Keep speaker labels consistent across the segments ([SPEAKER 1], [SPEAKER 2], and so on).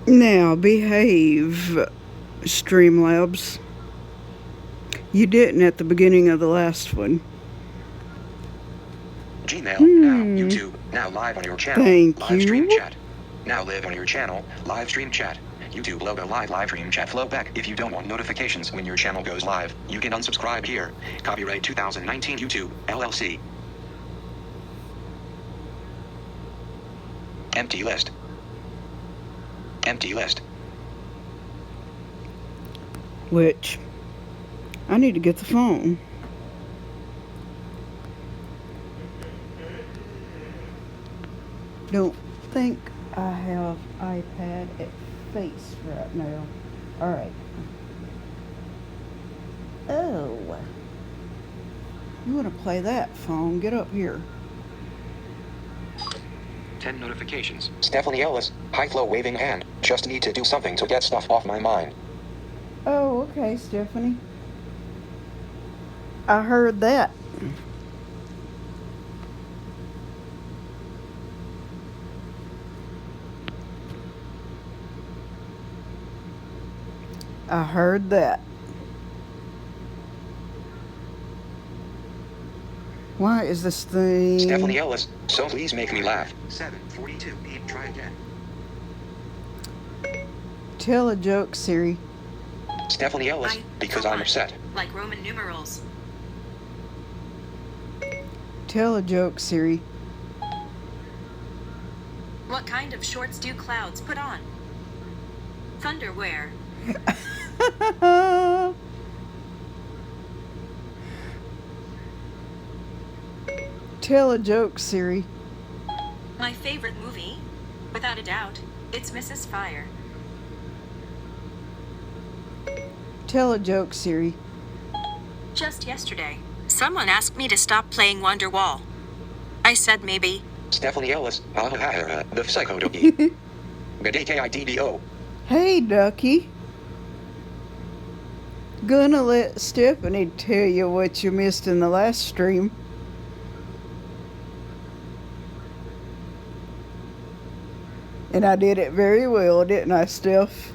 [SPEAKER 1] Now, behave, Streamlabs. You didn't at the beginning of the last one.
[SPEAKER 2] Gmail, now, YouTube, now live on your channel.
[SPEAKER 1] Thank
[SPEAKER 2] live stream
[SPEAKER 1] you.
[SPEAKER 2] chat. Now live on your channel, live stream chat. YouTube logo live stream chat flow back. If you don't want notifications when your channel goes live, you can unsubscribe here. Copyright 2019 YouTube, LLC. Empty list. Empty list.
[SPEAKER 1] Which, I need to get the phone. Don't think I have iPad at face right now. Alright. Oh. You want to play that, phone? Get up here.
[SPEAKER 2] 10 notifications. Stephanie Ellis, high flow waving hand. Just need to do something to get stuff off my mind.
[SPEAKER 1] Oh, okay, Stephanie. I heard that. I heard that. Why is this thing...
[SPEAKER 2] Stephanie Ellis, so please make me laugh. 7:42 p.m. Try again.
[SPEAKER 1] Tell a joke, Siri.
[SPEAKER 2] Stephanie Ellis, because I'm upset.
[SPEAKER 3] Like Roman numerals.
[SPEAKER 1] Tell a joke, Siri.
[SPEAKER 3] What kind of shorts do clouds put on? Thunderwear.
[SPEAKER 1] Tell a joke, Siri.
[SPEAKER 3] My favorite movie? Without a doubt, it's Mrs. Fire.
[SPEAKER 1] Tell a joke, Siri.
[SPEAKER 3] Just yesterday, someone asked me to stop playing Wonderwall. I said maybe.
[SPEAKER 2] Stephanie Ellis, the psycho dookie. Gadakiddo.
[SPEAKER 1] Hey, Ducky. Gonna let Stephanie tell you what you missed in the last stream. And I did it very well, didn't I, Steph?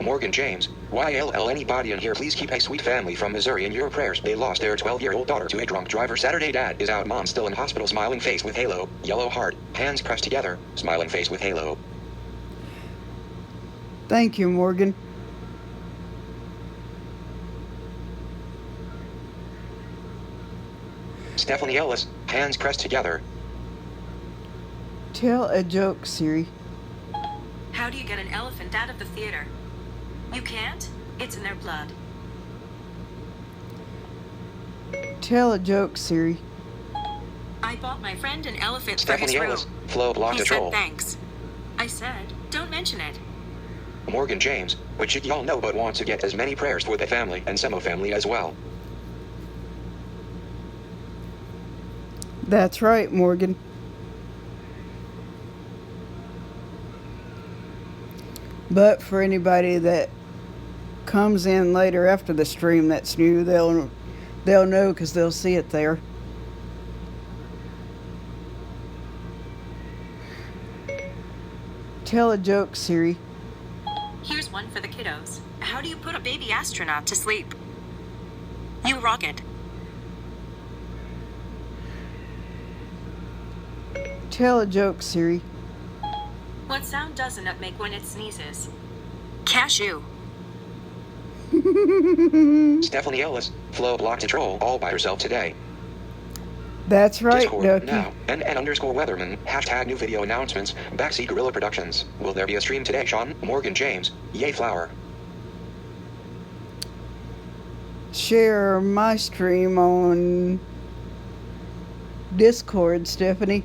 [SPEAKER 2] Morgan James, YLL, anybody in here, please keep a sweet family from Missouri in your prayers. They lost their 12-year-old daughter to a drunk driver Saturday. Dad is out, mom still in hospital, smiling face with halo, yellow heart, hands pressed together, smiling face with halo.
[SPEAKER 1] Thank you, Morgan.
[SPEAKER 2] Stephanie Ellis, hands pressed together.
[SPEAKER 1] Tell a joke, Siri.
[SPEAKER 3] How do you get an elephant out of the theater? You can't? It's in their blood.
[SPEAKER 1] Tell a joke, Siri.
[SPEAKER 3] I bought my friend an elephant for his
[SPEAKER 2] Stephanie
[SPEAKER 3] room.
[SPEAKER 2] Ellis, flow blocked
[SPEAKER 3] He
[SPEAKER 2] a
[SPEAKER 3] said
[SPEAKER 2] troll.
[SPEAKER 3] thanks. I said, don't mention it.
[SPEAKER 2] Morgan James, which y'all know but want to get as many prayers for the family and Semo family as well.
[SPEAKER 1] That's right, Morgan. But for anybody that comes in later after the stream that's new, they'll know because they'll see it there. Tell a joke, Siri.
[SPEAKER 3] Here's one for the kiddos. How do you put a baby astronaut to sleep? You rocket.
[SPEAKER 1] Tell a joke, Siri.
[SPEAKER 3] What sound does a nut make when it sneezes? Cashew.
[SPEAKER 2] Stephanie Ellis, flow blocked a troll all by herself today.
[SPEAKER 1] That's right,
[SPEAKER 2] Discord
[SPEAKER 1] Ducky.
[SPEAKER 2] now. NN_Weatherman. Hashtag new video announcements. Backseat Gorilla Productions. Will there be a stream today, Sean? Morgan James. Yay flower.
[SPEAKER 1] Share my stream on Discord, Stephanie.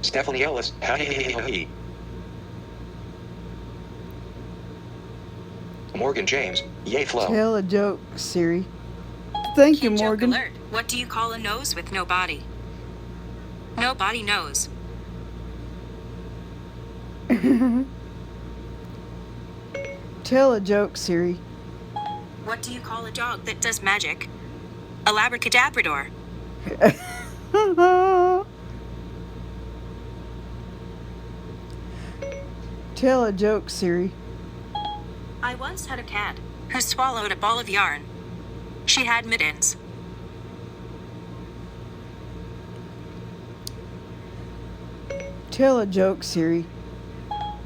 [SPEAKER 2] Stephanie Ellis. Hey. Morgan James. Yay flow.
[SPEAKER 1] Tell a joke, Siri. Thank you,
[SPEAKER 3] Joke
[SPEAKER 1] Morgan.
[SPEAKER 3] alert. What do you call a nose with no body? No body knows.
[SPEAKER 1] Tell a joke, Siri.
[SPEAKER 3] What do you call a dog that does magic? A labracadabrador.
[SPEAKER 1] Tell a joke, Siri.
[SPEAKER 3] I once had a cat who swallowed a ball of yarn. She had mittens.
[SPEAKER 1] Tell a joke, Siri.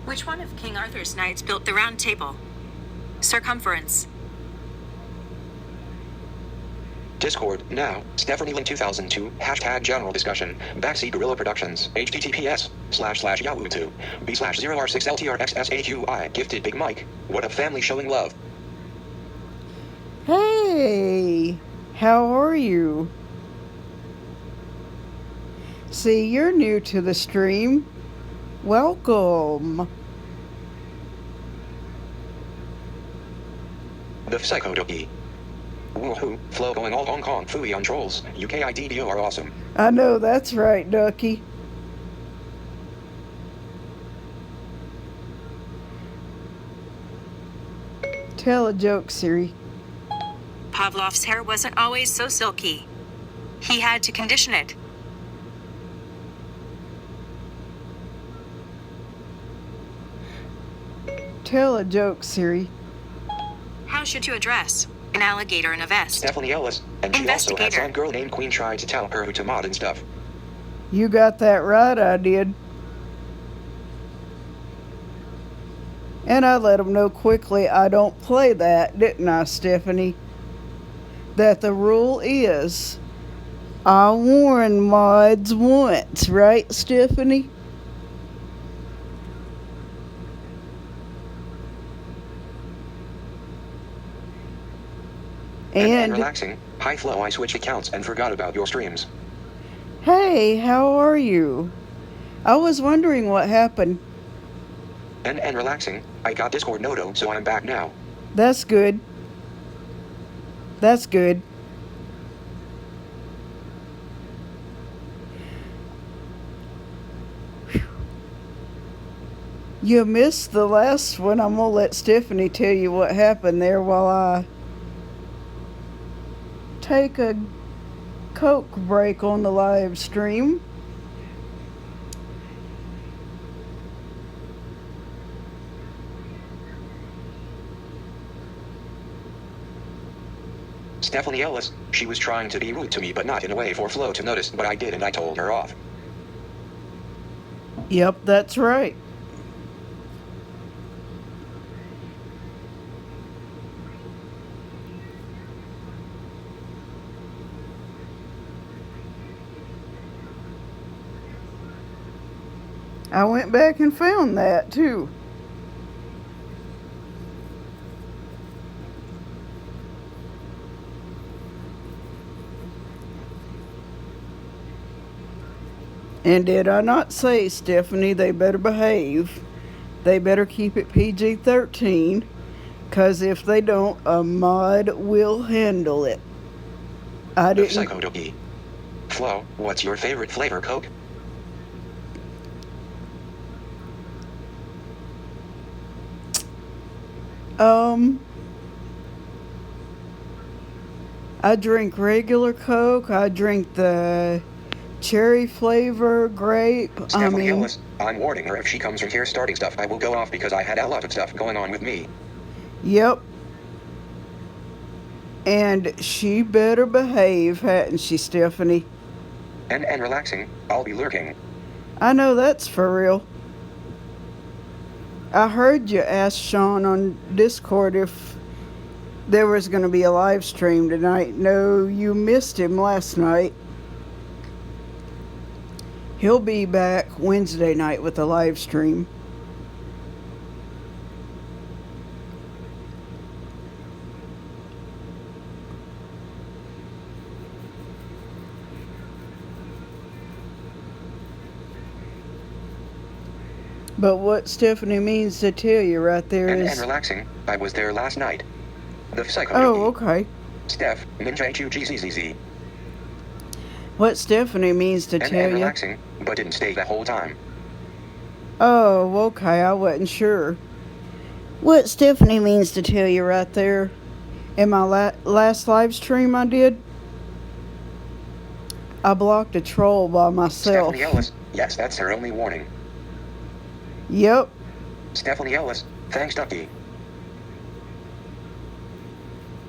[SPEAKER 3] Which one of King Arthur's knights built the round table? Circumference.
[SPEAKER 2] Discord, now, Stephanie Link 2002, hashtag general discussion, Backseat Gorilla Productions, https://yahoo2, b/0r6ltrxsaqi, gifted Big Mike, what a family showing love.
[SPEAKER 1] Hey, how are you? See, you're new to the stream. Welcome.
[SPEAKER 2] The Psychodoki. Woohoo, flow going all Hong Kong, fooey on trolls, UKIDDO are awesome.
[SPEAKER 1] I know that's right, Ducky. Tell a joke, Siri.
[SPEAKER 3] Pavlov's hair wasn't always so silky. He had to condition it.
[SPEAKER 1] Tell a joke, Siri.
[SPEAKER 3] How should you address an alligator in a vest?
[SPEAKER 2] Stephanie Ellis, and she also had
[SPEAKER 3] Investigator.
[SPEAKER 2] some girl named Queen tried to tell her who to mod and stuff.
[SPEAKER 1] You got that right, I did. And I let them know quickly I don't play that, didn't I, Stephanie? That the rule is I warn mods once, right, Stephanie?
[SPEAKER 2] And relaxing, hi Flo, I switched accounts and forgot about your streams.
[SPEAKER 1] Hey, how are you? I was wondering what happened.
[SPEAKER 2] And relaxing, I got Discord Noto, so I'm back now.
[SPEAKER 1] That's good. That's good. Whew. You missed the last one. I'm gonna let Stephanie tell you what happened there while I take a Coke break on the live stream.
[SPEAKER 2] Stephanie Ellis, she was trying to be rude to me but not in a way for Flo to notice, but I did and I told her off.
[SPEAKER 1] Yep, that's right. I went back and found that too. And did I not say, Stephanie, they better behave? They better keep it PG-13, 'cause if they don't, a mod will handle it. I
[SPEAKER 2] The
[SPEAKER 1] didn't...
[SPEAKER 2] Psychodoki. Flo, what's your favorite flavor, Coke?
[SPEAKER 1] I drink regular Coke. I drink the cherry flavor, grape.
[SPEAKER 2] Stephanie Ellis, I'm warning her if she comes in here starting stuff, I will go off because I had a lot of stuff going on with me.
[SPEAKER 1] Yep. And she better behave, hadn't she, Stephanie?
[SPEAKER 2] And relaxing, I'll be lurking.
[SPEAKER 1] I know that's for real. I heard you ask Sean on Discord if there was going to be a live stream tonight. No, you missed him last night. He'll be back Wednesday night with a live stream. But what Stephanie means to tell you right there
[SPEAKER 2] And
[SPEAKER 1] is...
[SPEAKER 2] relaxing, I was there last night. The Psychodoki.
[SPEAKER 1] Oh, okay.
[SPEAKER 2] Steph, Ninja HUGZZZ.
[SPEAKER 1] What Stephanie means to
[SPEAKER 2] And
[SPEAKER 1] tell you...
[SPEAKER 2] relaxing, but didn't stay the whole time.
[SPEAKER 1] Oh, okay, I wasn't sure. What Stephanie means to tell you right there, in my last live stream I did, I blocked a troll by myself.
[SPEAKER 2] Stephanie Ellis, yes, that's her only warning.
[SPEAKER 1] Yep.
[SPEAKER 2] Stephanie Ellis. Thanks, Ducky.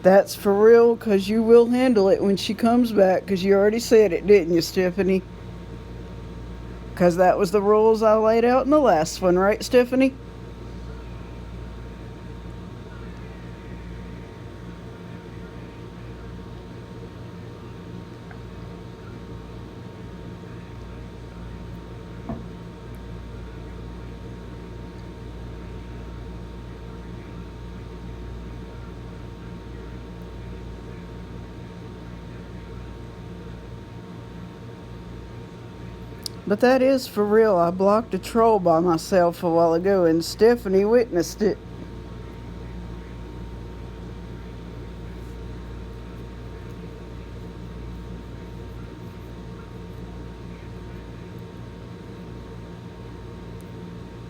[SPEAKER 1] That's for real, 'cause you will handle it when she comes back, 'cause you already said it, didn't you, Stephanie? 'Cause that was the rules I laid out in the last one, right, Stephanie? But that is for real. I blocked a troll by myself a while ago, and Stephanie witnessed it.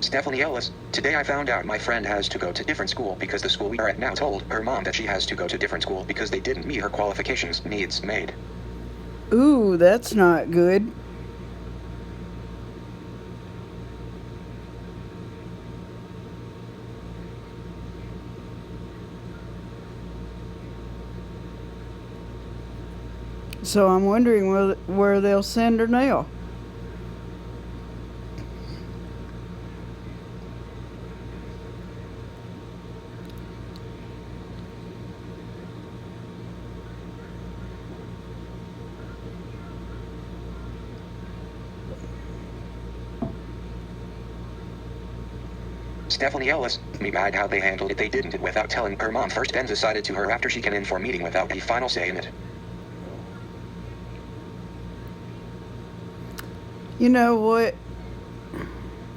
[SPEAKER 2] Stephanie Ellis. Today I found out my friend has to go to different school because the school we are at now told her mom that she has to go to different school because they didn't meet her qualifications needs made.
[SPEAKER 1] Ooh, that's not good. So I'm wondering where they'll send her now.
[SPEAKER 2] Stephanie Ellis. Me mad how they handled it. They didn't it without telling her mom first, then decided to her after she came in for meeting without a final say in it.
[SPEAKER 1] You know what?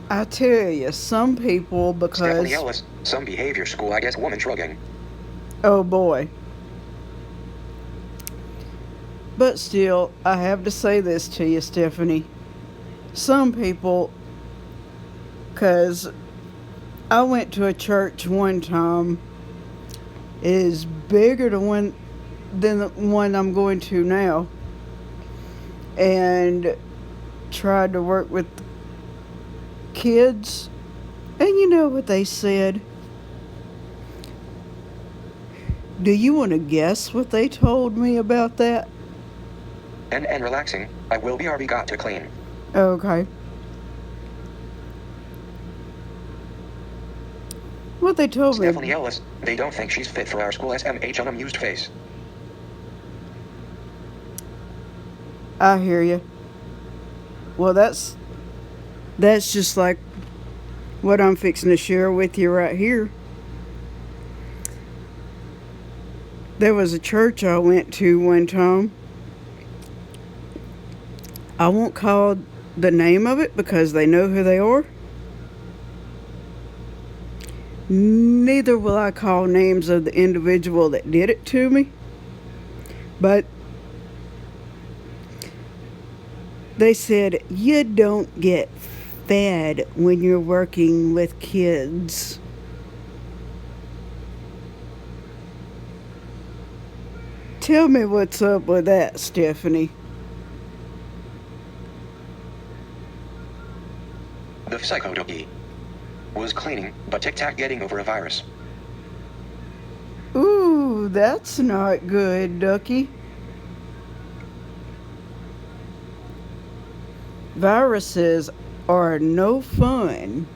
[SPEAKER 1] I tell you, some people, because...
[SPEAKER 2] Stephanie Ellis. Some behavior school, I guess, woman shrugging.
[SPEAKER 1] Oh boy. But still, I have to say this to you, Stephanie. Some people, because I went to a church one time, is bigger than the one I'm going to now, and tried to work with kids, and you know what they said? Do you want to guess what they told me about that?
[SPEAKER 2] And relaxing. I will be RB got to clean.
[SPEAKER 1] Okay. What they told me.
[SPEAKER 2] Stephanie Ellis. They don't think she's fit for our school. SMH unamused face.
[SPEAKER 1] I hear you. Well, that's just like what I'm fixing to share with you right here. There was a church I went to one time. I won't call the name of it because they know who they are. Neither will I call names of the individual that did it to me. But they said, you don't get fed when you're working with kids. Tell me what's up with that, Stephanie.
[SPEAKER 2] The psycho Ducky was cleaning, but Tic Tac getting over a virus.
[SPEAKER 1] Ooh, that's not good, Ducky. Viruses are no fun.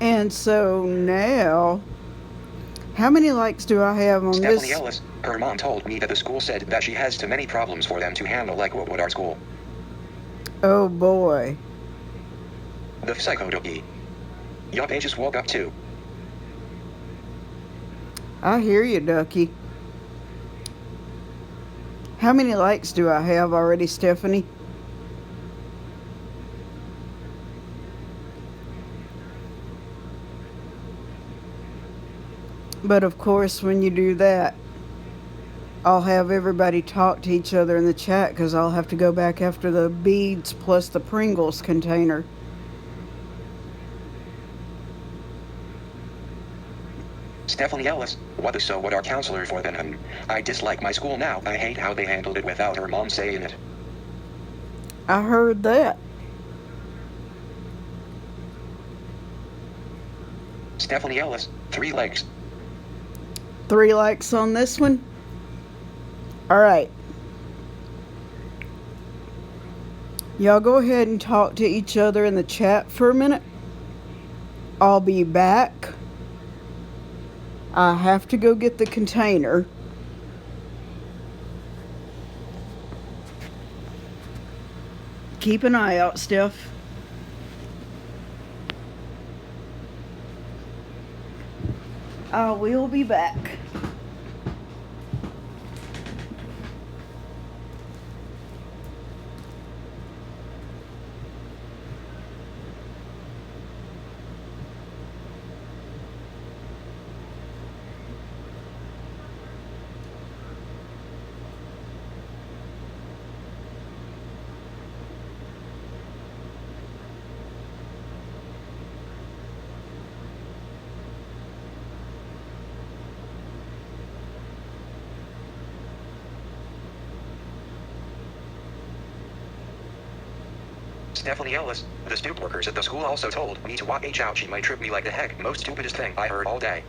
[SPEAKER 1] And so now, how many likes do I have on
[SPEAKER 2] Stephanie
[SPEAKER 1] this?
[SPEAKER 2] Ellis. Her mom told me that the school said that she has too many problems for them to handle, like what would our school.
[SPEAKER 1] Oh boy.
[SPEAKER 2] The psycho Ducky. Yup, I just woke up too.
[SPEAKER 1] I hear you, Ducky. How many likes do I have already, Stephanie? But of course, when you do that, I'll have everybody talk to each other in the chat because I'll have to go back after the beads plus the Pringles container.
[SPEAKER 2] Stephanie Ellis, what our counselor for then? I dislike my school now. I hate how they handled it without her mom saying it.
[SPEAKER 1] I heard that.
[SPEAKER 2] Stephanie Ellis, 3 likes.
[SPEAKER 1] 3 likes on this one. All right. Y'all go ahead and talk to each other in the chat for a minute. I'll be back. I have to go get the container. Keep an eye out, Steph. I will be back.
[SPEAKER 2] Stephanie Ellis, the stoop workers at the school also told me to watch out. She might trip me like the heck. Most stupidest thing I heard all day.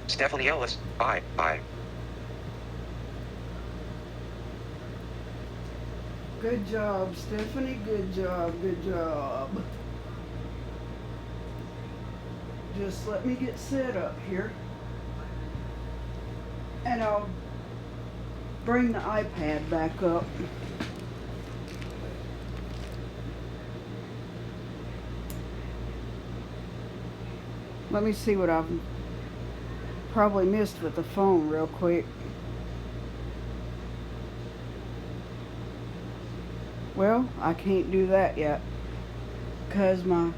[SPEAKER 2] Stephanie Ellis, I.
[SPEAKER 1] Good job, Stephanie. Good job. Good job. Just let me get set up here. And I'll bring the iPad back up. Let me see what I've probably missed with the phone real quick. Well, I can't do that yet because my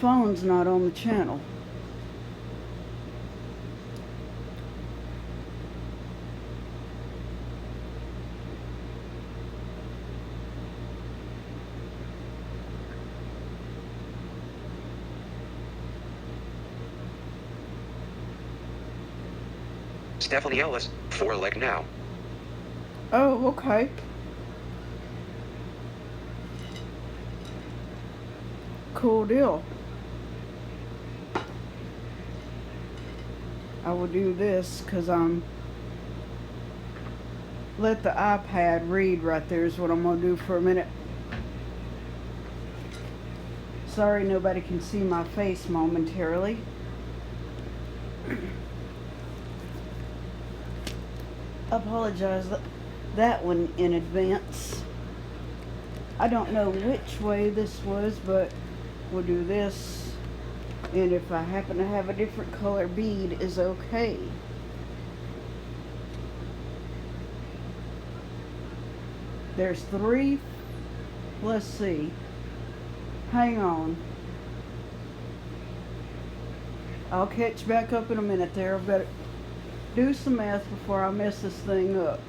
[SPEAKER 1] phone's not on the channel.
[SPEAKER 2] Stephanie Ellis, 4 like now.
[SPEAKER 1] Oh, okay. Cool deal. I will do this because let the iPad read right there is what I'm going to do for a minute. Sorry nobody can see my face momentarily. Apologize that one in advance. I don't know which way this was, but we'll do this, and if I happen to have a different color bead is okay. There's 3. Let's see. Hang on. I'll catch back up in a minute there. I've got to do some math before I mess this thing up.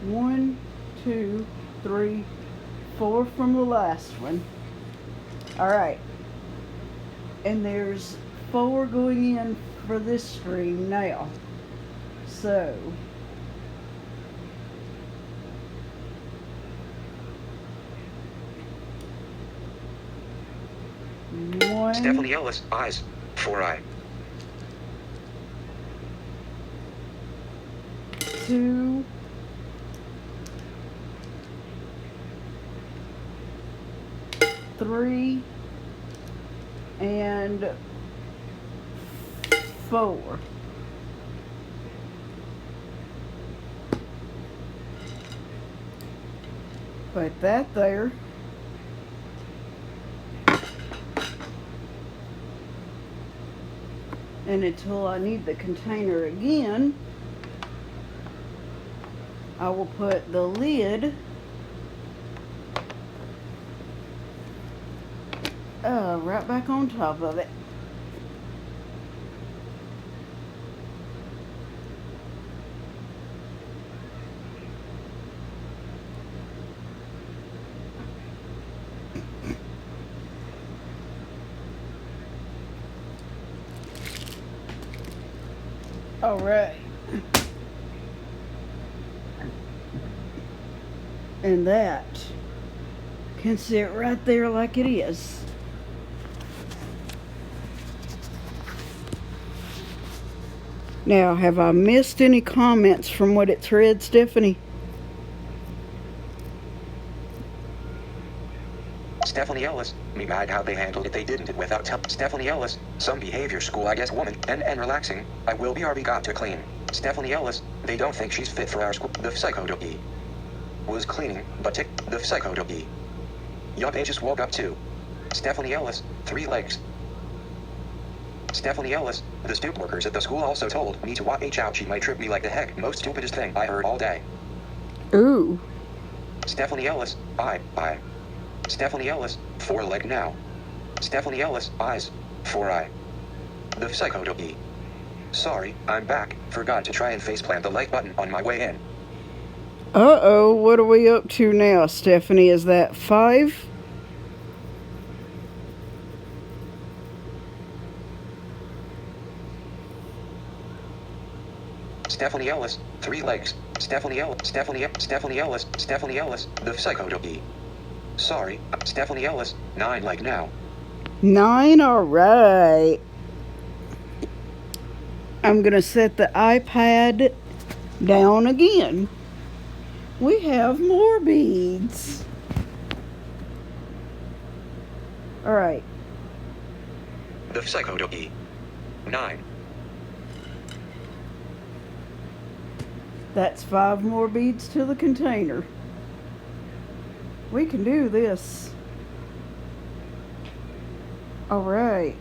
[SPEAKER 1] 1, 2, 3, 4 from the last one. Alright. And there's 4 going in for this stream now. So one.
[SPEAKER 2] Stephanie Ellis, eyes, 4 eye.
[SPEAKER 1] 2, three, and 4. Put that there. And until I need the container again, I will put the lid right back on top of it. All right. And that can sit right there like it is. Now, have I missed any comments from what it's read, Stephanie?
[SPEAKER 2] Stephanie Ellis, me mad how they handled it. They didn't it without Stephanie Ellis, some behavior school I guess woman, and relaxing. I will be RB got to clean. Stephanie Ellis, they don't think she's fit for our school. The psychodopy was cleaning, but the psychodopy. Yup, they just woke up too. Stephanie Ellis, 3 legs. Stephanie Ellis, the stoop workers at the school also told me to watch out, she might trip me like the heck. Most stupidest thing I heard all day.
[SPEAKER 1] Ooh.
[SPEAKER 2] Stephanie Ellis, I. Stephanie Ellis, 4 leg now. Stephanie Ellis, eyes, 4 eye. The psychodopy. Sorry, I'm back. Forgot to try and faceplant the like button on my way in.
[SPEAKER 1] Uh-oh, what are we up to now, Stephanie? Is that 5?
[SPEAKER 2] Stephanie Ellis, 3 legs. Stephanie Ellis, Stephanie Ellis, the psychodopy. Sorry, Stephanie Ellis, 9 leg now.
[SPEAKER 1] 9, all right. I'm going to set the iPad down again. We have more beads. All right.
[SPEAKER 2] The psychodopy. 9.
[SPEAKER 1] That's 5 more beads to the container. We can do this. All right.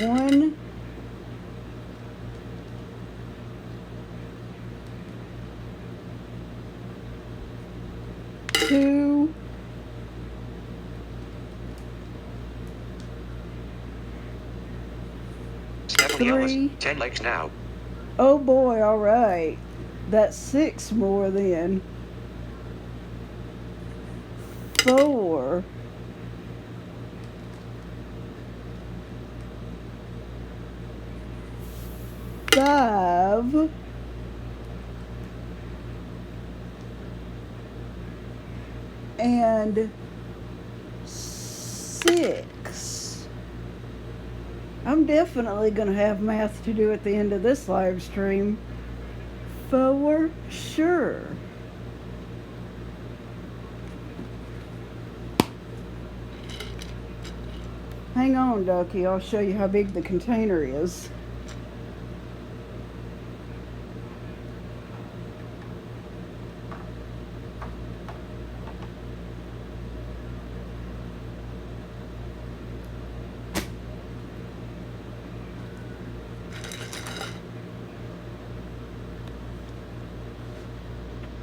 [SPEAKER 1] One. Two.
[SPEAKER 2] Stephanie Ellis,
[SPEAKER 1] 3.
[SPEAKER 2] 10 legs now.
[SPEAKER 1] Oh boy, all right. That's 6 more then. 4. 5. And 6. I'm definitely going to have math to do at the end of this live stream. For sure. Hang on, Ducky. I'll show you how big the container is.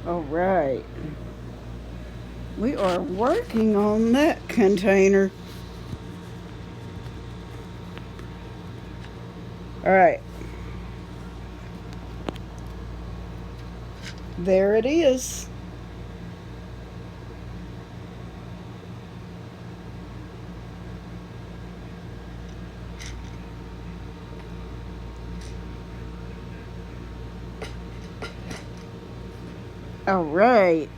[SPEAKER 1] All right. We are working on that container. All right. There it is. All right.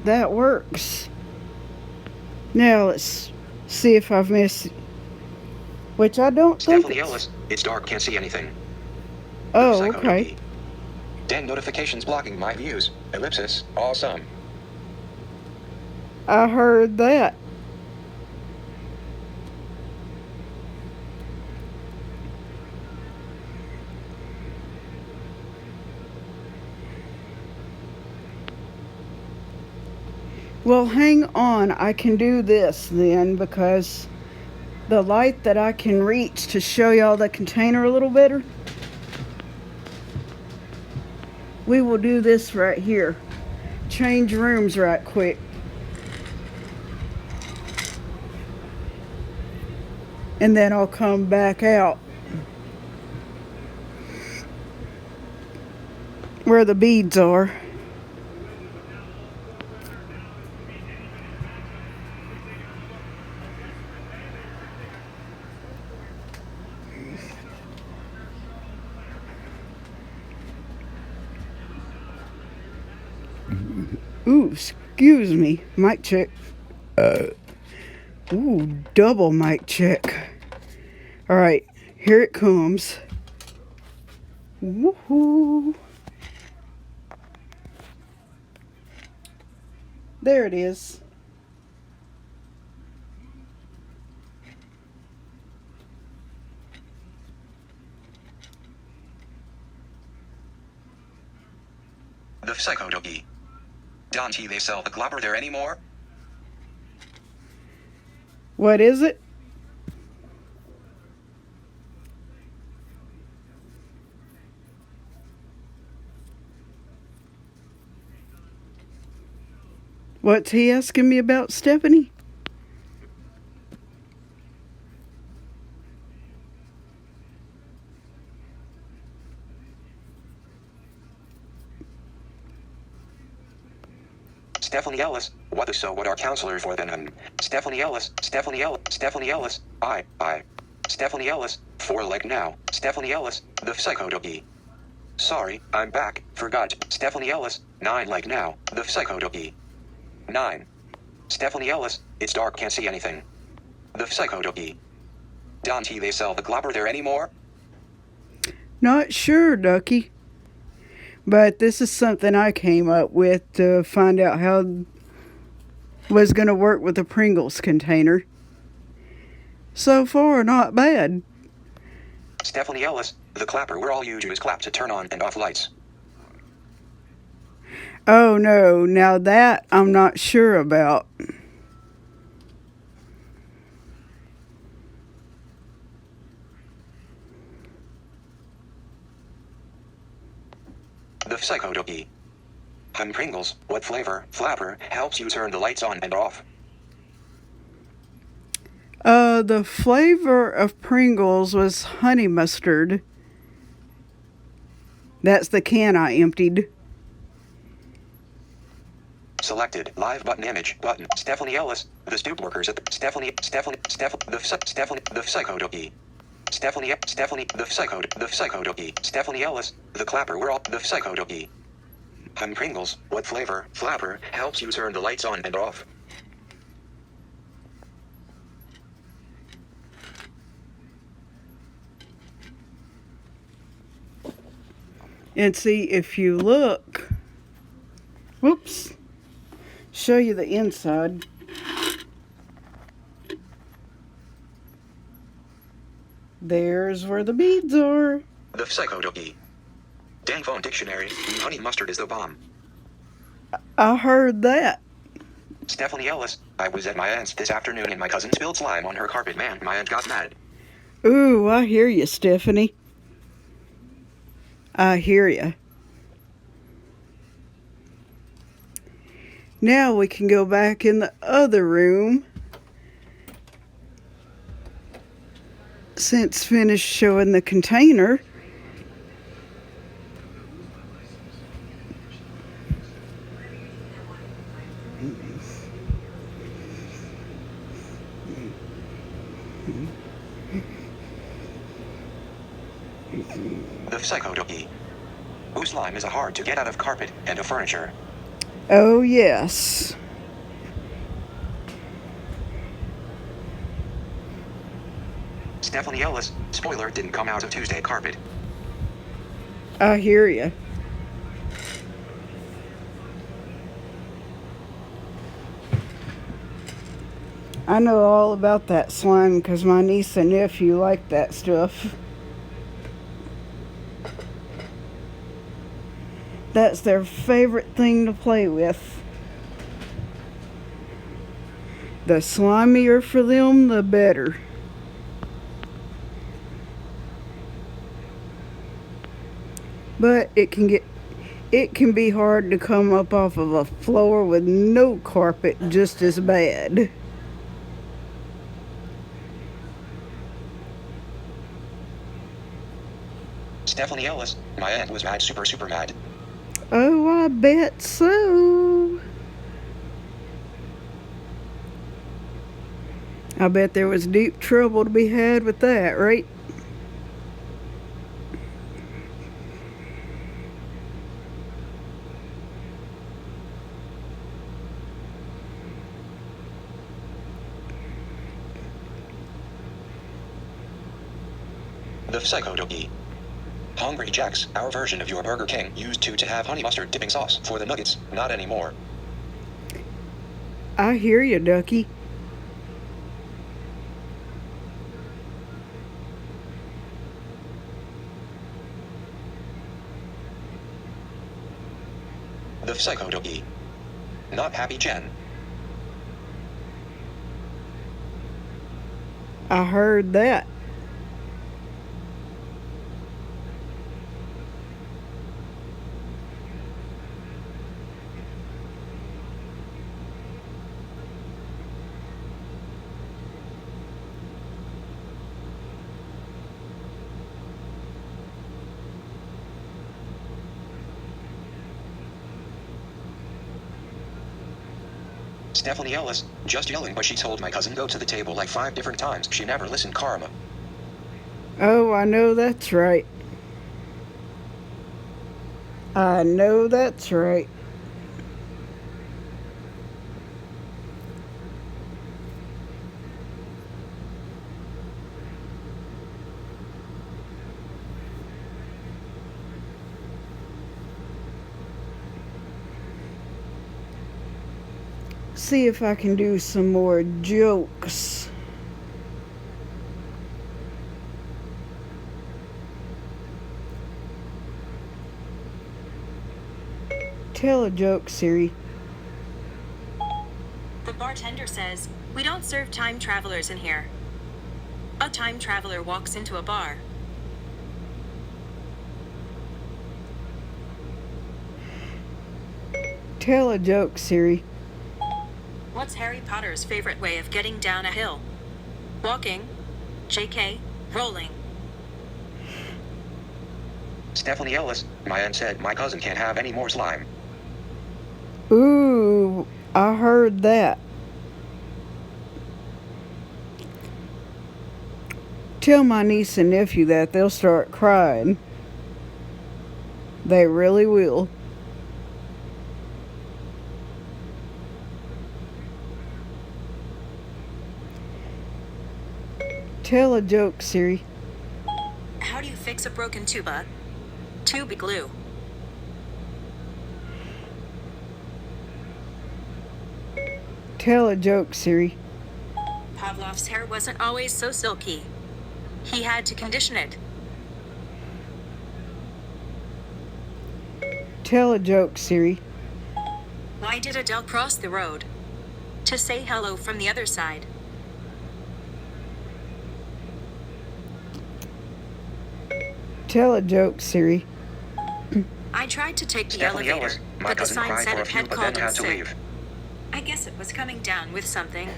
[SPEAKER 1] That works. Now let's see if I've missed, which I don't think
[SPEAKER 2] Stephanie Ellis, it's dark, can't see anything.
[SPEAKER 1] Oh, okay.
[SPEAKER 2] Psycho. Den notifications blocking my views. Ellipsis, awesome.
[SPEAKER 1] I heard that. Well, hang on. I can do this then, because the light that I can reach to show y'all the container a little better, we will do this right here. Change rooms right quick. And then I'll come back out where the beads are. Ooh, excuse me. Mic check. Ooh, double mic check. All right, here it comes. Woohoo! There it is.
[SPEAKER 2] The Psycho Doggy. Don't they sell the globber there anymore?
[SPEAKER 1] What is it? What's he asking me about, Stephanie?
[SPEAKER 2] Stephanie Ellis, what the so what are counselors for then? Stephanie Ellis, Stephanie Ellis, Stephanie Ellis, I. Stephanie Ellis, 4 leg now, Stephanie Ellis, the Psycho Doggy. Sorry, I'm back, forgot, Stephanie Ellis, 9 leg now, the Psycho Doggy. 9. Stephanie Ellis, it's dark, can't see anything. The Psycho Doggy. Don't they sell the globber there anymore?
[SPEAKER 1] Not sure, Ducky. But this is something I came up with to find out how was going to work with the Pringles container. So far, not bad.
[SPEAKER 2] Stephanie Ellis, the clapper where all you do is clap to turn on and off lights.
[SPEAKER 1] Oh no, now that I'm not sure about.
[SPEAKER 2] The Psycho Doggy. Pringles, what flavor, flapper, helps you turn the lights on and off?
[SPEAKER 1] The flavor of Pringles was honey mustard. That's the can I emptied.
[SPEAKER 2] Selected, live button image, button, Stephanie Ellis, the stoop workers at the, the Psycho Doggy. Stephanie, the Psycho Doggy. Stephanie Ellis, the clapper, we're all, the Psycho Doggy. Pringles, what flavor, flapper, helps you turn the lights on and off?
[SPEAKER 1] And see, if you look, whoops, show you the inside. There's where the beads are.
[SPEAKER 2] The Psycho Doggy. Dang phone dictionary, honey mustard is the bomb.
[SPEAKER 1] I heard that.
[SPEAKER 2] Stephanie Ellis, I was at my aunt's this afternoon and my cousin spilled slime on her carpet. Man, my aunt got mad.
[SPEAKER 1] Ooh, I hear you, Stephanie. I hear you. Now we can go back in the other room. Since finished showing the container.
[SPEAKER 2] The Psychodookie. Ooh, slime is a hard to get out of carpet and of furniture.
[SPEAKER 1] Oh, yes.
[SPEAKER 2] Stephanie Ellis, spoiler, didn't come out of Tuesday carpet.
[SPEAKER 1] I hear you. I know all about that slime because my niece and nephew like that stuff. That's their favorite thing to play with. The slimier for them, the better. But it can be hard to come up off of a floor with no carpet just as bad.
[SPEAKER 2] Stephanie Ellis, my aunt was mad, super mad.
[SPEAKER 1] Oh, I bet so. I bet there was deep trouble to be had with that, right?
[SPEAKER 2] The Psychodookie. Hungry Jack's, our version of your Burger King, used to have honey mustard dipping sauce for the nuggets, not anymore.
[SPEAKER 1] I hear you, Ducky.
[SPEAKER 2] The Psychodookie. Not happy Jen.
[SPEAKER 1] I heard that.
[SPEAKER 2] Stephanie Ellis, just yelling, but she told my cousin go to the table like 5 different times. She never listened, Karma.
[SPEAKER 1] Oh, I know that's right. I know that's right. See if I can do some more jokes. Tell a joke, Siri.
[SPEAKER 3] The bartender says, "We don't serve time travelers in here." A time traveler walks into a bar.
[SPEAKER 1] Tell a joke, Siri.
[SPEAKER 3] What's Harry Potter's favorite way of getting down a hill? Walking. JK. Rolling.
[SPEAKER 2] Stephanie Ellis, my aunt said my cousin can't have any more slime.
[SPEAKER 1] Ooh, I heard that. Tell my niece and nephew that, they'll start crying. They really will. Tell a joke, Siri.
[SPEAKER 3] How do you fix a broken tuba? Tube glue.
[SPEAKER 1] Tell a joke, Siri.
[SPEAKER 3] Pavlov's hair wasn't always so silky. He had to condition it.
[SPEAKER 1] Tell a joke, Siri.
[SPEAKER 3] Why did Adele cross the road? To say hello from the other side.
[SPEAKER 1] Tell a joke, Siri.
[SPEAKER 3] I tried to take the
[SPEAKER 2] Stephanie
[SPEAKER 3] elevator,
[SPEAKER 2] Ellis, my
[SPEAKER 3] but the
[SPEAKER 2] cousin
[SPEAKER 3] sign
[SPEAKER 2] cried
[SPEAKER 3] said
[SPEAKER 2] for a
[SPEAKER 3] it
[SPEAKER 2] few
[SPEAKER 3] had
[SPEAKER 2] but
[SPEAKER 3] called
[SPEAKER 2] then
[SPEAKER 3] in
[SPEAKER 2] had to
[SPEAKER 3] sick.
[SPEAKER 2] leave.
[SPEAKER 3] I guess it was coming down with something.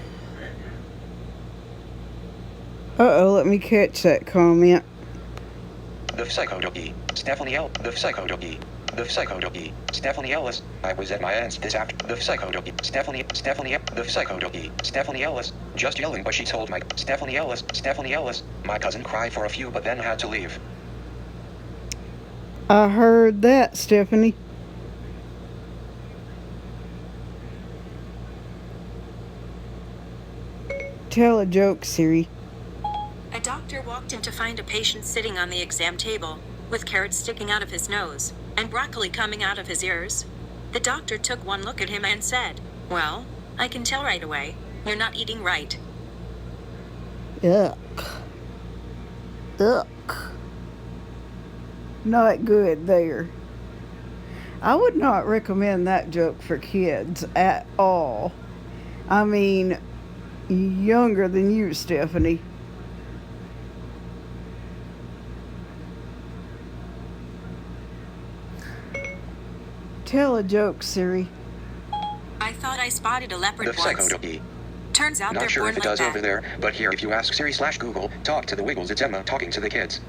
[SPEAKER 1] Uh-oh, let me catch that comment.
[SPEAKER 2] The Psychodookie. The Psychodookie. The Psychodookie. Stephanie Ellis, I was at my aunt's this after. The Psychodookie. The Psychodookie. Stephanie Ellis, just yelling, but she told my Stephanie Ellis, my cousin cried for a few but then had to leave.
[SPEAKER 1] I heard that, Stephanie. Tell a joke, Siri.
[SPEAKER 3] A doctor walked in to find a patient sitting on the exam table, with carrots sticking out of his nose and broccoli coming out of his ears. The doctor took one look at him and said, "Well, I can tell right away. You're not eating right."
[SPEAKER 1] Yuck. Yuck. Not good there. I would not recommend that joke for kids at all. I mean, younger than you, Stephanie. Tell a joke, Siri.
[SPEAKER 3] I thought I spotted a leopard
[SPEAKER 2] The
[SPEAKER 3] once.
[SPEAKER 2] psychodoki.
[SPEAKER 3] Turns out they're
[SPEAKER 2] Not sure
[SPEAKER 3] born
[SPEAKER 2] if it
[SPEAKER 3] like
[SPEAKER 2] does
[SPEAKER 3] that.
[SPEAKER 2] over there, but here if you ask Siri/Google, talk to the Wiggles, it's Emma talking to the kids.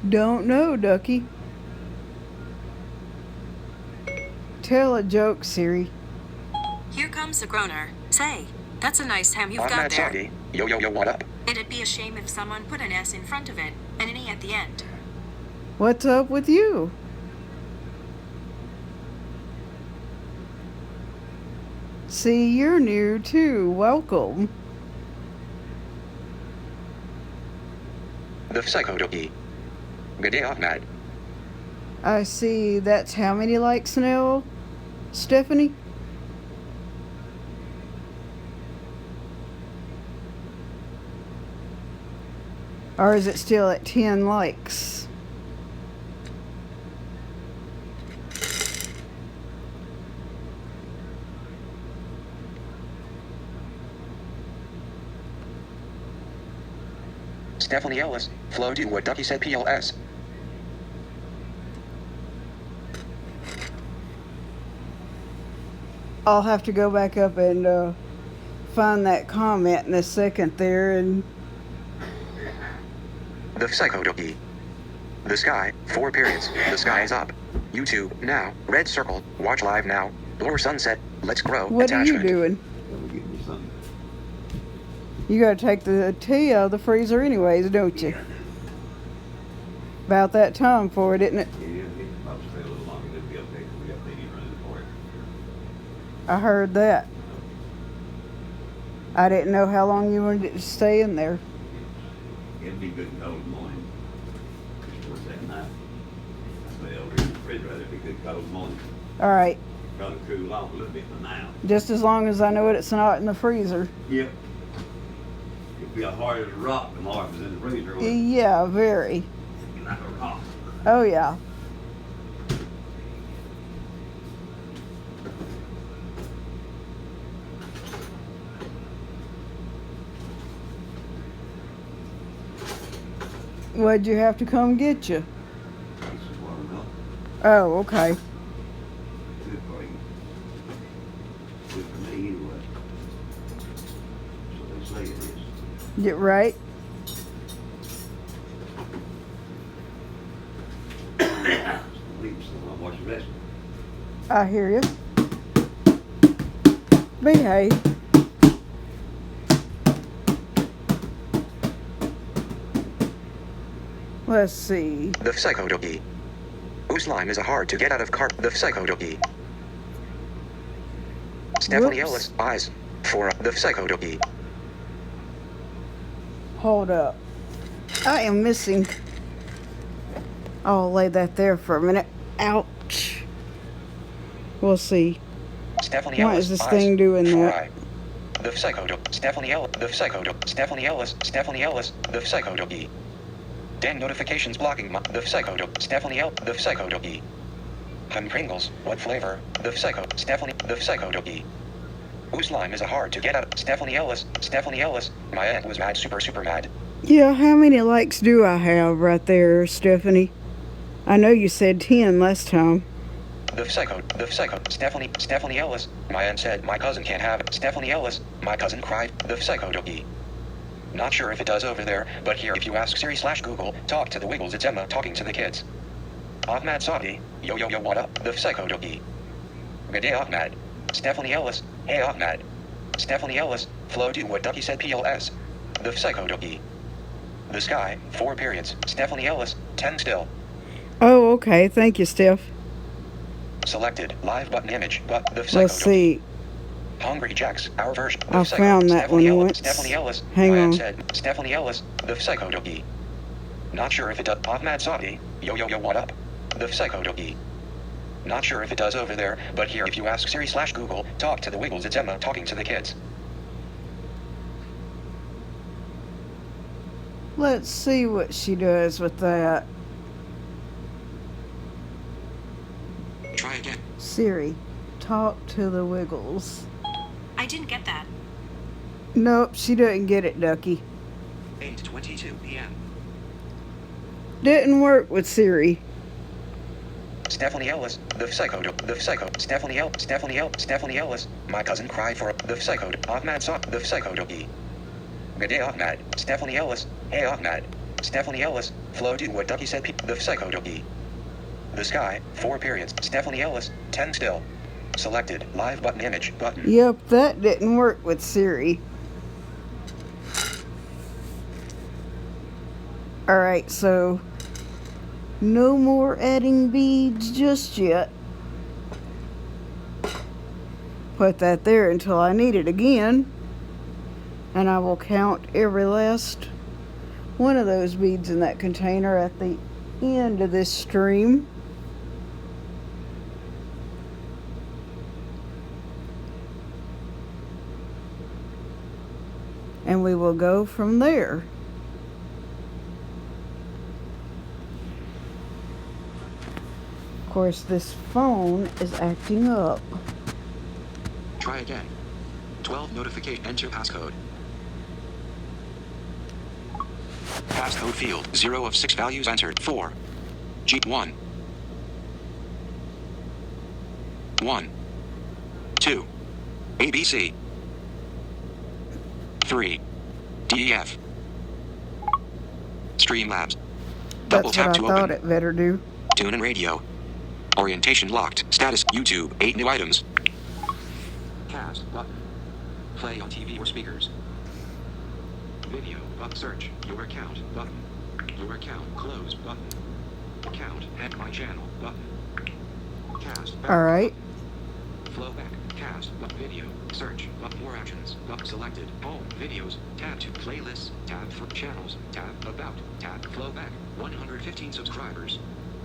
[SPEAKER 1] Don't know, Ducky. Tell a joke, Siri.
[SPEAKER 3] Here comes a groaner. Say, that's a nice ham you've
[SPEAKER 2] I'm
[SPEAKER 3] got
[SPEAKER 2] Mad
[SPEAKER 3] there.
[SPEAKER 2] Soggy. Yo, yo, yo, what up?
[SPEAKER 3] It'd be a shame if someone put an S in front of it and an E at the end.
[SPEAKER 1] What's up with you? See, you're new too. Welcome.
[SPEAKER 2] The psychodoki. Good day, Ahmad.
[SPEAKER 1] I see that's how many likes now, Stephanie? Or is it still at 10 likes?
[SPEAKER 2] Stephanie Ellis. Flo, do what Ducky said, PLS.
[SPEAKER 1] I'll have to go back up and find that comment in a second there and
[SPEAKER 2] The psychodoki. The sky, 4 periods. The sky is up. YouTube, now. Red circle, watch live now. Lower sunset, let's grow.
[SPEAKER 1] what
[SPEAKER 2] attachment.
[SPEAKER 1] are you doing? You gotta take the tea out of the freezer anyways, don't you? About that time for it, isn't it? I heard that. I didn't know how long you wanted it to stay in there.
[SPEAKER 4] It'd be good and cold in the morning. Just towards that night. But over in the refrigerator, it'd be good cold in the morning.
[SPEAKER 1] All right,
[SPEAKER 4] Probably cool off a little bit from now.
[SPEAKER 1] just as long as I know it's not in the freezer.
[SPEAKER 4] Yep. It'd be as hard as a rock tomorrow if it was in the freezer. Wouldn't it?
[SPEAKER 1] Yeah, very.
[SPEAKER 4] It'd be like a rock.
[SPEAKER 1] Oh yeah. What'd you have to come get you?
[SPEAKER 4] This is watermelon.
[SPEAKER 1] Oh, okay.
[SPEAKER 4] Good for you. Good for me anyway. So they say it is.
[SPEAKER 1] Get right.
[SPEAKER 4] Leave some, I'll watch the rest.
[SPEAKER 1] I hear you. Behave. Let's see.
[SPEAKER 2] The psychodoki. Slime is a hard to get out of cart. The psychodoki. Stephanie
[SPEAKER 1] Whoops.
[SPEAKER 2] Ellis, eyes. For the psychodoki.
[SPEAKER 1] Hold up. I am missing. I'll lay that there for a minute. Ouch. We'll see.
[SPEAKER 2] Stephanie
[SPEAKER 1] Why
[SPEAKER 2] Ellis,
[SPEAKER 1] is this
[SPEAKER 2] eyes.
[SPEAKER 1] thing doing
[SPEAKER 2] For
[SPEAKER 1] that?
[SPEAKER 2] eye. The psychodoki. Stephanie Ellis. The psychodoki. Stephanie Ellis. Stephanie Ellis. The psychodoki. Dang notifications blocking my. The psychodoki. Stephanie Ellis. The psychodoki. I'm Pringles. What flavor? The psycho. Stephanie. The psychodoki. Slime is a hard to get out. Stephanie Ellis. Stephanie Ellis. My aunt was mad, super mad.
[SPEAKER 1] Yeah, how many likes do I have right there, Stephanie? I know you said 10 last time.
[SPEAKER 2] The psycho, Stephanie Ellis. My aunt said my cousin can't have it. Stephanie Ellis. My cousin cried. The psychodoki. Not sure if it does over there, but here if you ask Siri/Google, talk to the Wiggles, it's Emma talking to the kids. Ahmad Saudi, yo yo yo what up, the Psycho Dookie. Good day Ahmad. Stephanie Ellis, hey Ahmad. Stephanie Ellis, Flo do what Ducky said PLS. The Psycho Dookie. The Sky, 4 periods. Stephanie Ellis, 10 still.
[SPEAKER 1] Oh, okay. Thank you, Steph.
[SPEAKER 2] Selected, live button image, but the Psycho
[SPEAKER 1] Let's see.
[SPEAKER 2] Hungry Jacks, our version. The
[SPEAKER 1] I
[SPEAKER 2] Psycho.
[SPEAKER 1] found that
[SPEAKER 2] Stephanie
[SPEAKER 1] one
[SPEAKER 2] Ellis,
[SPEAKER 1] once.
[SPEAKER 2] Stephanie Ellis,
[SPEAKER 1] Hang
[SPEAKER 2] Diane
[SPEAKER 1] on.
[SPEAKER 2] said, Stephanie Ellis, the Psycho Dookie. Not sure if it does. Ahmad Saudi, yo yo yo what up? The Psycho Dookie. Not sure if it does over there, but here if you ask Siri/Google, talk to the Wiggles, it's Emma talking to the kids.
[SPEAKER 1] Let's see what she does with that.
[SPEAKER 2] Try again.
[SPEAKER 1] Siri, talk to the Wiggles.
[SPEAKER 3] I didn't get that.
[SPEAKER 1] Nope, she doesn't get it, Ducky.
[SPEAKER 2] 8:22 p.m.
[SPEAKER 1] Didn't work with Siri.
[SPEAKER 2] Stephanie Ellis, the Psycho, Stephanie Ellis, my cousin cried for the Psycho, Ahmad saw the Psycho Dookie. Good day Ahmad, Stephanie Ellis, hey Ahmad. Stephanie Ellis, Flo do what Ducky said the Psycho Dookie. The Sky, 4 periods. Stephanie Ellis, 10 still. Selected, live button image, button.
[SPEAKER 1] Yep, that didn't work with Siri. Alright, so no more adding beads just yet. Put that there until I need it again. And I will count every last one of those beads in that container at the end of this stream. And we will go from there. Of course, this phone is acting up.
[SPEAKER 2] Try again. 12 notification, enter passcode. Passcode field, 0 of 6 values entered, 4. G1. 1. 2. ABC. 3. DEF. Streamlabs. Double
[SPEAKER 1] That's
[SPEAKER 2] tap
[SPEAKER 1] what I
[SPEAKER 2] to
[SPEAKER 1] thought
[SPEAKER 2] open.
[SPEAKER 1] it better do.
[SPEAKER 2] Tune in radio. Orientation locked. Status YouTube. 8 new items. Cast button. Play on TV or speakers. Video button. Search your account button. Your account close button. Account at my channel button. Cast back.
[SPEAKER 1] Alright.
[SPEAKER 2] Flow back. Cast but video. Search but more actions. But selected. Home videos. Tab to playlists. Tab for channels. Tab about. Tab flow back. 115 subscribers.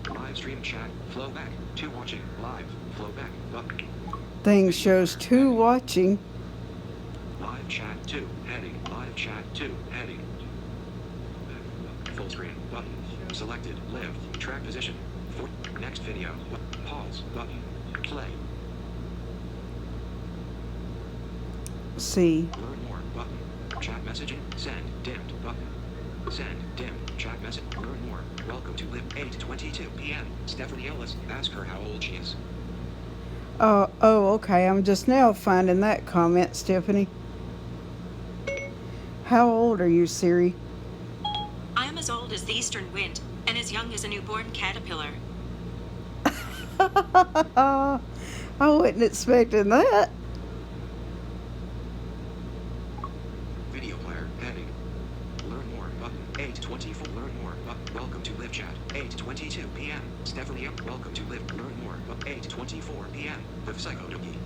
[SPEAKER 2] Live stream chat. Flow back. 2 watching. Live. Flow back. Button.
[SPEAKER 1] Thing shows 2 watching.
[SPEAKER 2] Live chat 2. Heading. Live chat 2. Heading. Full screen. Button. Selected. Live. Track position. For next video. Pause. Button. Play.
[SPEAKER 1] See.
[SPEAKER 2] Learn more. Button. Chat messaging. Send. Dimmed. Button. Send. Dimmed. Chat message. Learn more. Welcome to Live. 8:22 p.m. Stephanie Ellis. Ask her how old she is.
[SPEAKER 1] Oh, okay. I'm just now finding that comment, Stephanie. How old are you, Siri?
[SPEAKER 3] I am as old as the eastern wind and as young as a newborn caterpillar.
[SPEAKER 1] I wasn't expecting that.
[SPEAKER 2] Video player. Heading. Learn more. Button. 8:24. Learn more. Button. Welcome to Live Chat. 8:22 p.m. Stephanie. Welcome to Live. Learn more. 8:24 p.m. The Psycho Dookie.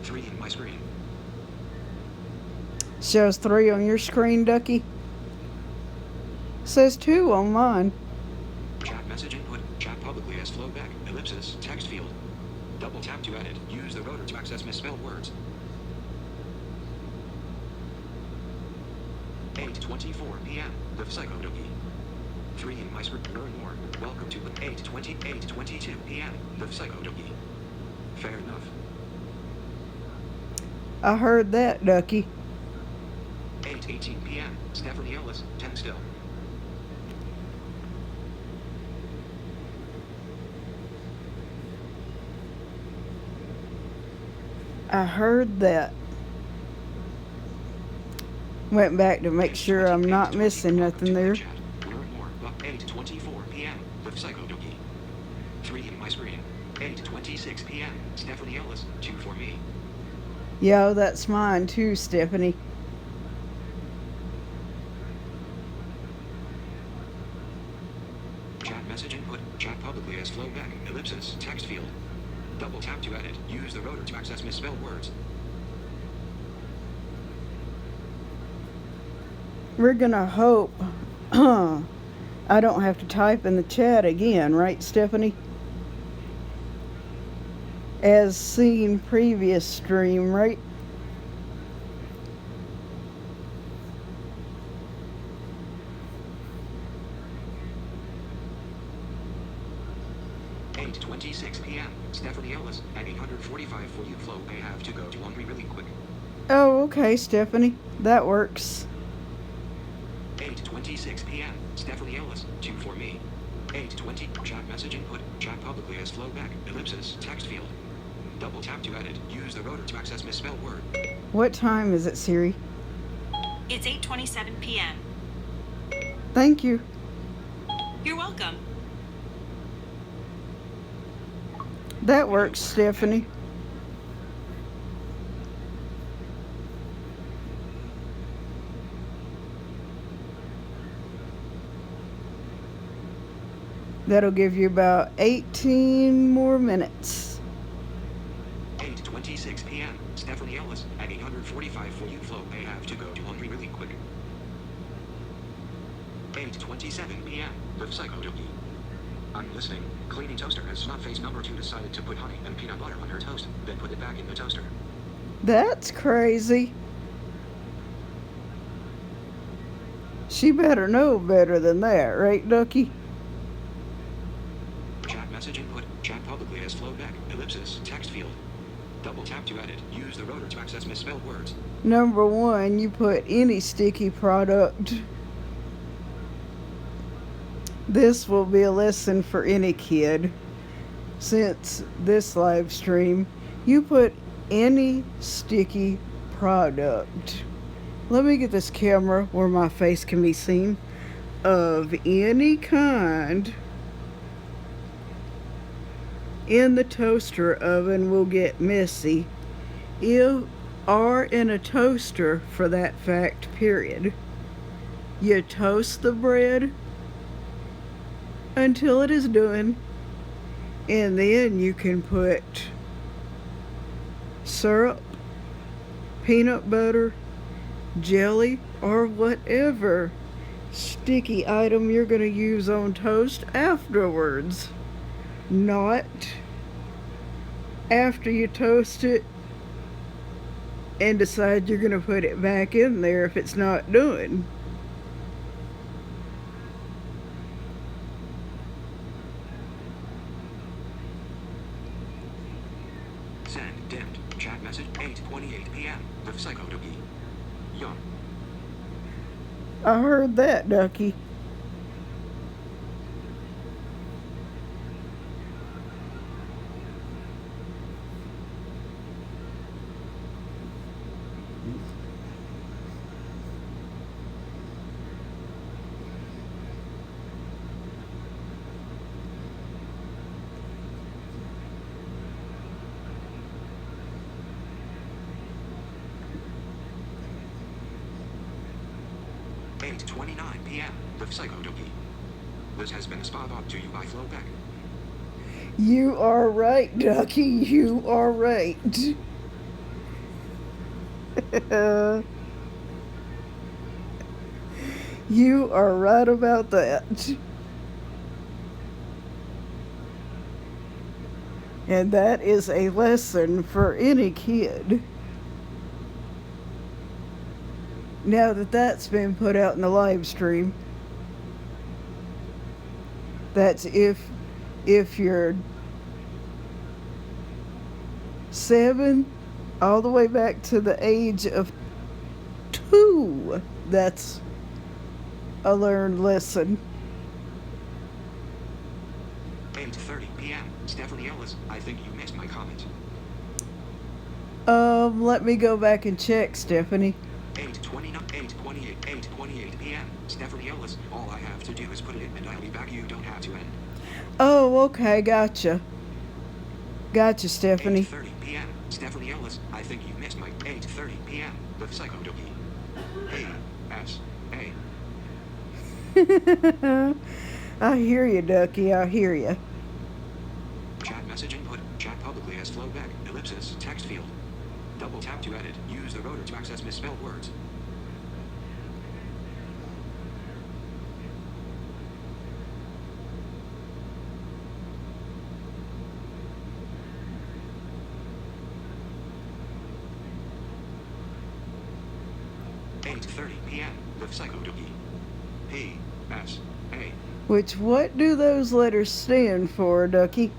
[SPEAKER 2] 3 in my screen.
[SPEAKER 1] Shows 3 on your screen, Ducky. Says 2 on mine.
[SPEAKER 2] Chat message input. Chat publicly as flowback. Ellipsis. Text field. Double tap to edit. Use the rotor to access misspelled words. 8:24 p.m. The Psycho Dookie. 3 in my screen. Learn more. Welcome to 8:22 p.m. The Psycho Dookie. Fair enough.
[SPEAKER 1] I heard that, Ducky.
[SPEAKER 2] 8:18 p.m. Stephanie Ellis. 10 still.
[SPEAKER 1] I heard that. Went back to make sure I'm not missing nothing there.
[SPEAKER 2] Learn more. 8:24 p.m. The Psycho Dookie. 3 in my screen. 8:26 p.m. Stephanie Ellis, 2 for me.
[SPEAKER 1] Yo, that's mine too, Stephanie.
[SPEAKER 2] Chat message input. Chat publicly as flowback. Ellipsis. Text field. Double tap to edit. Use the rotor to access misspelled words.
[SPEAKER 1] We're gonna hope I don't have to type in the chat again, right, Stephanie? As seen previous stream, right?
[SPEAKER 2] Eight 26 p.m. Stephanie Ellis at 8:45 for you. Flow. I have to go to laundry really quick.
[SPEAKER 1] Oh, okay, Stephanie. That works.
[SPEAKER 2] 8:26 p.m. Stephanie Ellis, 2 for me. 8:20. Chat message input. Chat publicly as flowback. Ellipsis. Text field. Double tap to edit. Use the rotor to access misspelled word.
[SPEAKER 1] What time is it, Siri?
[SPEAKER 3] It's 8:27 p.m.
[SPEAKER 1] Thank you.
[SPEAKER 3] You're welcome.
[SPEAKER 1] That works, Stephanie. That'll give you about 18 more minutes.
[SPEAKER 2] 8:26 p.m. Stephanie Ellis at 8:45 for you. Flow. I have to go to laundry really quick. 8:27 p.m. The Psychodoki. I'm listening. Cleaning toaster as snot face number 2 decided to put honey and peanut butter on her toast, then put it back in the toaster.
[SPEAKER 1] That's crazy. She better know better than that, right, Ducky?
[SPEAKER 2] Chat message input. Chat publicly as flowback. Ellipsis. Text field. Double tap to edit. Use the rotor to access misspelled words.
[SPEAKER 1] Number one, you put any sticky product. This will be a lesson for any kid. Since this live stream, you put any sticky product. Let me get this camera where my face can be seen. Of any kind in the toaster oven will get messy. Or in a toaster for that fact, period. You toast the bread until it is done, and then you can put syrup, peanut butter, jelly, or whatever sticky item you're going to use on toast afterwards. Not after you toast it and decide you're going to put it back in there if it's not done.
[SPEAKER 2] Send dimmed. Chat message 8:28 p.m. The Psychodoki. Yum.
[SPEAKER 1] I heard that, Ducky.
[SPEAKER 2] p.m. The Psychodoki. This has been spa brought to you by Flowback.
[SPEAKER 1] You are right, Ducky. You are right. You are right about that. And that is a lesson for any kid. Now that that's been put out in the live stream, that's if you're 7 all the way back to the age of 2, that's a learned lesson.
[SPEAKER 2] 8:30 p.m. Stephanie Ellis, I think you missed my comment.
[SPEAKER 1] Let me go back and check, Stephanie.
[SPEAKER 2] 8:28 p.m. Stephanie Ellis, all I have to do is put it in and I'll be back. You don't have to end.
[SPEAKER 1] Oh, okay, gotcha. Gotcha, Stephanie.
[SPEAKER 2] 8:30 p.m. Stephanie Ellis, I think you missed my 8:30 p.m. The Psycho Dookie. P.S.A.
[SPEAKER 1] I hear you, Ducky. I hear you.
[SPEAKER 2] Chat message input. Chat publicly as flowback. Ellipsis. Text field. Double tap to edit. Use the rotor to access misspelled words. p.m. The Psycho Dookie. P.S.A.
[SPEAKER 1] Which, what do those letters stand for, Ducky?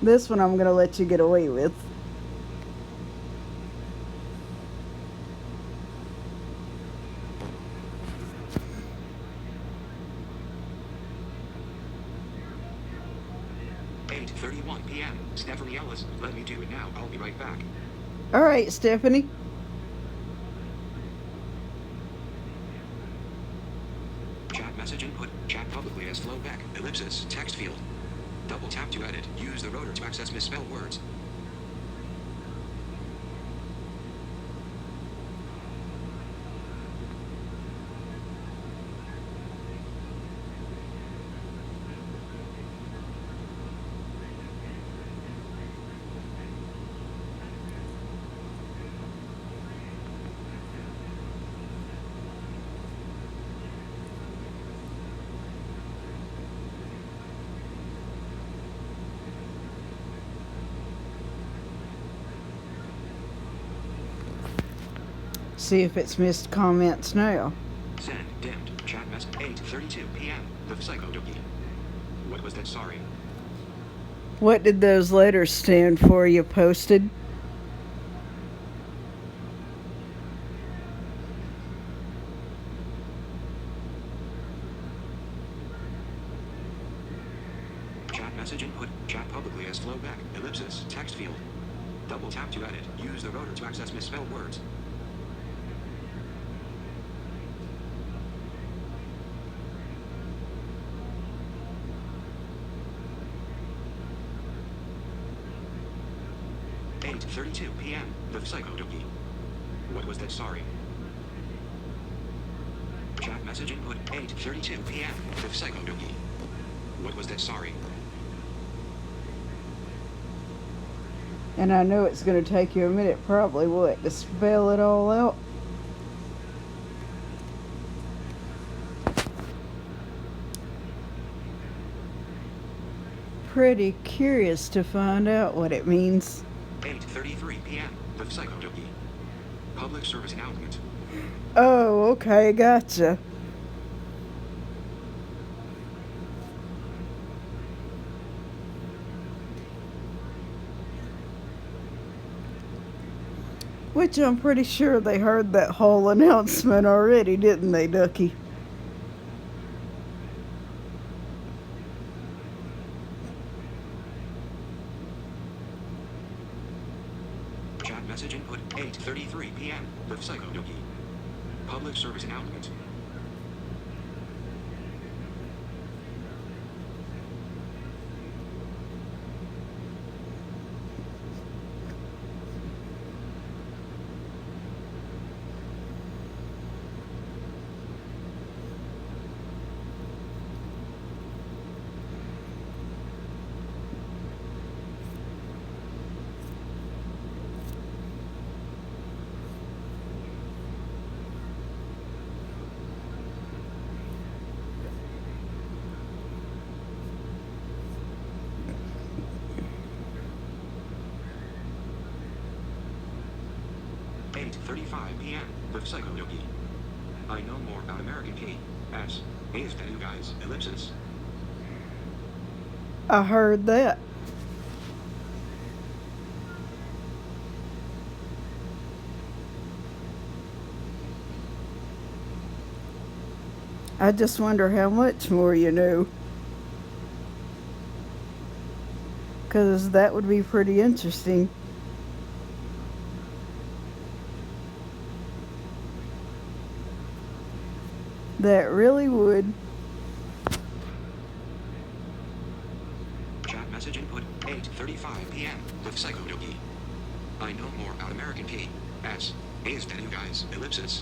[SPEAKER 1] This one I'm gonna let you get away with.
[SPEAKER 2] p.m. Stephanie Ellis, let me do it now. I'll be right back.
[SPEAKER 1] All right, Stephanie.
[SPEAKER 2] Chat message input. Chat publicly as flowback. Ellipsis. Text field. Double tap to edit. Use the rotor to access misspelled words.
[SPEAKER 1] See if it's missed comments now.
[SPEAKER 2] Send dimmed. Chat message 8:32 p.m. The Psycho Dookie. What was that? Sorry.
[SPEAKER 1] What did those letters stand for you posted?
[SPEAKER 2] Chat message input. Chat publicly as flowback. Ellipsis. Text field. Double tap to edit. Use the rotor to access misspelled words. .32 p.m. The Psycho Dookie. What was that? Sorry. Chat message input. 8:32 p.m. The Psycho Dookie. What was that? Sorry.
[SPEAKER 1] And I know it's going to take you a minute, probably, what, to spell it all out? Pretty curious to find out what it means.
[SPEAKER 2] 8:33 p.m. The Psycho Dookie. Public service announcement.
[SPEAKER 1] Oh, okay, gotcha. Which I'm pretty sure they heard that whole announcement already, didn't they, Ducky?
[SPEAKER 2] Chat message input. 8:33 p.m. The Psycho Dookie. Public service announcement. .35 p.m. The Psycho Dookie. I know more about American P.S. Is than you guys. Ellipsis.
[SPEAKER 1] I heard that. I just wonder how much more you knew. 'Cause that would be pretty interesting. That really would.
[SPEAKER 2] message input 8:35 p.m. The Psycho Dookie. I know more about American P. S. Is than you guys. Ellipsis.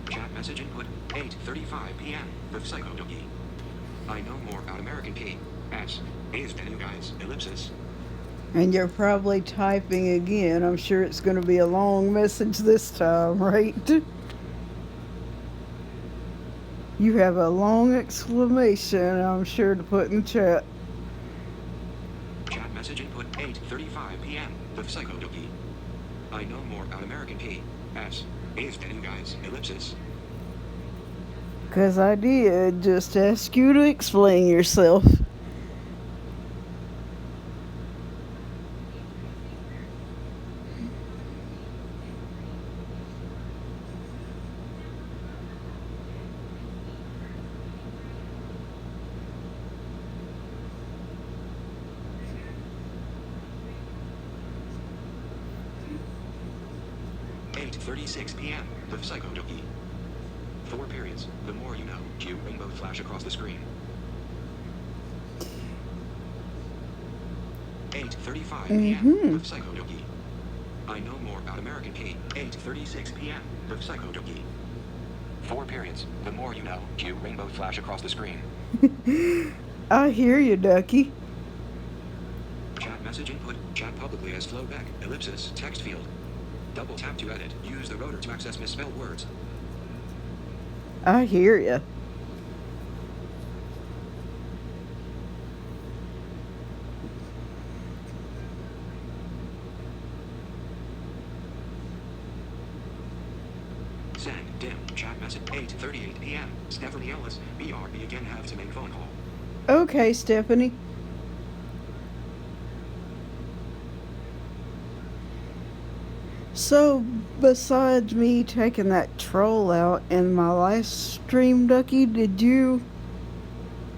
[SPEAKER 2] Chat message input 8:35 p.m. The Psycho Dookie. I know more about American P. S. Is than you guys. Ellipsis.
[SPEAKER 1] And you're probably typing again. I'm sure it's going to be a long message this time, right? You have a long exclamation, I'm sure, to put in chat.
[SPEAKER 2] Chat message input 8:35 p.m. The Psycho Dookie. I know more about American P. S. Is than you guys. Ellipsis.
[SPEAKER 1] Because I did just ask you to explain yourself.
[SPEAKER 2] p.m. The Psycho Dookie. 4 periods. The more you know. Cue rainbow flash across the screen. 8:35 p.m. The Psycho Dookie. I know more about American P. 8:36 p.m. The Psycho Dookie. 4 periods. The more you know. Cue rainbow flash across the screen.
[SPEAKER 1] I hear you, Ducky.
[SPEAKER 2] Chat message input. Chat publicly as flowback. Ellipsis. Text field. Double tap to edit. Use the rotor to access misspelled words.
[SPEAKER 1] I hear you.
[SPEAKER 2] Send. Dim. Chat message. 8:38 p.m. Stephanie Ellis. BRB again have to make phone call.
[SPEAKER 1] Okay, Stephanie. So, besides me taking that troll out in my last stream, Ducky, did you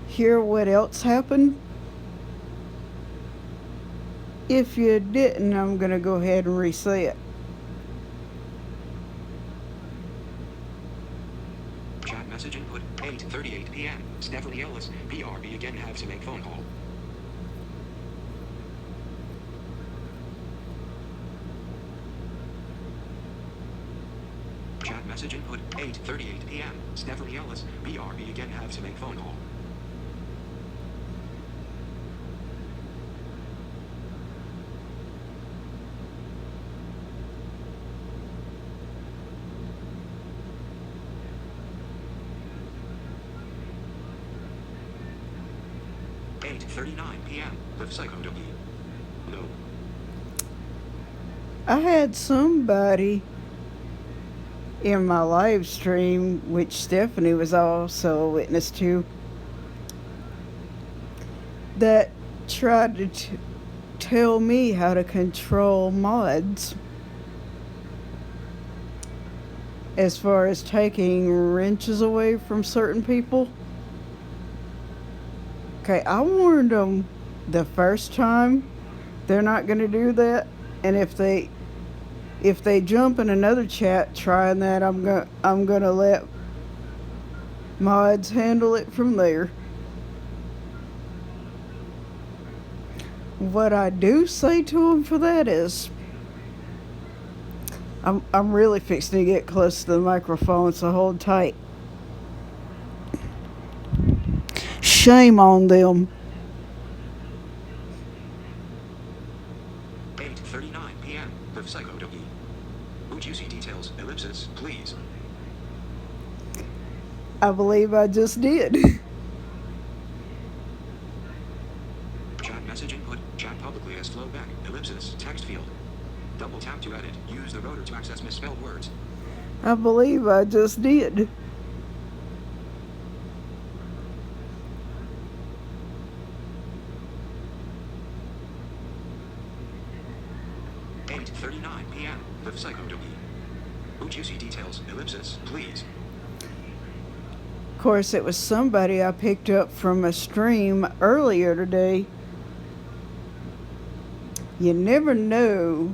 [SPEAKER 1] hear what else happened? If you didn't, I'm going to go ahead and reset.
[SPEAKER 2] Chat message input 8:38 p.m. Stephanie Ellis. BRB again have to make phone call. Chat message input 8:38 p.m. Stephanie Ellis. BRB again have to make phone call. p.m. The Psycho Dookie. No.
[SPEAKER 1] I had somebody in my live stream, which Stephanie was also a witness to, that tried to tell me how to control mods as far as taking wrenches away from certain people. Okay, I warned them the first time they're not going to do that, and if they jump in another chat trying that, I'm gonna let mods handle it from there. What I do say to them for that is, I'm really fixing to get close to the microphone, so hold tight. Shame on them.
[SPEAKER 2] 8:39 p.m. The Psycho Dookie. Would you see details? Ellipsis, please.
[SPEAKER 1] I believe I just did.
[SPEAKER 2] Chat message input. Chat publicly as flowback. Ellipsis. Text field. Double tap to edit. Use the rotor to access misspelled words.
[SPEAKER 1] I believe I just did.
[SPEAKER 2] p.m. The Psycho Dookie. Would you see details? Ellipsis, please.
[SPEAKER 1] Of course, it was somebody I picked up from a stream earlier today You never know.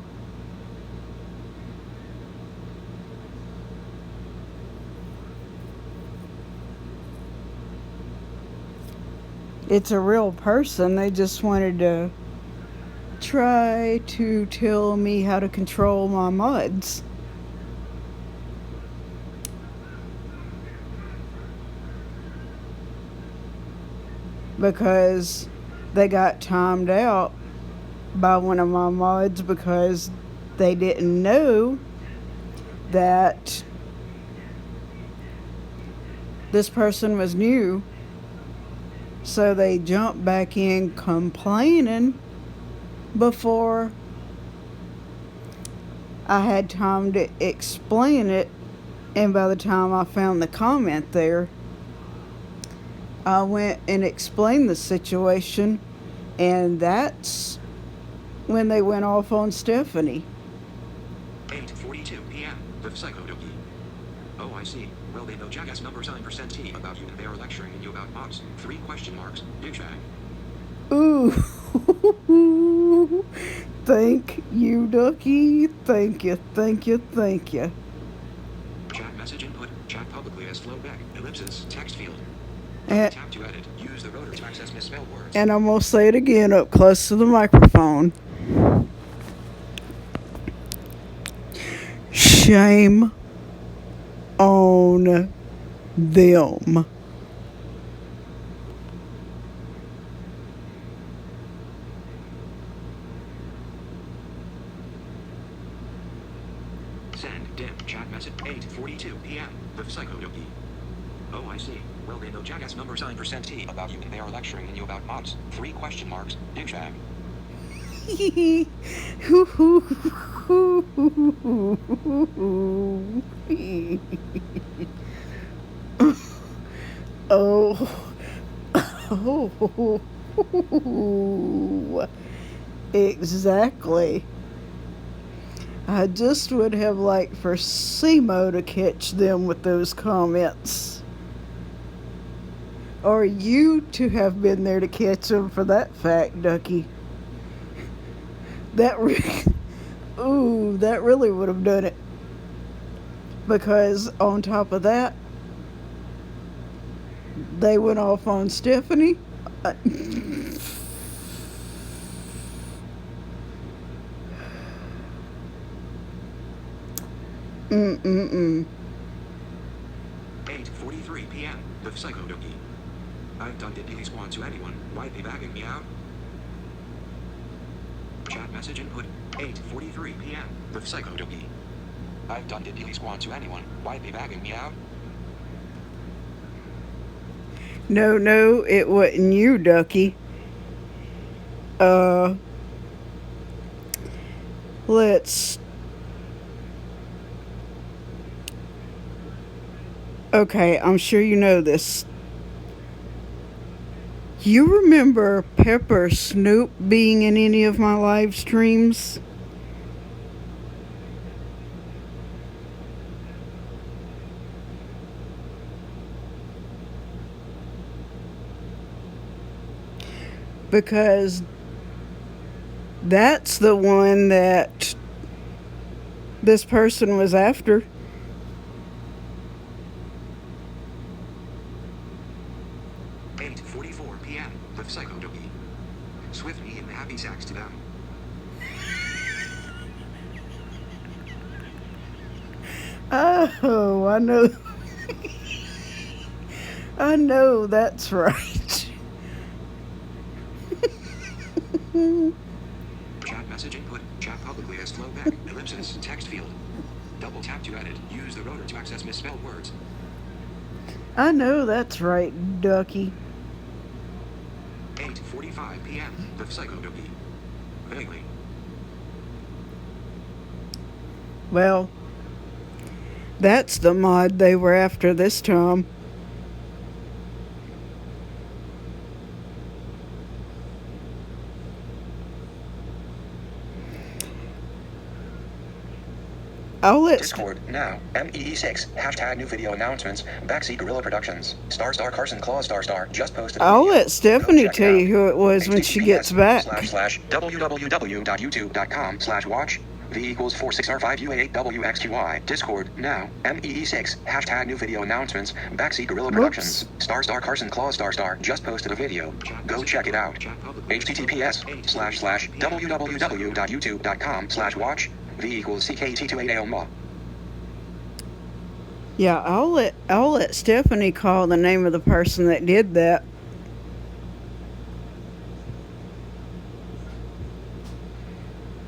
[SPEAKER 1] It's a real person. They just wanted to try to tell me how to control my mods. Because they got timed out by one of my mods because they didn't know that this person was new. So they jumped back in complaining before I had time to explain it. And by the time I found the comment there, I went and explained the situation, and that's when they went off on Stephanie.
[SPEAKER 2] 8:42 p.m. The Psycho Dookie. Oh, I see. Well, they know jackass number sign %T about you and they are lecturing you about mobs. 3 question marks. Douchebag.
[SPEAKER 1] Ooh. Thank you, Ducky. Thank you, thank you, thank you.
[SPEAKER 2] Chat message input. Chat publicly as flowback. Ellipsis. Text field.
[SPEAKER 1] And,
[SPEAKER 2] Tap to edit. Use the rotor to access misspelled words.
[SPEAKER 1] and I'm going to say it again up close to the microphone. Shame on them.
[SPEAKER 2] Send dim chat message 8:42 p.m. The Psycho Dookie. Oh, I see. Well, they know jackass number sign %T about you and they are lecturing you about mobs. 3 question marks. Douchebag.
[SPEAKER 1] Oh, exactly. I just would have liked for Simo to catch them with those comments. Or you to have been there to catch them for that fact, Ducky. That really would have done it. Because on top of that, they went off on Stephanie. Mm-mm-mm.
[SPEAKER 2] 8:43 p.m. The Psycho Dookie. I've done diddly squat to anyone. Why they bagging me out? Chat message input. 8:43 p.m. The Psycho Dookie. I've done diddly squat to anyone. Why they bagging me out?
[SPEAKER 1] No, it wasn't you, Ducky. Let's... Okay, I'm sure you know this. You remember Pepper Snoop being in any of my live streams? Because that's the one that this person was after.
[SPEAKER 2] The Psycho Dookie. Swift me in the happy sacks to them.
[SPEAKER 1] Oh, I know. I know that's right.
[SPEAKER 2] Chat message input. Chat publicly as flowback. Ellipsis. Text field. Double tap to edit. Use the rotor to access misspelled words.
[SPEAKER 1] I know that's right, Ducky.
[SPEAKER 2] 8:45 p.m. The Psycho Dookie. Vaguely.
[SPEAKER 1] Well, that's the mod they were after this time. I'll let
[SPEAKER 2] Discord now. MEE6 hashtag new video announcements. Backseat Gorilla Productions. Star Carson Claus Star just posted.
[SPEAKER 1] I'll
[SPEAKER 2] video.
[SPEAKER 1] let Stephanie
[SPEAKER 2] Go check it
[SPEAKER 1] tell you
[SPEAKER 2] out.
[SPEAKER 1] who it was when she gets back.
[SPEAKER 2] //www.youtube.com/watch V=46R5UA8WXQY. Discord now. MEE6 hashtag new video announcements. Backseat Gorilla Productions. Star Carson Claus Star just posted a video. Go check it out. https://www.youtube.com/watch V=CKT28AOMA.
[SPEAKER 1] Yeah, I'll let Stephanie call the name of the person that did that.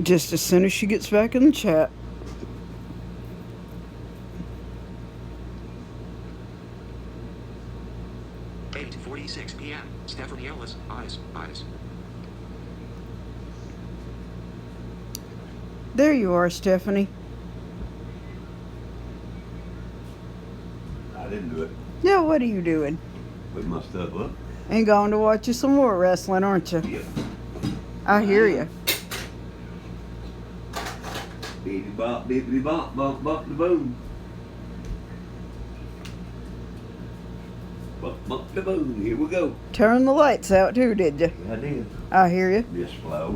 [SPEAKER 1] Just as soon as she gets back in the chat.
[SPEAKER 2] 8:46 p.m. Stephanie Ellis, eyes.
[SPEAKER 1] There you are, Stephanie.
[SPEAKER 4] I didn't do it.
[SPEAKER 1] Yeah, what are you doing?
[SPEAKER 4] Put my stuff up.
[SPEAKER 1] And going to watch you some more wrestling, aren't you?
[SPEAKER 4] Yeah.
[SPEAKER 1] I hear you.
[SPEAKER 4] Bippity bop, bippity bop, bop, bop, the boom. Bop, bop, the boom. Here we go.
[SPEAKER 1] Turn the lights out too, did you?
[SPEAKER 4] I did.
[SPEAKER 1] I hear you.
[SPEAKER 4] This flow.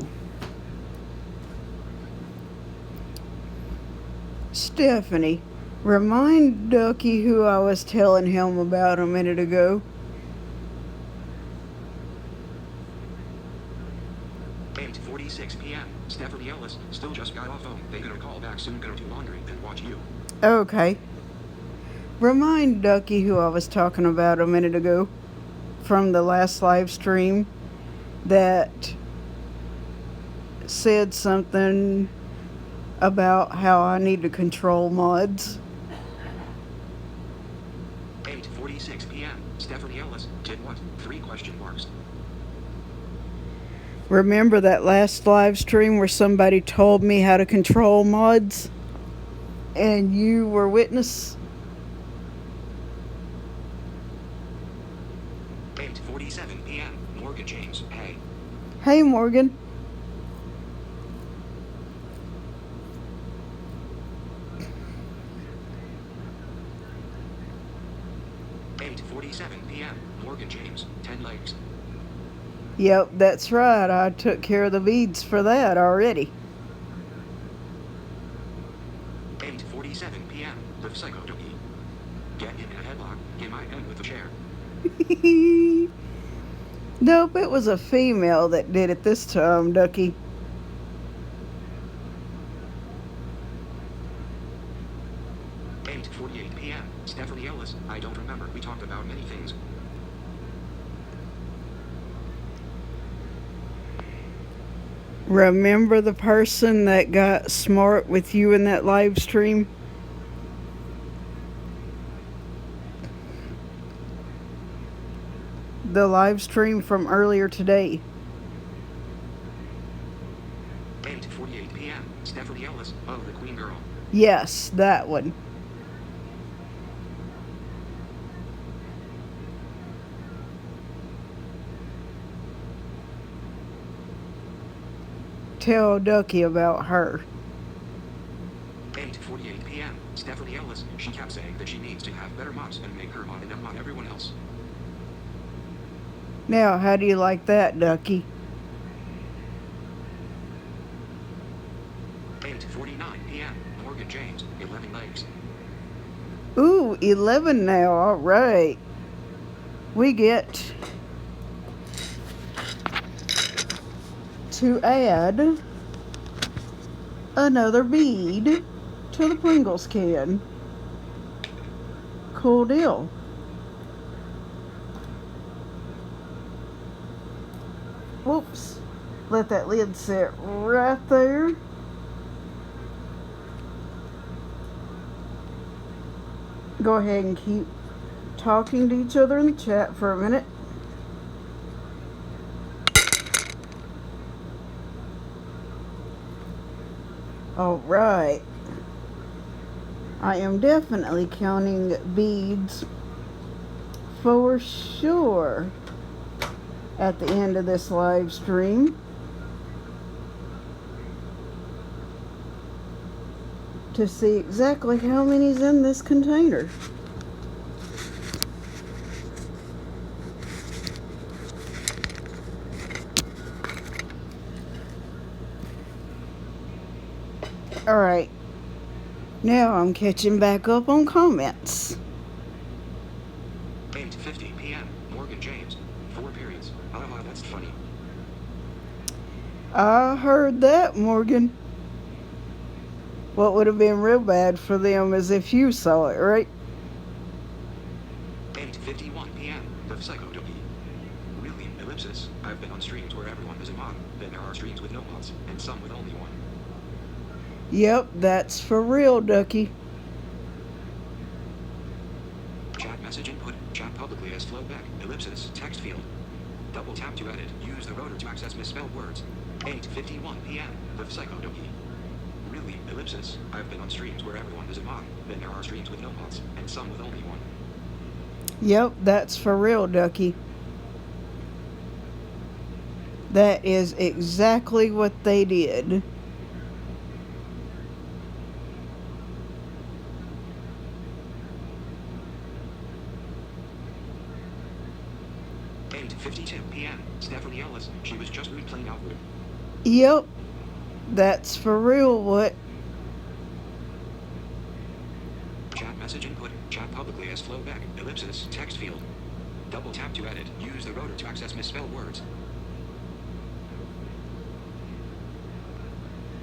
[SPEAKER 1] Stephanie, remind Ducky who I was telling him about a minute ago.
[SPEAKER 2] 8:46 p.m. Stephanie Ellis still just got off phone. They gonna call back soon. Gonna do laundry and watch you.
[SPEAKER 1] Okay. Remind Ducky who I was talking about a minute ago from the last live stream that said something about how I need to control mods.
[SPEAKER 2] 8:46 p.m. Stephanie Ellis did what? 3 question marks.
[SPEAKER 1] Remember that last live stream where somebody told me how to control mods? And you were witness?
[SPEAKER 2] 8:47 p.m. Morgan James, hey.
[SPEAKER 1] Hey, Morgan.
[SPEAKER 2] p.m. Morgan James, 10 legs.
[SPEAKER 1] Yep, that's right. I took care of the beads for that already.
[SPEAKER 2] 8:47 p.m. Live Psycho Dookie. Get in a headlock. Hit my head with a chair.
[SPEAKER 1] Nope, it was a female that did it this time, Ducky.
[SPEAKER 2] p.m. Stephanie Ellis, I don't remember. We talked about many things.
[SPEAKER 1] Remember the person that got smart with you in that live stream? The live stream from earlier today.
[SPEAKER 2] 8:48 p.m. Stephanie Ellis, oh, the Queen Girl.
[SPEAKER 1] Yes, that one. Tell Ducky about her.
[SPEAKER 2] 8:48 p.m. Stephanie Ellis, she kept saying that she needs to have better mods and make her mod and mod everyone else.
[SPEAKER 1] Now, how do you like that, Ducky?
[SPEAKER 2] 8:49 p.m. Morgan James, 11 legs.
[SPEAKER 1] Ooh, 11 now, alright. We get to add another bead to the Pringles can. Cool deal. Whoops. Let that lid sit right there. Go ahead and keep talking to each other in the chat for a minute. Alright. I am definitely counting beads for sure at the end of this live stream to see exactly how many's in this container. Alright, now I'm catching back up on comments.
[SPEAKER 2] 8:50 p.m. Morgan James. 4 periods. Haha, that's funny.
[SPEAKER 1] I heard that, Morgan. What would have been real bad for them is if you saw it, right?
[SPEAKER 2] 8:51 p.m. The Psychodoki. Really? Ellipsis. I've been on streams where everyone is a mod. Then there are streams with no mods, and some with only one.
[SPEAKER 1] Yep, that's for real, Ducky.
[SPEAKER 2] Chat message input. Chat publicly as flowback. Ellipsis. Text field. Double tap to edit. Use the rotor to access misspelled words. 8:51 p.m. The Psychodoki. Really? Ellipsis. I've been on streams where everyone is a mod. Then there are streams with no mods, and some with only one.
[SPEAKER 1] Yep, that's for real, Ducky. That is exactly what they did.
[SPEAKER 2] And 52 p.m. Stephanie Ellis. She was just rude playing out rude.
[SPEAKER 1] Yep, that's for real what.
[SPEAKER 2] Chat message input. Chat publicly as flowback. Ellipsis. Text field. Double tap to edit. Use the rotor to access misspelled words.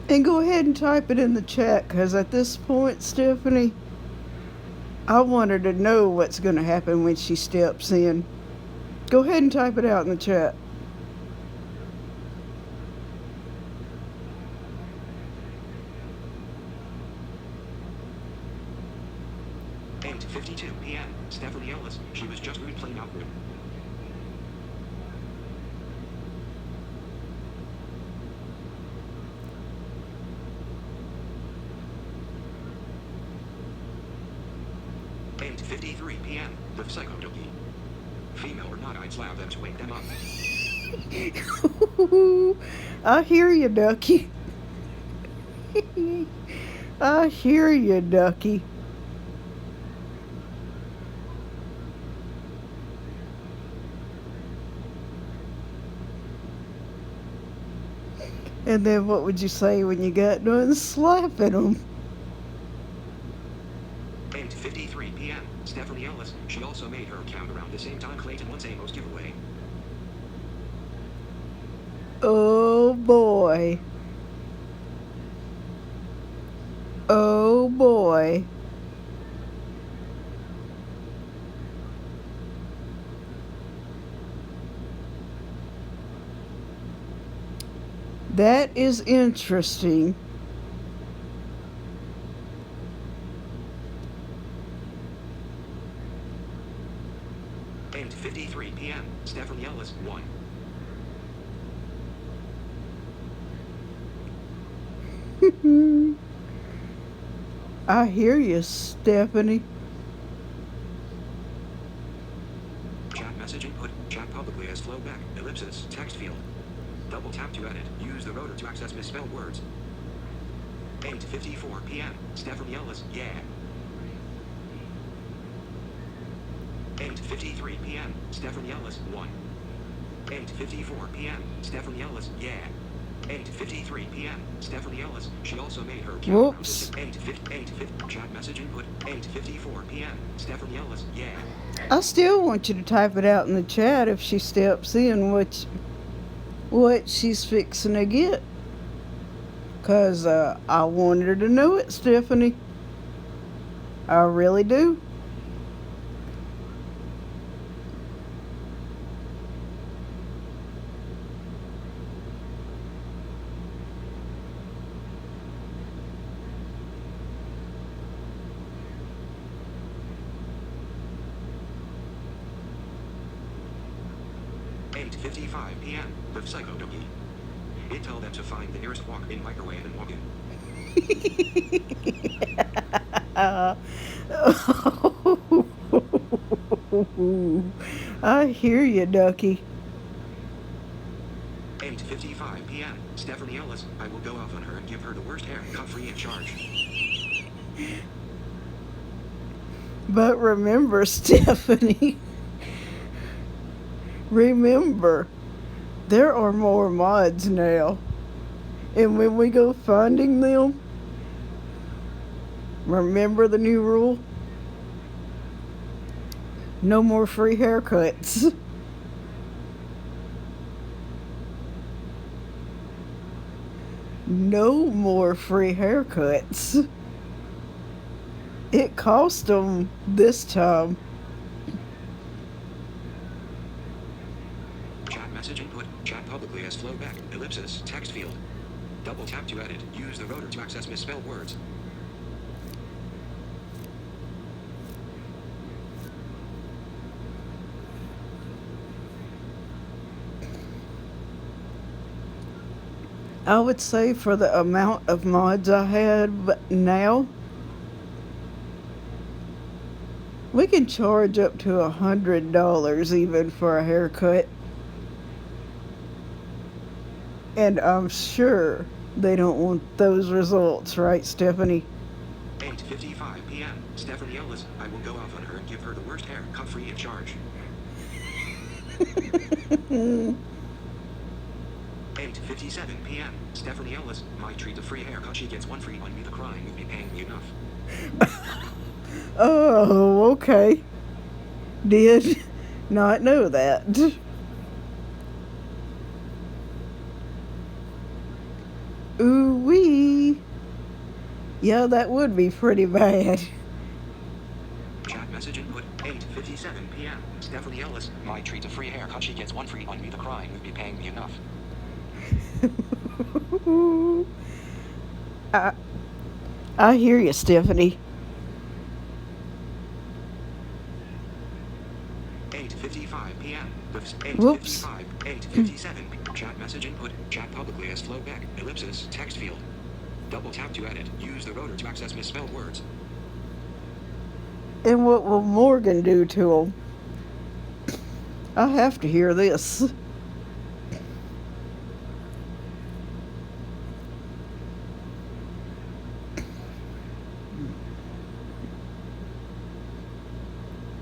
[SPEAKER 1] And go ahead and type it in the chat, because at this point, Stephanie, I want her to know what's going to happen when she steps in. Go ahead and type it out in the chat.
[SPEAKER 2] And 52 p.m. Stephanie Ellis. She was just rude playing out rude. And 53 p.m. The Psychodoki. Female or not, I'd slap them to wake them up.
[SPEAKER 1] I hear you, Ducky. I hear you, Ducky. And then what would you say when you got done slapping them?
[SPEAKER 2] And 53 p.m. Stephanie Ellis. She also made her account around the same time Clayton won Amos giveaway.
[SPEAKER 1] Oh boy. Oh boy. That is interesting.
[SPEAKER 2] And 53 p.m. Stephanie Ellis won.
[SPEAKER 1] I hear you, Stephanie.
[SPEAKER 2] Chat message input. Chat publicly as flowback. Ellipsis. Text field. Double tap to edit. Use the rotor to access misspelled words. 8:54 p.m. Stephanie Ellis. Yeah. 8:53 p.m. Stephanie Ellis won. 8:54 p.m. Stephanie Ellis. Yeah. 8:53 p.m. Stephanie Ellis. She also made her account.
[SPEAKER 1] Whoops.
[SPEAKER 2] 8:50 chat message input. 8:54 p.m. Stephanie Ellis. Yeah.
[SPEAKER 1] I still want you to type it out in the chat if she steps in what she's fixing to get. Because I want her to know it, Stephanie. I really do.
[SPEAKER 2] Eight 55 p.m. The Psychodoki. It tell them to find the nearest walk-in microwave and walk in.
[SPEAKER 1] I hear you, Ducky.
[SPEAKER 2] 8:55 p.m. Stephanie Ellis. I will go off on her and give her the worst haircut free in charge.
[SPEAKER 1] But remember, Stephanie, remember, there are more mods now. And when we go finding them, remember the new rule? No more free haircuts. No more free haircuts. It cost them this time.
[SPEAKER 2] Chat message input. Chat publicly as flowback. Ellipsis. Text field. Double tap to edit. Use the rotor to access misspelled words.
[SPEAKER 1] I would say for the amount of mods I had, but now we can charge up to $100 even for a haircut. And I'm sure they don't want those results, right, Stephanie?
[SPEAKER 2] 8:55 p.m. Stephanie Ellis. I will go off on her and give her the worst haircut free of charge. 8:57 p.m. Stephanie Ellis. My treat a free haircut. She gets one free on me. The crying would be paying me enough.
[SPEAKER 1] Oh, okay. Did not know that. Ooh wee. Yeah, that would be pretty bad.
[SPEAKER 2] Chat message input. 8:57 p.m. Stephanie Ellis. My treat a free haircut. She gets one free on me. The crying would be paying me enough.
[SPEAKER 1] I hear you, Stephanie.
[SPEAKER 2] 8:55 p.m.
[SPEAKER 1] Whoops.
[SPEAKER 2] 8:57. Chat message input. Chat publicly as flowback. Ellipsis. Text field. Double tap to edit. Use the rotor to access misspelled words.
[SPEAKER 1] And what will Morgan do to him? I have to hear this.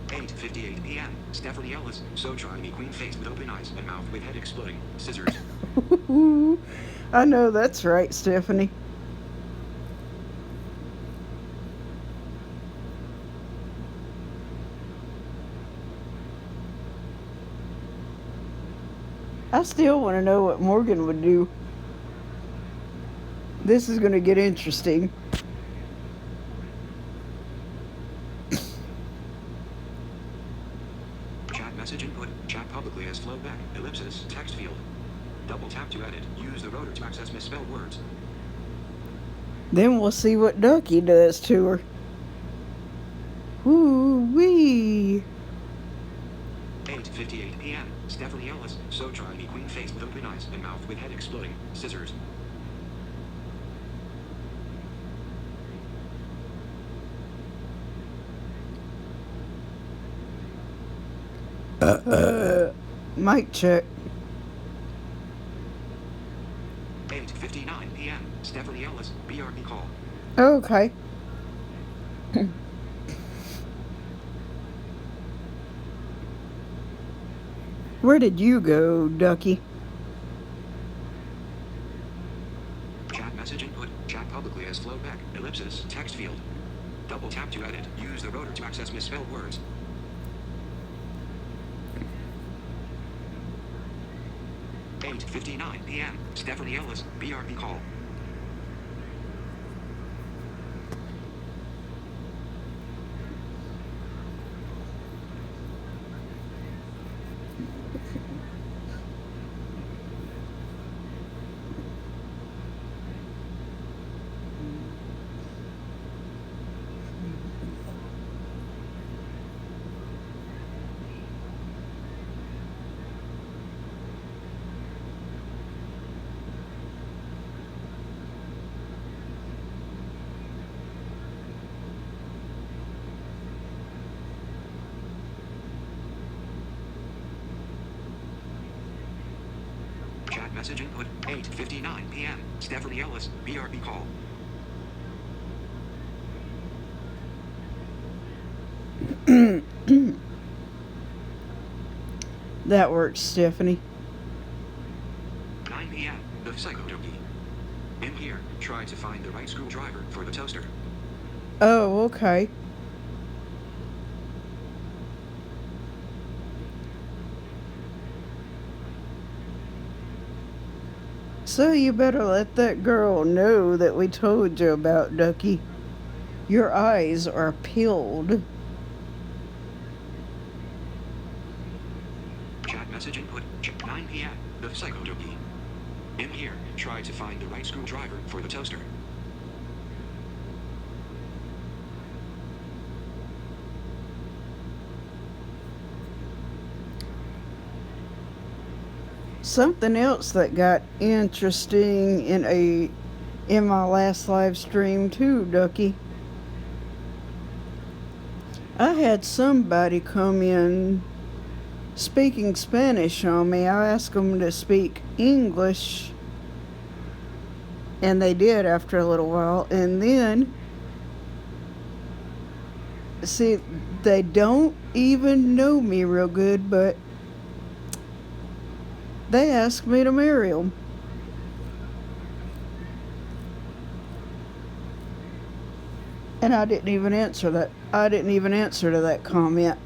[SPEAKER 2] $8:58 p.m. Stephanie Ellis. So try me queen face with open eyes and mouth with head exploding. Scissors.
[SPEAKER 1] I know that's right, Stephanie. I still want to know what Morgan would do. This is going to get interesting.
[SPEAKER 2] Chat message input. Chat publicly as flowback. Ellipsis. Text field. Double tap to edit. Use the rotor to access misspelled words.
[SPEAKER 1] Then we'll see what Ducky does to her. Woo-wee.
[SPEAKER 2] 8:58 p.m. Stephanie Ellis. So try me queen face with open eyes and mouth with head exploding. Scissors.
[SPEAKER 1] Mic check.
[SPEAKER 2] 8:59 p.m. Stephanie Ellis. BRB call.
[SPEAKER 1] Okay. Where did you go, Ducky?
[SPEAKER 2] Chat message input. Chat publicly as flowback. Ellipsis. Text field. Double tap to edit. Use the rotor to access misspelled words. $8:59 p.m. Stephanie Ellis. BRB call. Chat message input. 8:59 p.m. Stephanie Ellis. BRB call.
[SPEAKER 1] That works, Stephanie.
[SPEAKER 2] 9 p.m. The Psychodoki. In here, try to find the right screwdriver for the toaster.
[SPEAKER 1] Oh, okay. So you better let that girl know that we told you about Ducky. Your eyes are peeled.
[SPEAKER 2] Chat message input. 9 p.m. The Psychodoki. In here, try to find the right screwdriver for the toaster.
[SPEAKER 1] Something else that got interesting in my last live stream too, Ducky. I had somebody come in speaking Spanish on me. I asked them to speak English, and they did after a little while. And then, see, they don't even know me real good, but they asked me to marry them. And I didn't even answer that. I didn't even answer to that comment.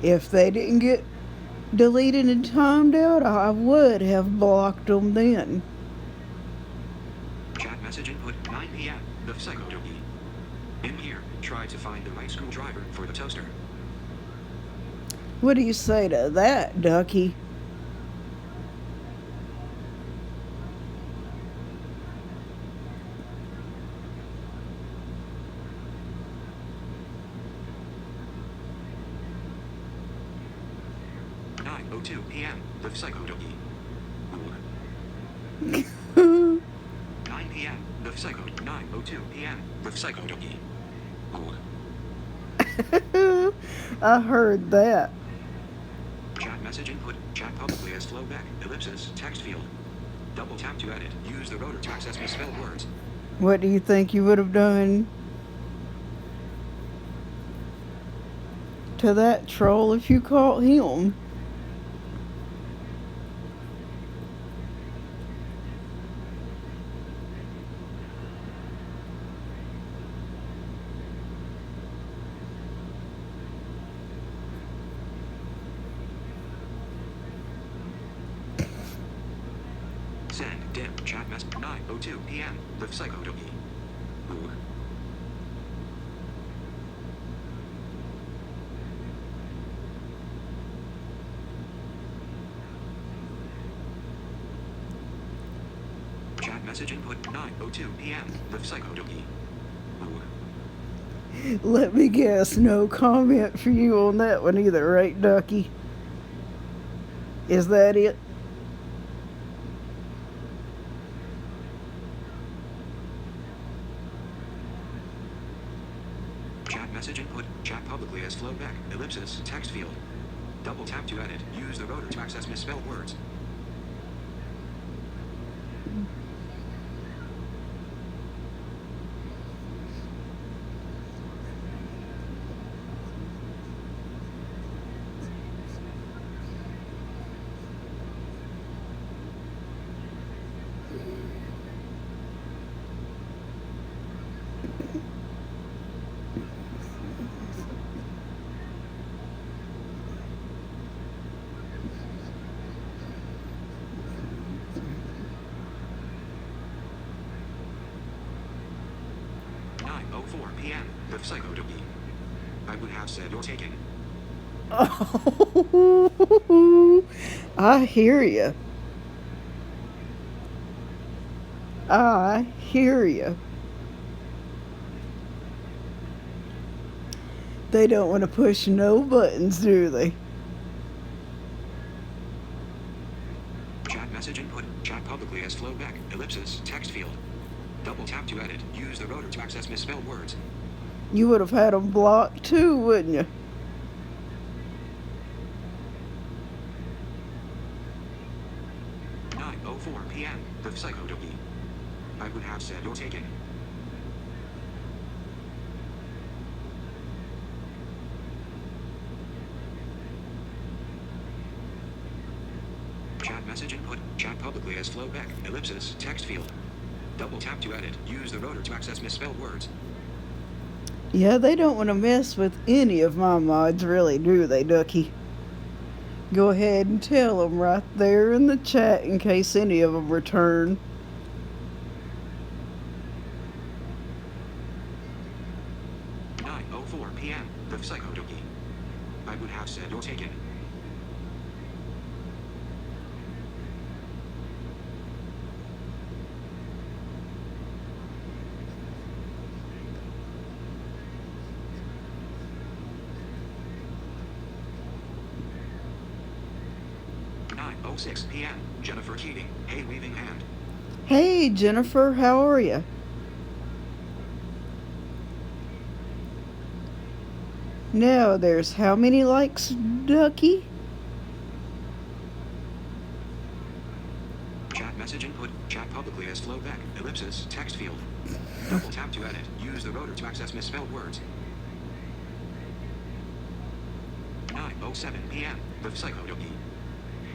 [SPEAKER 1] If they didn't get deleted and timed out, I would have blocked them then.
[SPEAKER 2] Chat message input. 9 p.m. The Psychodoki. In here, try to find the right screwdriver for the toaster.
[SPEAKER 1] What do you say to that, Ducky?
[SPEAKER 2] p.m. The Psychodoki. 9 p.m. The Psycho. 9:02 p.m. The Psychodoki.
[SPEAKER 1] I heard that.
[SPEAKER 2] Chat message input. Chat publicly as flowback. Ellipsis. Text field. Double tap to edit. Use the rotor to access misspelled words.
[SPEAKER 1] What do you think you would have done to that troll if you caught him?
[SPEAKER 2] Send dim chat message 9:02 p.m. The Psychodoki. Chat message input 9:02 p.m. The Psychodoki.
[SPEAKER 1] Let me guess, no comment for you on that one either, right, Ducky? Is that it?
[SPEAKER 2] Chat message input. Chat publicly as flowback. Ellipsis. Text field. Double tap to edit. Use the rotor to access misspelled words. p.m. The Psychodoki. I would have said you're taken.
[SPEAKER 1] Oh, I hear you. I hear you. They don't want to push no buttons, do they?
[SPEAKER 2] Chat message input. Chat publicly as flowback. Ellipsis. Text field. Double tap to edit. Use the rotor to access misspelled words.
[SPEAKER 1] You would have had them blocked too, wouldn't you?
[SPEAKER 2] p.m. The Psychodoki. I would have said you're taken. input. Chat publicly as Flo Beck. Ellipsis. Text field. Double tap to edit. Use the rotor to access misspelled words.
[SPEAKER 1] Yeah, they don't want to mess with any of my mods, really, do they, Ducky? Go ahead and tell them right there in the chat in case any of them return.
[SPEAKER 2] p.m. The Psycho Ducky. I would have said you're taken. Oh, 6 p.m. Jennifer Keating. Hey, waving hand.
[SPEAKER 1] Hey, Jennifer, how are you? Now, there's how many likes, Ducky?
[SPEAKER 2] Chat message input. Chat publicly as Flo Beck. Ellipsis. Text field. Double tap to edit. Use the rotor to access misspelled words. 9:07 p.m. The Psycho Ducky.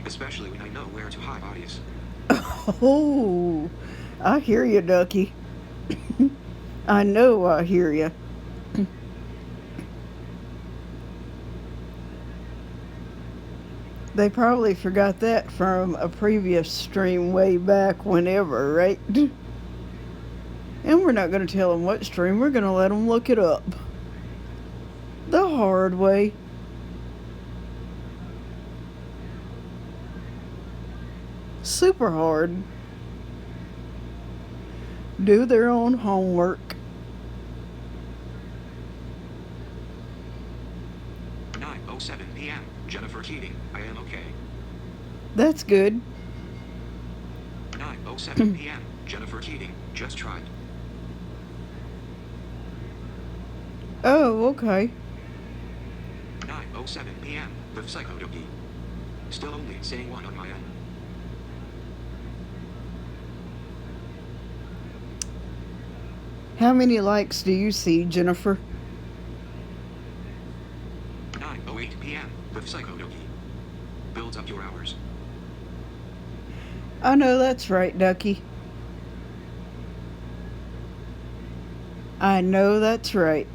[SPEAKER 2] Especially when I know where to hide bodies.
[SPEAKER 1] Oh, I hear you, Ducky. I know I hear you. They probably forgot that from a previous stream way back whenever, right? And we're not going to tell them what stream. We're going to let them look it up. The hard way. Super hard. Do their own homework.
[SPEAKER 2] 9:07 p.m. Jennifer Keating. I am okay.
[SPEAKER 1] That's good.
[SPEAKER 2] 9:07 p.m. Jennifer Keating. Just tried.
[SPEAKER 1] Oh, okay.
[SPEAKER 2] 9:07 p.m. The Psycho Ducky. Still only saying one on my end.
[SPEAKER 1] How many likes do you see, Jennifer?
[SPEAKER 2] 9:08 p.m. The Psycho Ducky. Builds up your hours.
[SPEAKER 1] I know that's right, Ducky. I know that's right.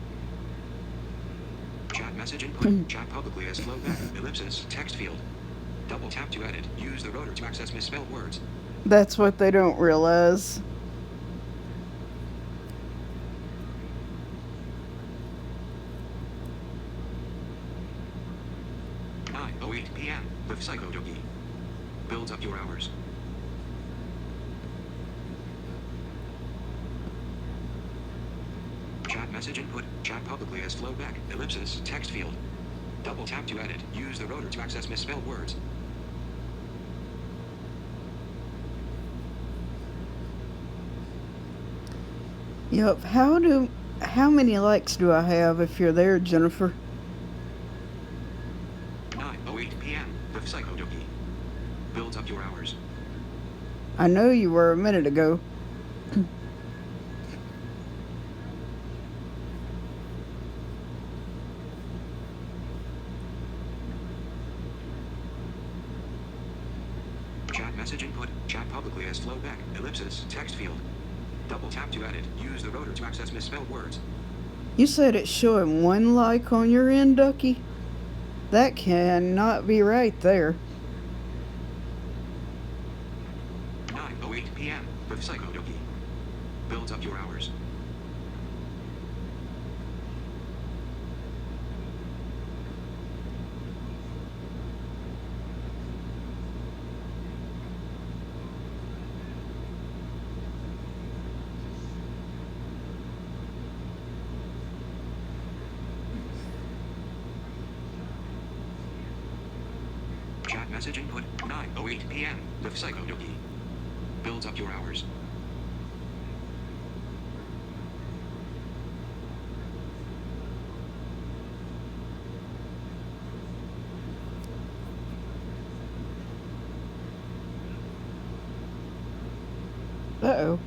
[SPEAKER 2] Chat message input. Chat publicly as Flo Beck. Ellipsis. Text field. Double tap to edit. Use the rotor to access misspelled words.
[SPEAKER 1] That's what they don't realize.
[SPEAKER 2] p.m. The Psycho Ducky. Builds up your hours. Chat message input. Chat publicly as Flo Beck. Ellipsis. Text field. Double tap to edit. Use the rotor to access misspelled words.
[SPEAKER 1] Yep. How many likes do I have if you're there, Jennifer?
[SPEAKER 2] 9:08 p.m. The Psycho Ducky. Builds up your hours.
[SPEAKER 1] I know you were a minute ago.
[SPEAKER 2] Chat message input. Chat publicly as Flo Beck. Ellipsis. Text field. Double tap to edit. Use the rotor to access misspelled words.
[SPEAKER 1] You said it's showing one like on your end, Ducky? That cannot be right there.
[SPEAKER 2] 9:08 p.m. The Psycho Ducky. Builds up your hours. Chat message input. 9:08 p.m. The Psycho Ducky. Builds up your hours.
[SPEAKER 1] Uh-oh.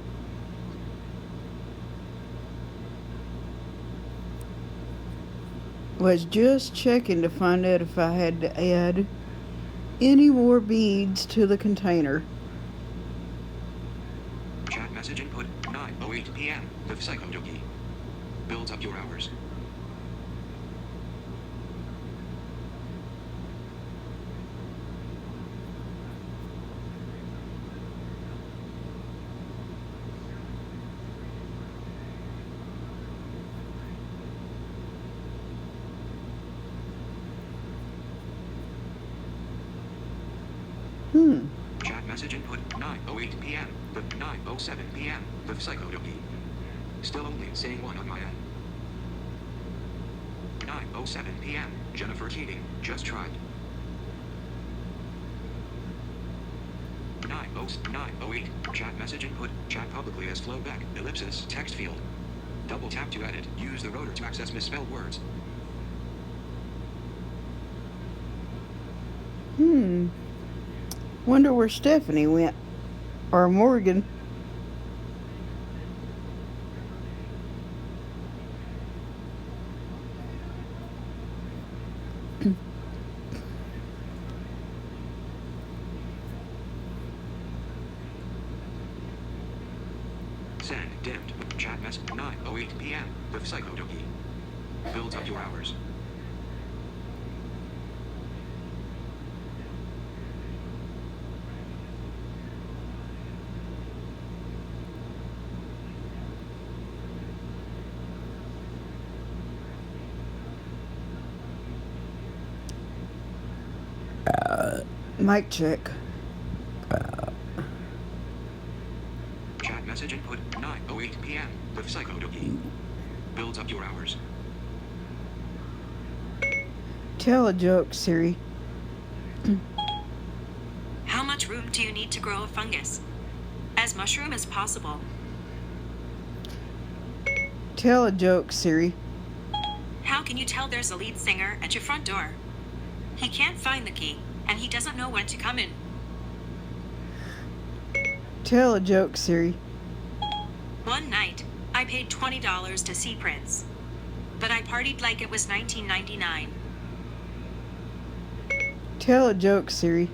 [SPEAKER 1] Was just checking to find out if I had to add any more beads to the container.
[SPEAKER 2] Chat message input 9:08 p.m. The Psychodoki. Builds up your hours. Chat message input 9:08 p.m. The 9:07 p.m. The Psychodoki. Still only saying one on my end. 9:07 p.m. Jennifer Keating just tried. 9:08 chat message input chat publicly as flowback ellipsis text field. Double tap to edit. Use the rotor to access misspelled words.
[SPEAKER 1] Wonder where Stephanie went. Or Morgan.
[SPEAKER 2] Send dimmed. Chat message 9:08 p.m. The Psychodoki. Builds up your hours.
[SPEAKER 1] Mic check.
[SPEAKER 2] Chat message input 9:08 p.m. The Psychodoki. Builds up your hours.
[SPEAKER 1] Tell a joke, Siri.
[SPEAKER 3] How much room do you need to grow a fungus? As mushroom as possible.
[SPEAKER 1] Tell a joke, Siri.
[SPEAKER 3] How can you tell there's a lead singer at your front door? He can't find the key, and he doesn't know when to come in.
[SPEAKER 1] Tell a joke, Siri.
[SPEAKER 3] One night, I paid $20 to see Prince. But I partied like it was 1999.
[SPEAKER 1] Tell a joke, Siri.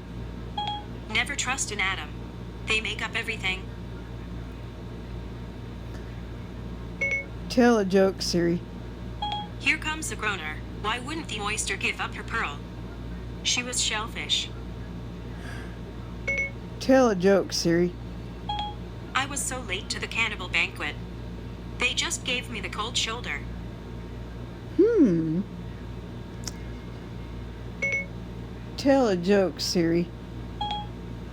[SPEAKER 3] Never trust an atom. They make up everything.
[SPEAKER 1] Tell a joke, Siri.
[SPEAKER 3] Here comes the groaner. Why wouldn't the oyster give up her pearl? She was shellfish.
[SPEAKER 1] Tell a joke, Siri.
[SPEAKER 3] I was so late to the cannibal banquet. They just gave me the cold shoulder.
[SPEAKER 1] Tell a joke, Siri.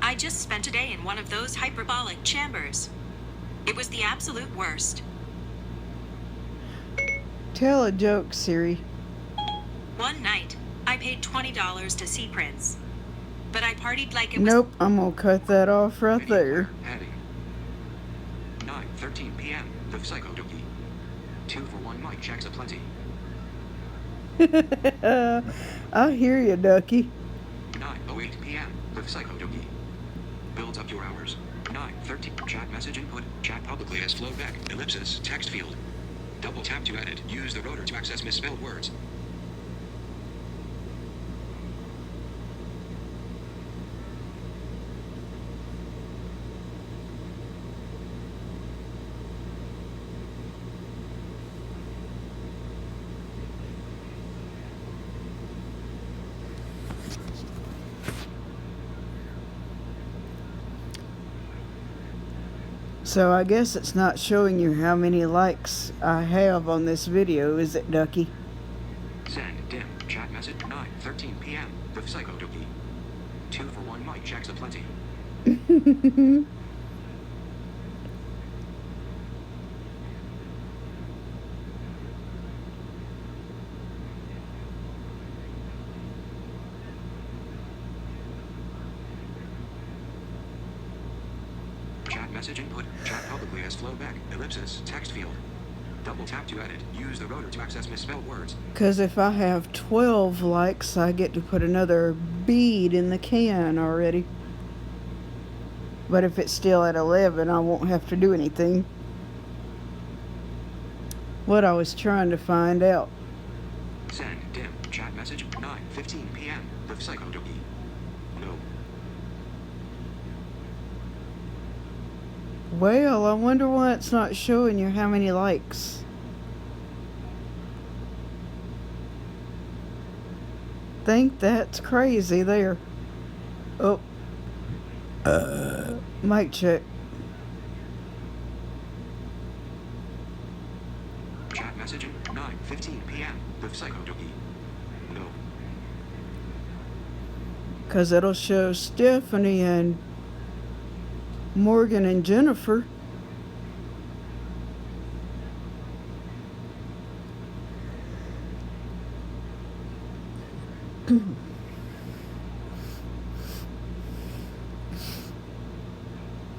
[SPEAKER 3] I just spent a day in one of those hyperbolic chambers. It was the absolute worst.
[SPEAKER 1] Tell a joke, Siri.
[SPEAKER 3] One night, I paid $20 to see Prince. But I partied like it was...
[SPEAKER 1] Nope, I'm gonna cut that off right there.
[SPEAKER 2] Heading 9:13 p.m. The Psychodoki. 2 for 1 mic checks aplenty.
[SPEAKER 1] I hear you, Ducky.
[SPEAKER 2] 9:08 p.m. The Psychodoki. Builds up your hours. 9:13 chat message input chat publicly as flowback ellipsis text field. Double tap to edit. Use the rotor to access misspelled words.
[SPEAKER 1] So I guess it's not showing you how many likes I have on this video, is it, Ducky?
[SPEAKER 2] Send dim chat message 9:13 p.m. The Psychodoki. 2 for 1 mic checks aplenty. Chat message input chat publicly as flowback ellipsis text field. Double tap to edit. Use the rotor to access misspelled words.
[SPEAKER 1] Because if I have 12 likes, I get to put another bead in the can already. But if it's still at 11, I won't have to do anything. What I was trying to find out.
[SPEAKER 2] Send dim chat message 9:15 p.m. The Psychodoki. No
[SPEAKER 1] Well, I wonder why it's not showing you how many likes. Think that's crazy there. Oh. Mic check.
[SPEAKER 2] Chat messaging 9:15 p.m. with Psycho Dookie. No.
[SPEAKER 1] Because it'll show Stephanie and Morgan and Jennifer.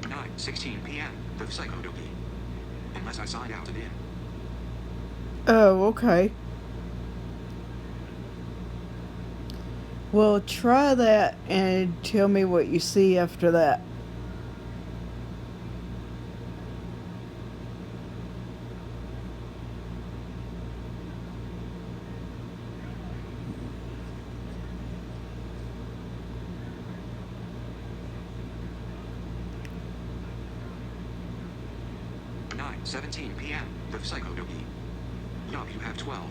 [SPEAKER 2] Nine 16 p.m. with Psycho Dookie. Unless I signed out and in.
[SPEAKER 1] Oh, okay. Well, try that and tell me what you see after that.
[SPEAKER 2] Nine 17 p.m. with Psycho Dookie. Yup, you have 12.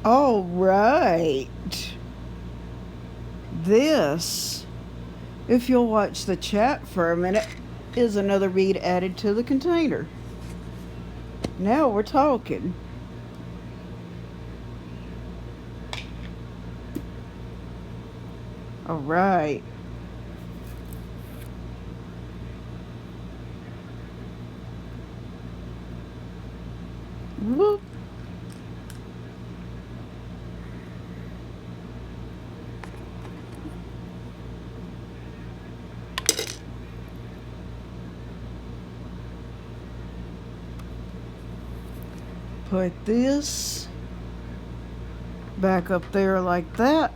[SPEAKER 1] All right. This, if you'll watch the chat for a minute, is another bead added to the container. Now we're talking. All right. Whoop. Put this back up there like that.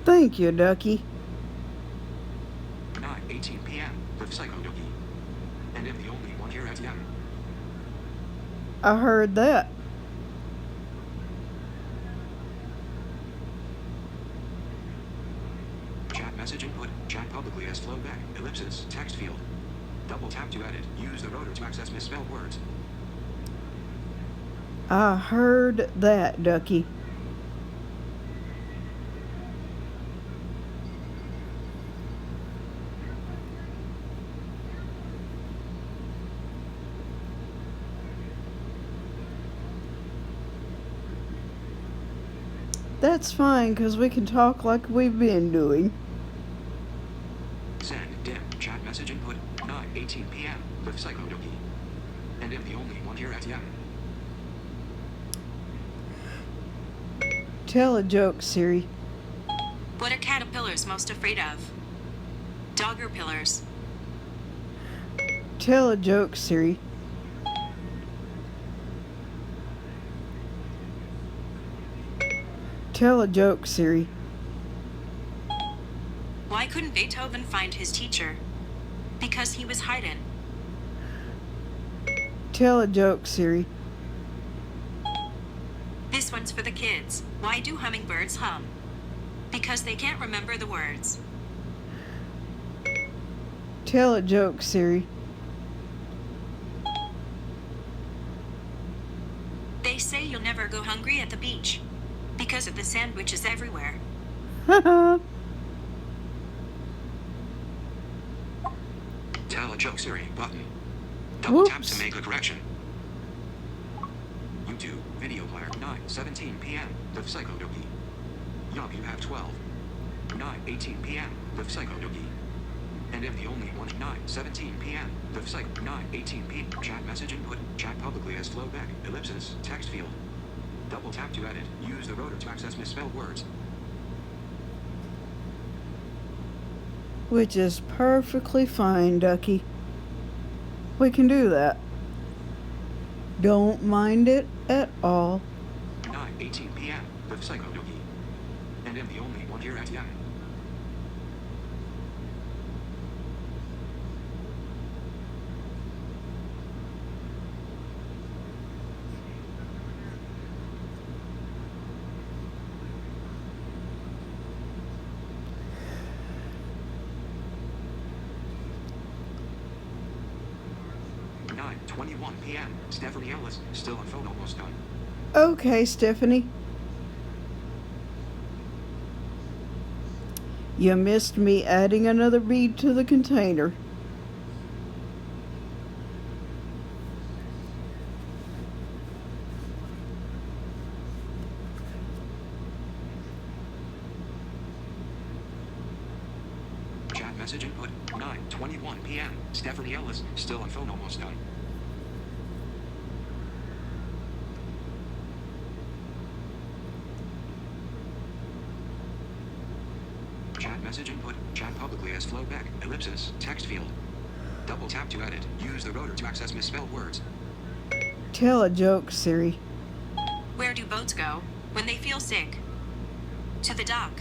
[SPEAKER 1] Thank you, Ducky.
[SPEAKER 2] 9:18 p.m. with Psycho Dookie. And I'm the only one here at Yum.
[SPEAKER 1] I heard that.
[SPEAKER 2] Chat message input. Chat publicly as flow back. Ellipsis. Text field. Double tap to edit. Use the rotor to access misspelled words.
[SPEAKER 1] I heard that, Ducky. That's fine, because we can talk like we've been doing.
[SPEAKER 2] Send dim. Chat message input. 9:18 p.m. with Psycho Dookie. And I'm the only one here at Yum.
[SPEAKER 1] Tell a joke, Siri.
[SPEAKER 3] What are caterpillars most afraid of? Dogger pillars.
[SPEAKER 1] Tell a joke, Siri. Tell a joke, Siri.
[SPEAKER 3] Why couldn't Beethoven find his teacher? Because he was hiding.
[SPEAKER 1] Tell a joke, Siri.
[SPEAKER 3] This one's for the kids. Why do hummingbirds hum? Because they can't remember the words.
[SPEAKER 1] Tell a joke, Siri.
[SPEAKER 3] They say you'll never go hungry at the beach. Because of the sandwiches everywhere.
[SPEAKER 1] Haha.
[SPEAKER 2] Tell a joke Siri button. Double tap
[SPEAKER 1] Whoops.
[SPEAKER 2] to make a correction. YouTube video player 9:17 p.m. with Psycho Dookie. Yup, you have 12. 9:18 p.m. with Psycho Dookie. And I'm the only one. 9:17 p.m. with Psycho. 9:18 p.m. Chat message input. Chat publicly as flow back. Ellipsis. Text field. Double tap to edit. Use the rotor to access misspelled words.
[SPEAKER 1] Which is perfectly fine, Ducky. We can do that. Don't mind it at all.
[SPEAKER 2] 9:18 p.m. with Psycho Dookie. And I'm the only one here at Yum. 9:21 p.m. Stephanie Ellis, still on phone, almost done.
[SPEAKER 1] Okay, Stephanie. You missed me adding another bead to the container.
[SPEAKER 2] Chat message input, 9:21 p.m. Stephanie Ellis, still on phone, almost done. Chat message input, chat publicly as flowback, ellipsis, text field. Double tap to edit. Use the rotor to access misspelled words.
[SPEAKER 1] Tell a joke, Siri.
[SPEAKER 3] Where do boats go when they feel sick? To the dock.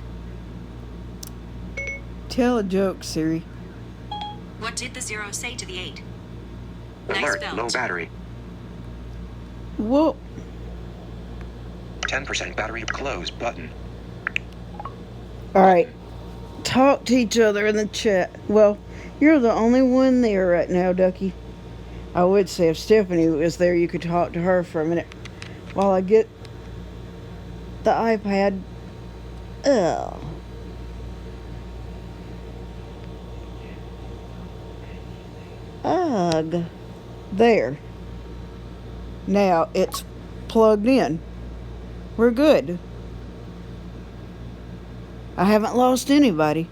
[SPEAKER 1] Tell a joke, Siri.
[SPEAKER 3] What did the 0 say to the 8? Nice
[SPEAKER 2] Alert,
[SPEAKER 3] belt.
[SPEAKER 2] low battery.
[SPEAKER 1] Whoa.
[SPEAKER 2] 10% battery, close button.
[SPEAKER 1] Alright. Talk to each other in the chat. Well, you're the only one there right now, Ducky. I would say if Stephanie was there, you could talk to her for a minute while I get the iPad. Ugh. Ugh. There. Now it's plugged in. We're good. I haven't lost anybody.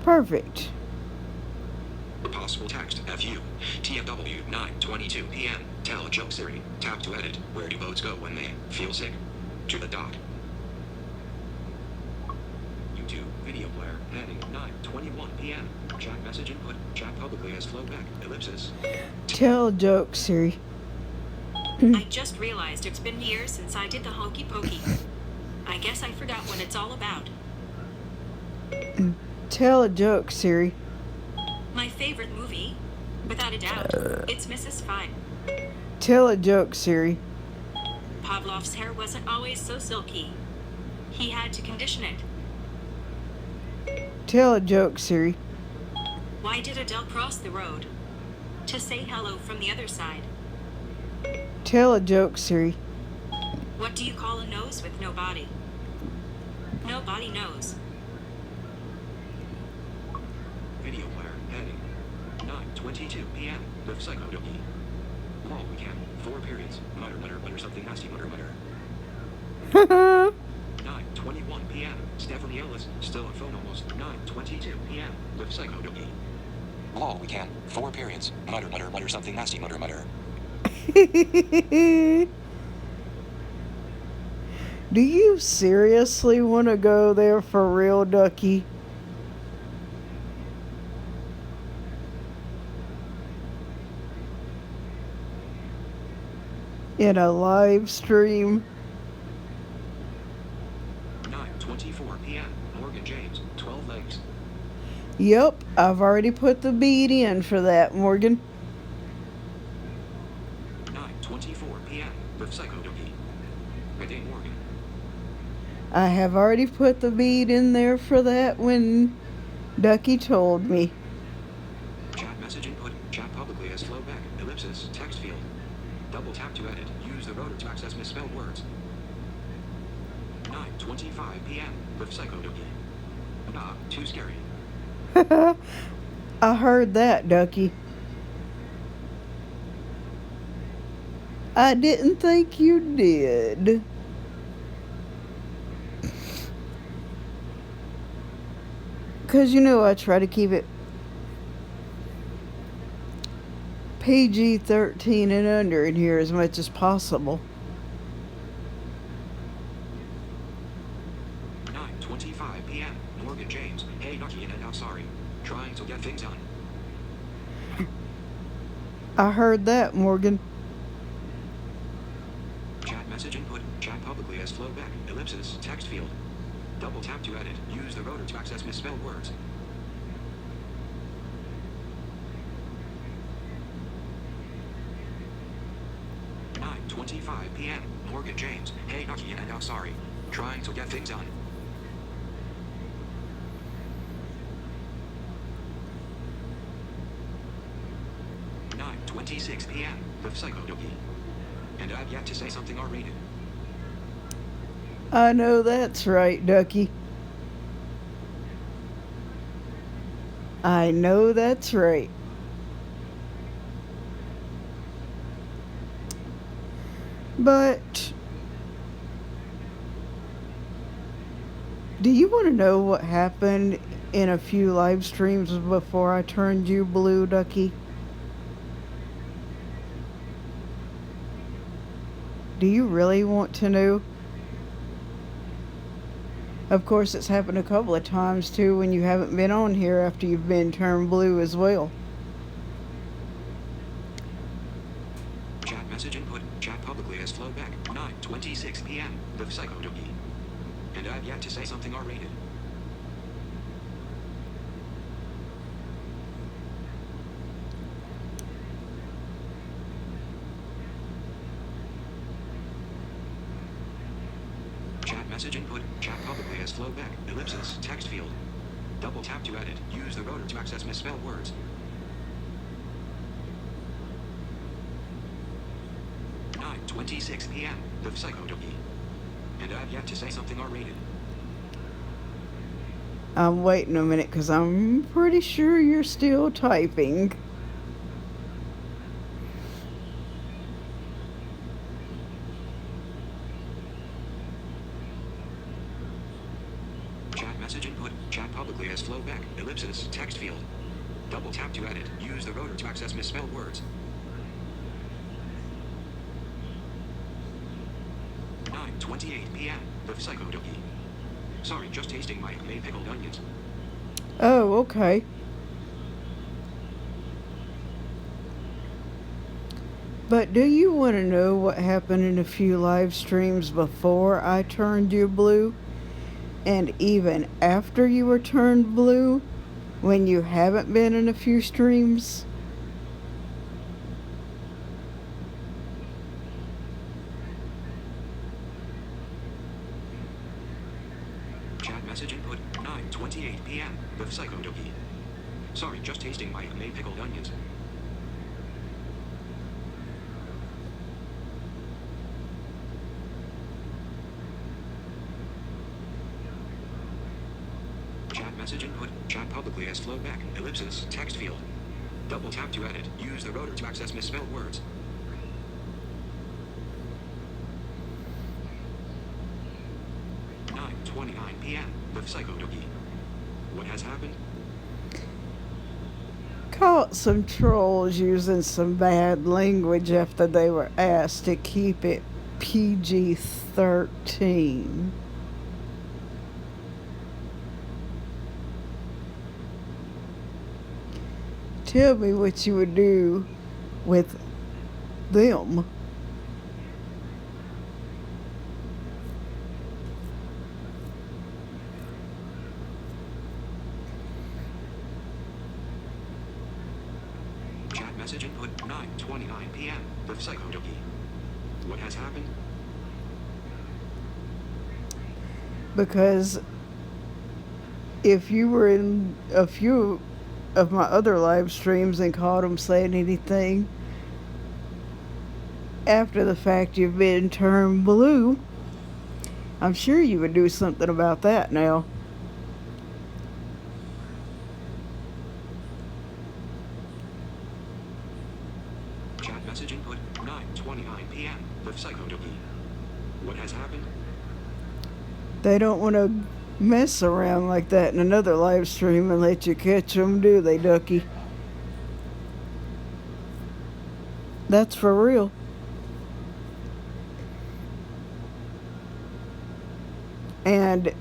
[SPEAKER 1] Perfect.
[SPEAKER 2] Possible text, FU, TFW, 9:22 p.m. Tell a joke, Siri. Tap to edit. Where do boats go when they feel sick? To the dock. YouTube video player, heading 9:21 p.m. Chat message input, chat publicly as flowback, ellipsis.
[SPEAKER 1] Tell a joke, Siri.
[SPEAKER 3] I just realized it's been years since I did the hokey pokey. I guess I forgot what it's all about.
[SPEAKER 1] Tell a joke, Siri.
[SPEAKER 3] My favorite movie? Without a doubt, it's Mrs. Fine.
[SPEAKER 1] Tell a joke, Siri.
[SPEAKER 3] Pavlov's hair wasn't always so silky. He had to condition it.
[SPEAKER 1] Tell a joke, Siri.
[SPEAKER 3] Why did Adele cross the road? To say hello from the other side.
[SPEAKER 1] Tell a joke, Siri.
[SPEAKER 3] What do you call a nose with no body? Nobody knows.
[SPEAKER 2] Video player, heading 9:22 p.m. With Psychodoki. All we can, 4 periods. Mutter, mutter, mutter, something nasty, mutter, mutter. 9:21 p.m. Stephanie Ellis, still on phone, almost 9:22 p.m. With Psychodoki. All we can, 4 periods. Mutter, mutter, mutter, something nasty, mutter, mutter.
[SPEAKER 1] Do you seriously want to go there for real, Ducky? In a live stream?
[SPEAKER 2] 9:24 p.m. Morgan James, 12 legs.
[SPEAKER 1] Yep, I've already put the bead in for that, Morgan.
[SPEAKER 2] 9:24 p.m. With Psychodoki. Good day, Morgan.
[SPEAKER 1] I have already put the bead in there for that when Ducky told me.
[SPEAKER 2] Chat message input, chat publicly as flowback, ellipsis, text field. Double tap to edit. Use the rotor to access misspelled words. 9:25 p.m. with Psychodoki. Nah, too scary.
[SPEAKER 1] I heard that, Ducky. I didn't think you did. Because you know I try to keep it PG-13 and under in here as much as possible.
[SPEAKER 2] 9:25 p.m. Morgan James. Hey, Nucky and I'm sorry. Trying to get things done.
[SPEAKER 1] I heard that, Morgan.
[SPEAKER 2] Chat message input. Chat publicly as flowback. Ellipsis. Text field. Double tap to edit. Use the rotor to access misspelled words. Nine 25 p.m. Morgan James. Hey, Nucky and I'm sorry. Trying to get things done. 9:26 p.m. The Psycho Dookie. And I've yet to say something R-rated.
[SPEAKER 1] I know that's right, Ducky. I know that's right. But do you want to know what happened in a few live streams before I turned you blue, Ducky? Do you really want to know? Of course, it's happened a couple of times too when you haven't been on here after you've been turned blue as well.
[SPEAKER 2] Chat message input. Chat publicly as flowback. 9:26 p.m. The Psycho Dookie. And I've yet to say something R-rated. Chat message input. Chat publicly as flowback. Ellipsis. Text field. Double tap to edit. Use the rotor to access misspelled words. 9:26 p.m. The Psycho Dookie. And I've yet to say something R-rated.
[SPEAKER 1] I'm waiting a minute because I'm pretty sure you're still typing.
[SPEAKER 2] Chat message input. Chat publicly as flowback. Ellipsis. Text field. Double tap to edit. Use the rotor to access misspelled words. 9:28 p.m. The Psycho Dookie. Sorry, just tasting my made pickled onions.
[SPEAKER 1] Oh, okay. But do you want to know what happened in a few live streams before I turned you blue? And even after you were turned blue? When you haven't been in a few streams?
[SPEAKER 2] Chat message input. 9:28 p.m. The Psycho Dookie. Sorry, just tasting my made pickled onions. Chat message input. Chat publicly as flowback. Ellipsis. Text field. Double tap to edit. Use the rotor to access misspelled words. 9:29 p.m. The Psycho Dookie. What has happened?
[SPEAKER 1] Caught some trolls using some bad language after they were asked to keep it PG-13. Tell me what you would do with them.
[SPEAKER 2] Chat message input. 9:29 p.m. The Psycho Dookie. What has happened?
[SPEAKER 1] Because if you were in a few of my other live streams and caught them saying anything after the fact you've been turned blue, I'm sure you would do something about that now.
[SPEAKER 2] Chat message input. 9:29 p.m. The Psycho Dookie. What has happened?
[SPEAKER 1] They don't want to mess around like that in another live stream and let you catch them, do they, Ducky? That's for real. And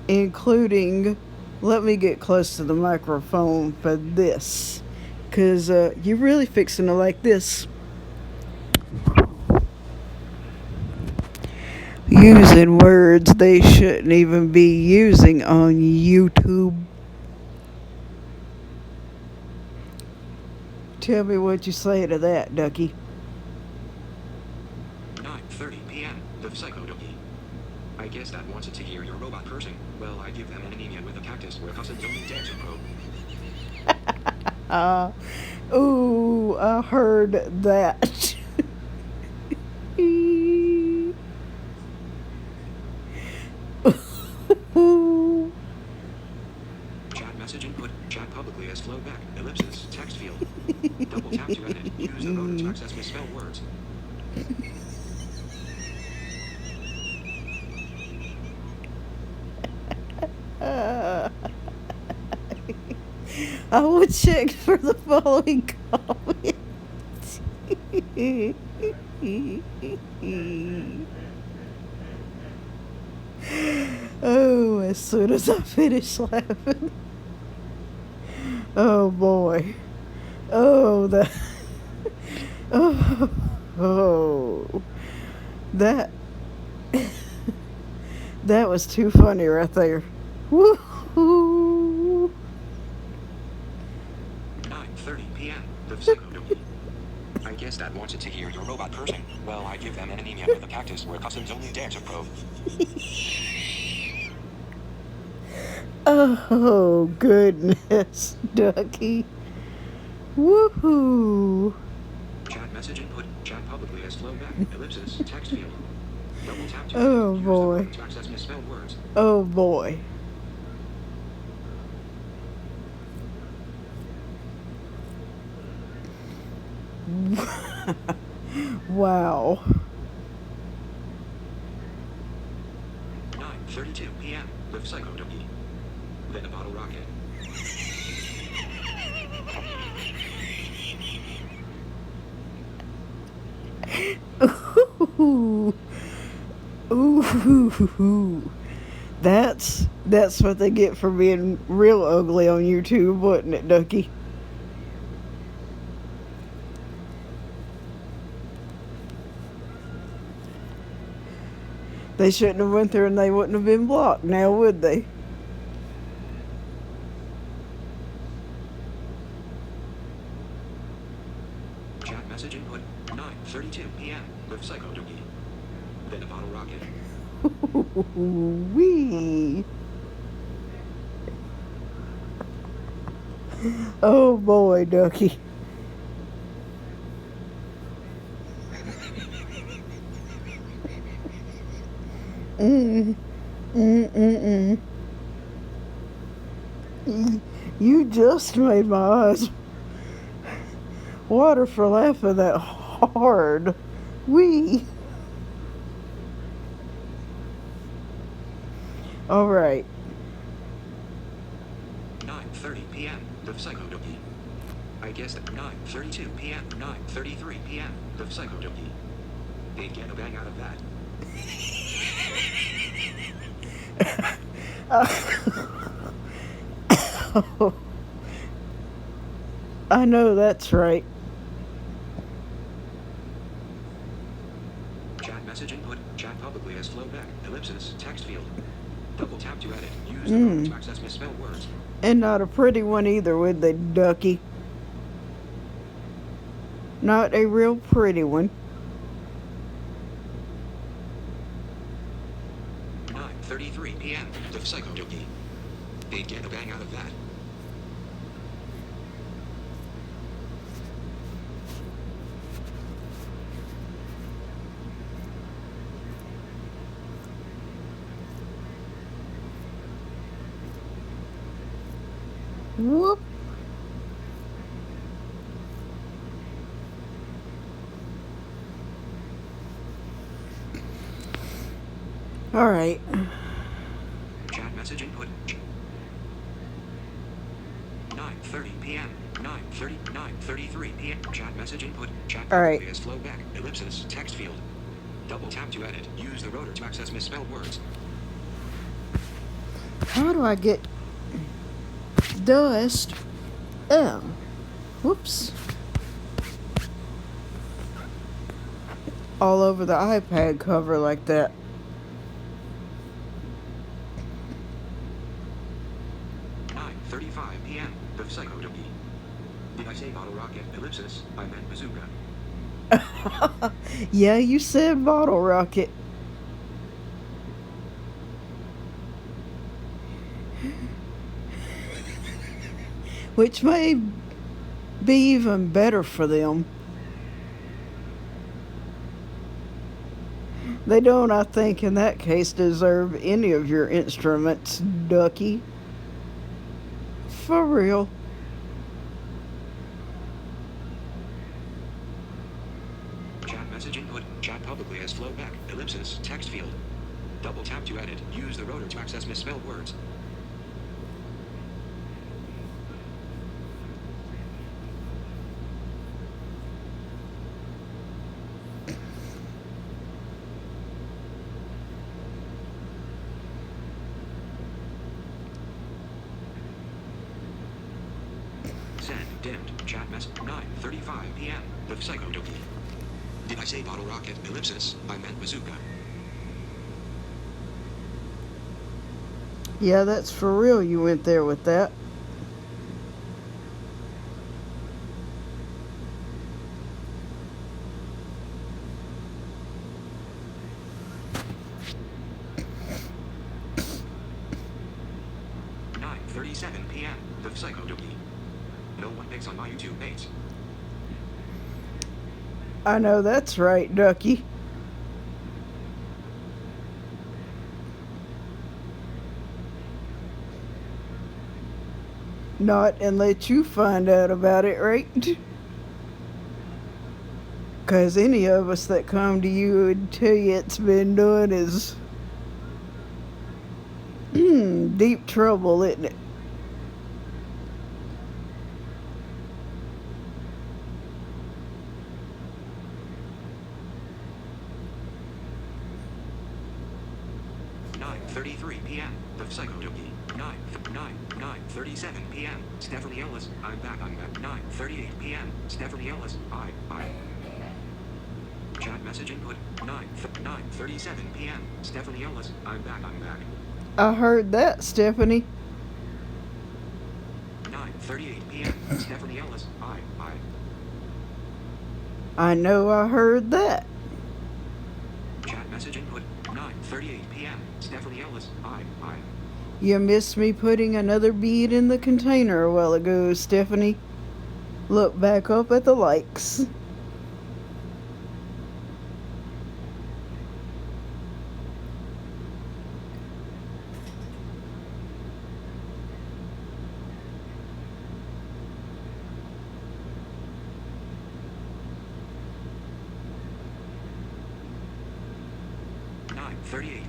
[SPEAKER 1] including, let me get close to the microphone for this, because you're really fixing to like this. Using words they shouldn't even be using on YouTube. Tell me what you say to that, Ducky.
[SPEAKER 2] 9:30 p.m. The Psycho Dookie. I guess that wanted to hear your robot cursing. Well, I give them an anemia with a cactus where cousins only dare to grow.
[SPEAKER 1] Ooh, I heard that.
[SPEAKER 2] Chat message input. Chat publicly as flowback. Ellipsis. Text field. Double tap to edit. Use the rotor to access misspelled words.
[SPEAKER 1] I will check for the following comment. Oh, as soon as I finish laughing. Oh boy. Oh, that. Oh. That. That was too funny right there. Woohoo!
[SPEAKER 2] 9:30 p.m. The psycho dookie. I guess that wanted to hear your robot person. Well, I give them an anemia with a cactus where customs only dare to probe.
[SPEAKER 1] Oh, goodness, Ducky. Woohoo!
[SPEAKER 2] Chat message input. Chat publicly as flowback. Ellipsis. Text field. Double tap to
[SPEAKER 1] Oh,
[SPEAKER 2] edit. Use the
[SPEAKER 1] boy.
[SPEAKER 2] rotor to access misspelled words.
[SPEAKER 1] Oh, boy. Wow.
[SPEAKER 2] 9:32 p.m. The psycho dookie. Then a bottle rocket.
[SPEAKER 1] Ooh. Ooh. That's what they get for being real ugly on YouTube, wasn't it, Ducky? They shouldn't have went there and they wouldn't have been blocked now, would they?
[SPEAKER 2] Chat message input. 9:32 p.m. The psycho dookie. Then a bottle rocket.
[SPEAKER 1] Wee. Oh boy, Ducky. You just made my eyes water for laughing that hard. Wee. All right.
[SPEAKER 2] 9:30 p.m. The psycho dookie. I guess that 9:32 p.m. 9:33 p.m. The psycho dookie. They'd get a bang out of that.
[SPEAKER 1] I know that's right.
[SPEAKER 2] Chat message input. Chat publicly as flowback. Ellipsis. Text field. Double tap to edit. Use the rotor to access misspelled words.
[SPEAKER 1] And not a pretty one either, would they, Ducky? Not a real pretty one.
[SPEAKER 2] 9:33 p.m. The psycho dookie. They'd get a bang out of that.
[SPEAKER 1] Whoop. All right.
[SPEAKER 2] Chat message input. 9:30 p.m. 9:33 p.m. Chat message input. Chat
[SPEAKER 1] All right.
[SPEAKER 2] publicly as flowback. Ellipsis. Text field. Double tap to edit. Use the rotor to access misspelled words.
[SPEAKER 1] How do I get dust? Oh. Whoops. All over the iPad cover like that.
[SPEAKER 2] p.m. The psycho dookie. Did I say bottle rocket? Ellipsis. I meant bazooka.
[SPEAKER 1] Yeah, you said bottle rocket. Which may be even better for them. They don't, I think, in that case, deserve any of your instruments, Ducky. For real.
[SPEAKER 2] Chat message input. Chat publicly as flowback. Ellipsis. Text field. Double tap to edit. Use the rotor to access misspelled words. Send. Dimmed. Chat mess. 9:35 p.m. The Psycho Doki. Did I say bottle rocket? Ellipsis. I meant bazooka.
[SPEAKER 1] Yeah, that's for real. You went there with that.
[SPEAKER 2] p.m. The Psycho Doki. No one picks on my YouTube mates.
[SPEAKER 1] I know that's right, Ducky. Not and let you find out about it, right? 'Cause any of us that come to you and tell you it's been done is deep trouble, isn't it?
[SPEAKER 2] p.m. The Psycho Doki. 9:37 p.m. Stephanie Ellis. I'm back. 9:38 p.m. Stephanie Ellis. I. Chat message input. 9:37 p.m. Stephanie Ellis. I'm back.
[SPEAKER 1] I heard that, Stephanie.
[SPEAKER 2] 9:38 p.m. Stephanie Ellis. I.
[SPEAKER 1] I know I heard that.
[SPEAKER 2] Chat message input. 9:38 p.m. Stephanie Ellis. I.
[SPEAKER 1] You missed me putting another bead in the container a while ago, Stephanie. Look back up at the likes.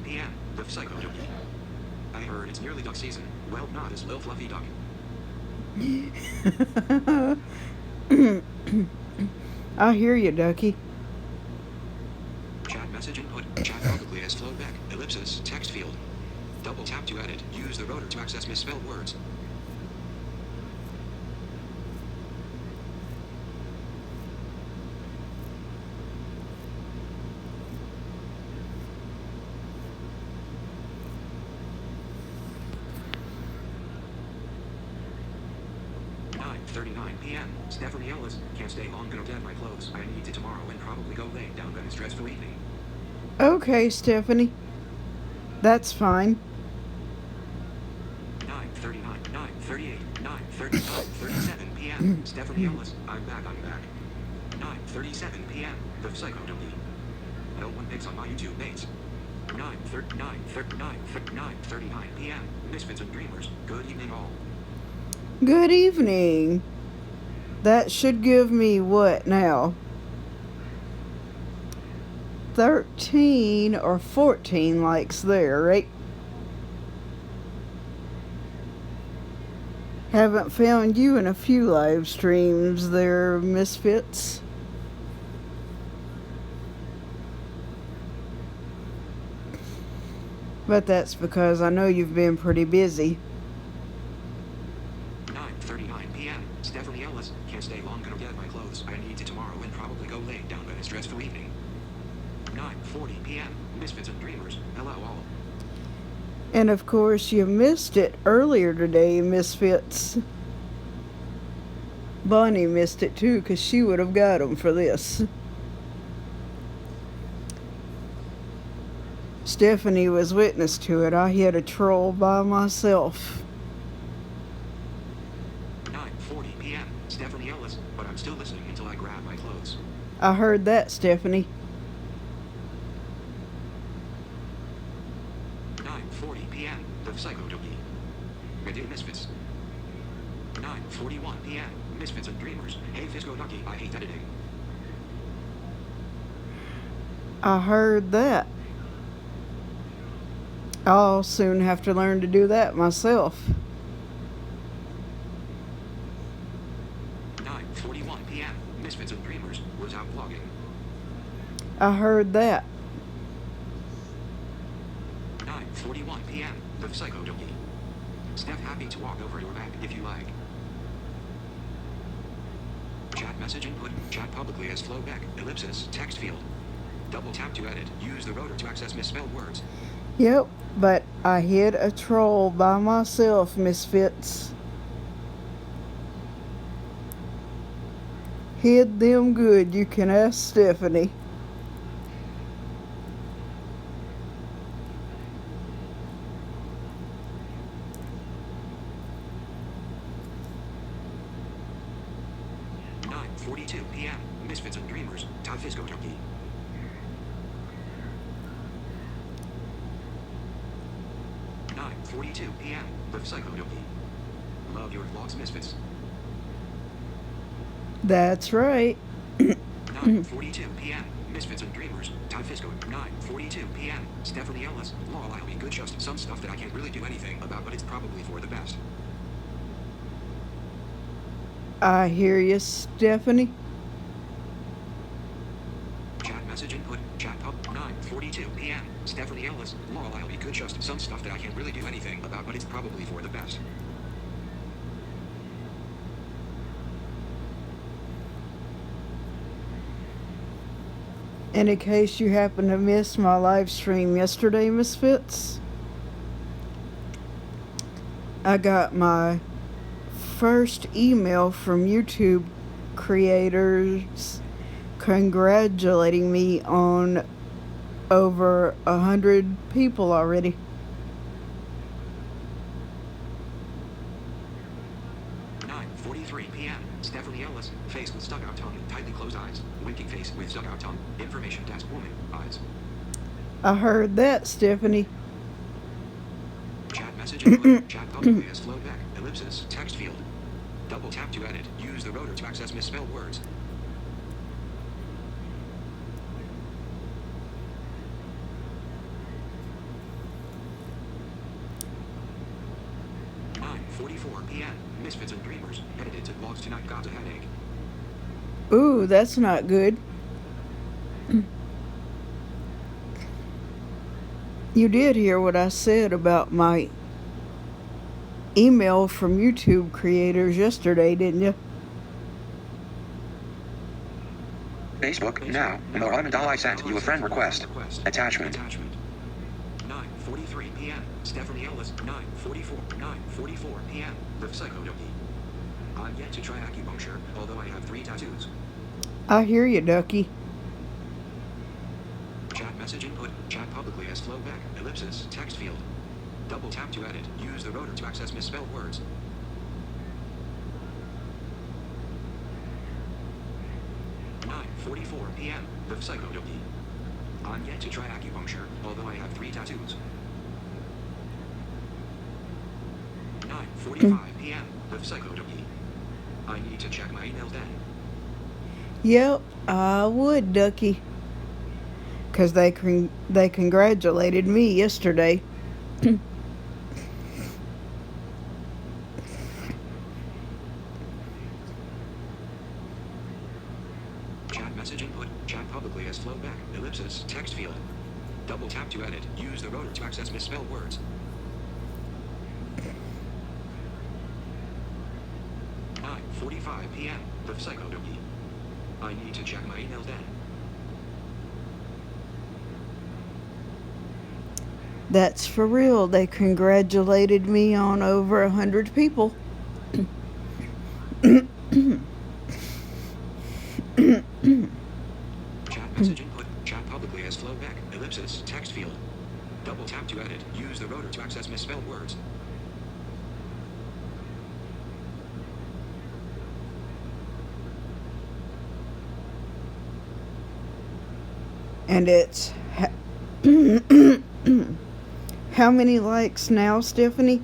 [SPEAKER 2] p.m. The Psycho Doki. I heard it's nearly duck season. Well, not as little fluffy duck.
[SPEAKER 1] I hear you, Ducky.
[SPEAKER 2] Chat message input. Chat publicly as flowback. Ellipsis. Text field. Double tap to edit. Use the rotor to access misspelled words. p.m. Stephanie Ellis. Can't stay long, gonna get my clothes. I need to tomorrow and probably go lay down bed a stressful evening.
[SPEAKER 1] Okay, Stephanie. That's fine.
[SPEAKER 2] 9:39, 9:38, 9:37 p.m. Stephanie Ellis. I'm back. 9:37 p.m. The Psycho Doki. No one picks on my YouTube mates. 9:39 p.m. Misfits and Dreamers. Good evening all.
[SPEAKER 1] Good evening. That should give me what now? 13 or 14 likes there, right? Haven't found you in a few live streams there, Misfits. But that's because I know you've been pretty busy.
[SPEAKER 2] 9:39 p.m. Stephanie Ellis. Can't stay long, gonna get my clothes. I need to tomorrow and probably go lay down bed a stressful evening. 9:40 p.m. Misfits and Dreamers. Hello all.
[SPEAKER 1] And of course, you missed it earlier today, Misfits. Bonnie missed it too, because she would have got them for this. Stephanie was witness to it. I hit a troll by myself.
[SPEAKER 2] 9:40 p.m. Stephanie Ellis, but I'm still listening until I grab my clothes.
[SPEAKER 1] I heard that, Stephanie.
[SPEAKER 2] 9:40 p.m. The Psycho Dookie. Ready Misfits. 9:41 p.m. Misfits and Dreamers. Hey Fisco Ducky, I hate editing.
[SPEAKER 1] I heard that. I'll soon have to learn to do that myself.
[SPEAKER 2] 9:41 p.m. Misfits and Dreamers was out vlogging.
[SPEAKER 1] I heard that.
[SPEAKER 2] 9:41 p.m. The Psycho Dookie. Steph, happy to walk over your back if you like. Chat message input. Chat publicly as Flo Beck. Ellipsis. Text field. Double tap to edit. Use the rotor to access misspelled words.
[SPEAKER 1] Yep, but I hid a troll by myself, Misfits. Hid them good, you can ask Stephanie.
[SPEAKER 2] p.m. Misfits and Dreamers. Todd Fisco Turkey. p.m. The Psycho Dookie. Love your vlogs, Misfits.
[SPEAKER 1] That's right.
[SPEAKER 2] 9:42 p.m. Misfits and Dreamers. Todd Fisco. 9:42 p.m. Stephanie Ellis. Lol, I'll be good. Just some stuff that I can't really do anything about, but it's probably for the best.
[SPEAKER 1] I hear you, Stephanie.
[SPEAKER 2] Chat message input. Chat pub. 9:42 p.m. Stephanie Ellis. Lol, I'll be good. Just some stuff that I can't really do anything about, but it's probably for the best.
[SPEAKER 1] And in case you happen to miss my live stream yesterday, Misfits, I got my first email from YouTube creators congratulating me on over 100 people already.
[SPEAKER 2] p.m. Stephanie Ellis, face with stuck out tongue, tightly closed eyes, winking face with stuck out tongue, information desk woman, eyes.
[SPEAKER 1] I heard that, Stephanie.
[SPEAKER 2] Chat message input, chat publicly as Flo Beck, ellipsis, text field. Double tap to edit, use the rotor to access misspelled words. p.m. Misfits and Dreamers, edited to vlogs tonight, got a headache.
[SPEAKER 1] Ooh, that's not good. You did hear what I said about my email from YouTube creators yesterday, didn't you?
[SPEAKER 2] Facebook, now, Mohammed I sent you a friend request. Attachment. 9:43 p.m. Stephanie Ellis, 9:44 p.m. The Psycho Dookie. I'm yet to try acupuncture, although I have 3 tattoos.
[SPEAKER 1] I hear you, Ducky.
[SPEAKER 2] Chat message input, chat publicly as Flo Beck, ellipsis, text field. Double tap to edit, use the rotor to access misspelled words. p.m. The Psycho Dookie. I'm yet to try acupuncture, although I have 3 tattoos. 9:45 p.m. The Psycho Dookie. I need to check my emails then.
[SPEAKER 1] Yep, I would, Ducky. 'Cause they congratulated me yesterday.
[SPEAKER 2] Chat message input, chat publicly as Flo Beck, ellipsis, text field. Double tap to edit, use the rotor to access misspelled words. 9:45 p.m. The Psycho Dookie. I need to check my emails then.
[SPEAKER 1] That's for real. They congratulated me on over 100 people.
[SPEAKER 2] Chat message input, chat publicly as Flo Beck, ellipsis, text field. Double tap to edit, use the rotor to access misspelled words.
[SPEAKER 1] And it's how many likes now, Stephanie?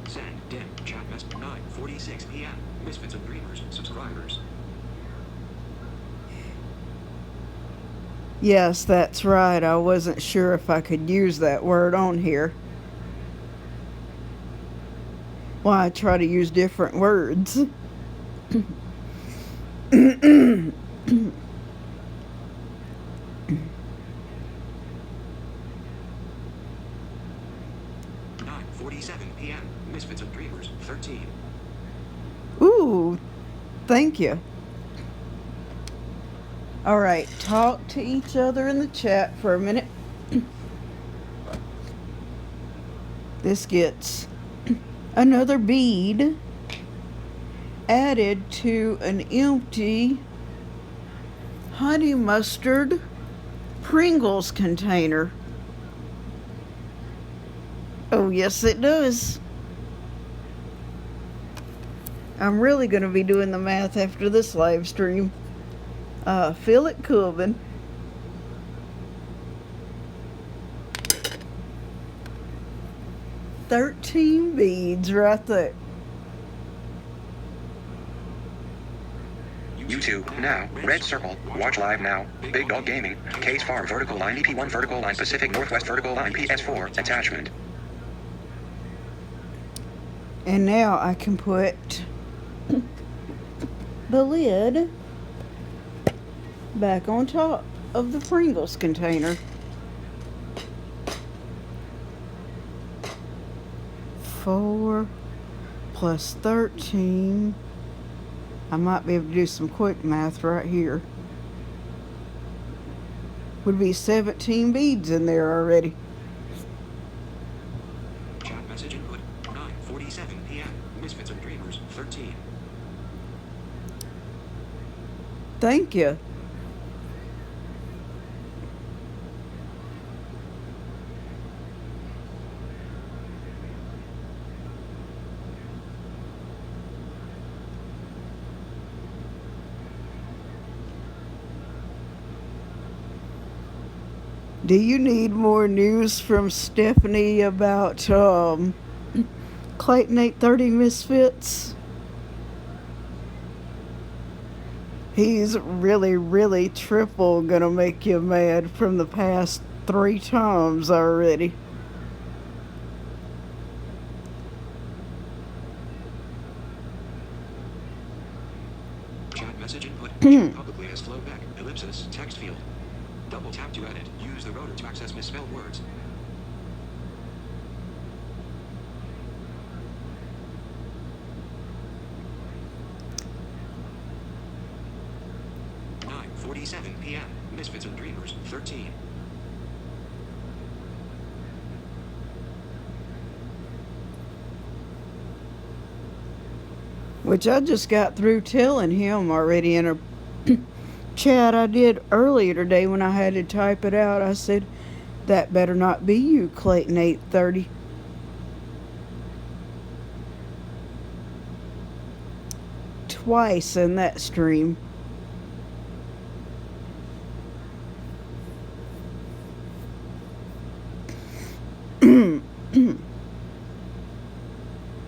[SPEAKER 2] Send dim chat mess 9:46 p.m. Misfits and Dreamers subscribers.
[SPEAKER 1] Yes, that's right. I wasn't sure if I could use that word on here. Well, I try to use different words.
[SPEAKER 2] 9:47 p.m. Misfits and Dreamers 13.
[SPEAKER 1] Ooh, thank you. All right, talk to each other in the chat for a minute. This gets another bead added to an empty honey mustard Pringles container. Oh, yes, it does. I'm really going to be doing the math after this live stream. Feel it coming. $13 beads right there.
[SPEAKER 2] YouTube now. Red circle. Watch live now. Big Dog Gaming. Case Farm vertical line EP1 vertical line Pacific Northwest vertical line PS4 attachment.
[SPEAKER 1] And now I can put the lid back on top of the Pringles container. 4 plus 13. I might be able to do some quick math right here. Would be 17 beads in there already.
[SPEAKER 2] Chat message input 9:47 p.m. Misfits and Dreamers 13.
[SPEAKER 1] Thank you. Do you need more news from Stephanie about Clayton 830 Misfits? He's really triple gonna make you mad from the past 3 times already.
[SPEAKER 2] Chat message input. Chat publicly as flowback. Ellipsis. Text field. Double tap to edit. Use the rotor to access misspelled words. .47 p.m. Misfits and Dreamers 13.
[SPEAKER 1] Which I just got through telling him already in a chat I did earlier today when I had to type it out. I said, that better not be you, Clayton 830. Twice in that stream.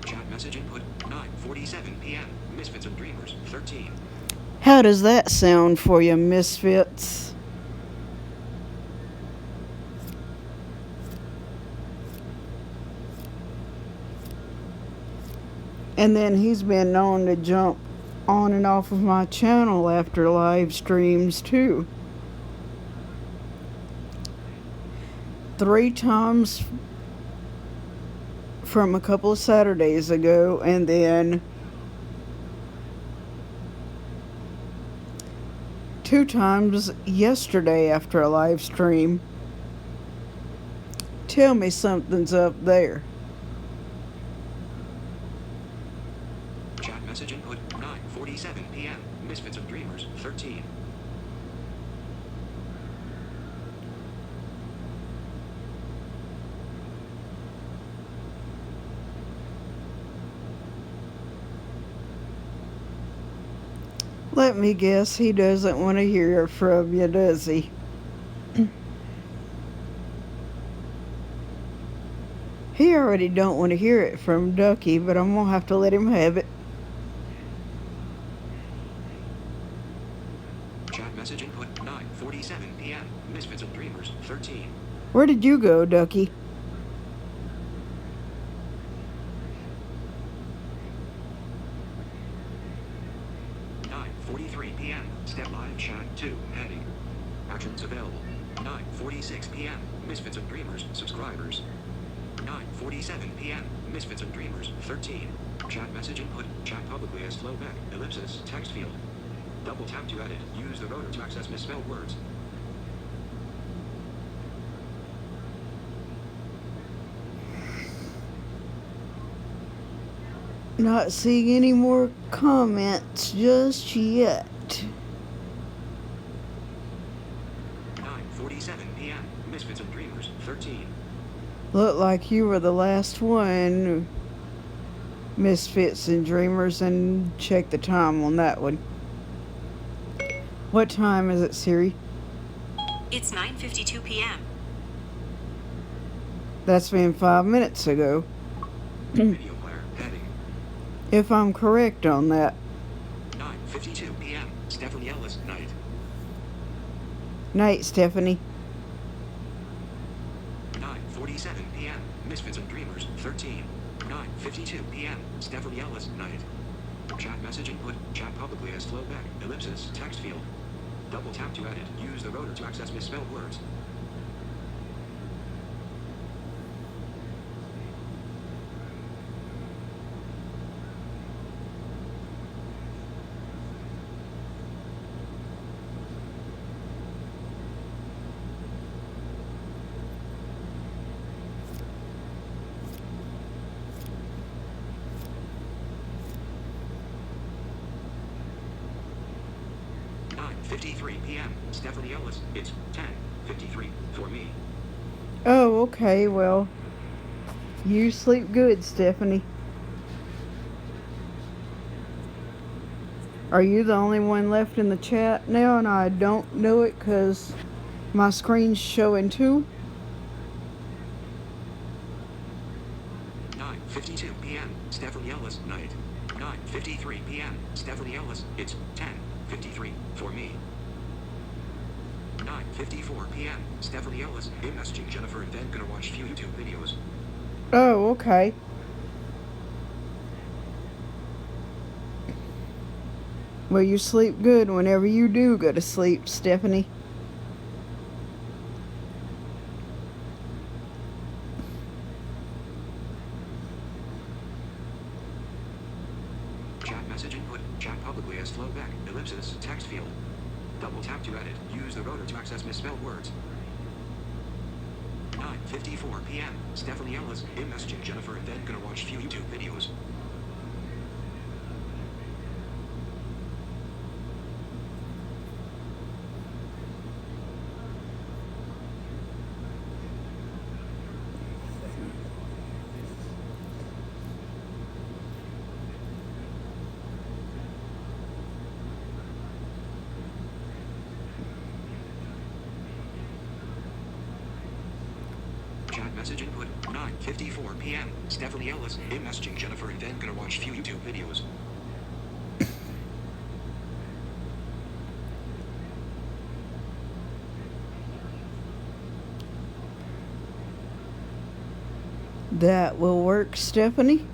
[SPEAKER 2] Chat message input 9:47 p.m. Misfits and Dreamers 13.
[SPEAKER 1] How does that sound for you, Misfits? And then he's been known to jump on and off of my channel after live streams too. 3 times from a couple of Saturdays ago, and then 2 times yesterday after a live stream. Tell me something's up there.
[SPEAKER 2] Chat message input 9:47 p.m. Misfits and Dreamers 13.
[SPEAKER 1] Let me guess, he doesn't want to hear from you, does he? He already don't want to hear it from Ducky, but I'm gonna have to let him have it.
[SPEAKER 2] Chat message input 9:47 p.m. Misfits of Dreamers 13.
[SPEAKER 1] Where did you go, Ducky?
[SPEAKER 2] p.m. Step live chat 2 heading. Actions available. 9:46 p.m. Misfits of Dreamers subscribers. 9:47 p.m. Misfits of Dreamers 13. Chat message input. Chat publicly as flowback. Ellipsis text field. Double tap to edit. Use the rotor to access misspelled words.
[SPEAKER 1] Not seeing any more comments just yet.
[SPEAKER 2] 9:47 p.m. Misfits of Dreamers 13.
[SPEAKER 1] Looked like you were the last one, Misfits and Dreamers, and check the time on that one. What time is it, Siri?
[SPEAKER 3] It's 9:52 p.m.
[SPEAKER 1] That's been 5 minutes ago.
[SPEAKER 2] Video player heading.
[SPEAKER 1] If I'm correct on that.
[SPEAKER 2] 9:52 p.m. Stephanie Ellis night.
[SPEAKER 1] Night, Stephanie.
[SPEAKER 2] 9:47 p.m. Misfits and Dreamers 13. 9:52 p.m. Stephanie Ellis night. Chat message input. Chat publicly as flowback. Ellipsis text field. Double tap to edit. Use the rotor to access misspelled words. p.m. Stephanie Ellis. It's 10:53 for me.
[SPEAKER 1] Oh, okay, well, you sleep good, Stephanie. Are you the only one left in the chat now and I don't know it because my screen's showing too?
[SPEAKER 2] 9:52 p.m. Stephanie Ellis night. 9:53 p.m. Stephanie Ellis. It's 10:53 for me. 9:54 p.m. Stephanie Ellis. I'm messaging Jennifer and then gonna watch few YouTube videos.
[SPEAKER 1] Oh, okay. Well, you sleep good whenever you do go to sleep, Stephanie.
[SPEAKER 2] Chat message input. Chat publicly as flowback. Ellipsis text field. Double tap to edit. Use the rotor to access misspelled words. 9:54 p.m. Stephanie Ellis. I'm messaging Jennifer and then gonna watch few YouTube videos. Chat message input. 9:54 p.m. Stephanie Ellis. I'm messaging Jennifer and then gonna watch few YouTube videos.
[SPEAKER 1] That will work, Stephanie.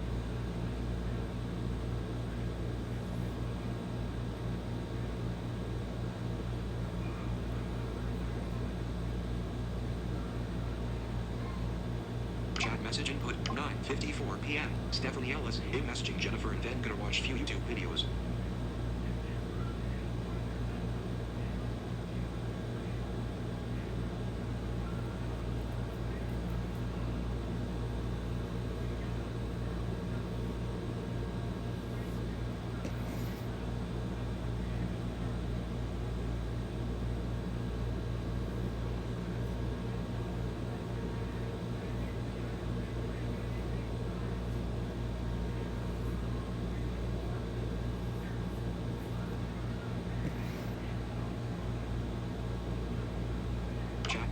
[SPEAKER 2] Chat message input. 9:54 p.m. Stephanie Ellis. I'm messaging Jennifer and then gonna watch few YouTube videos.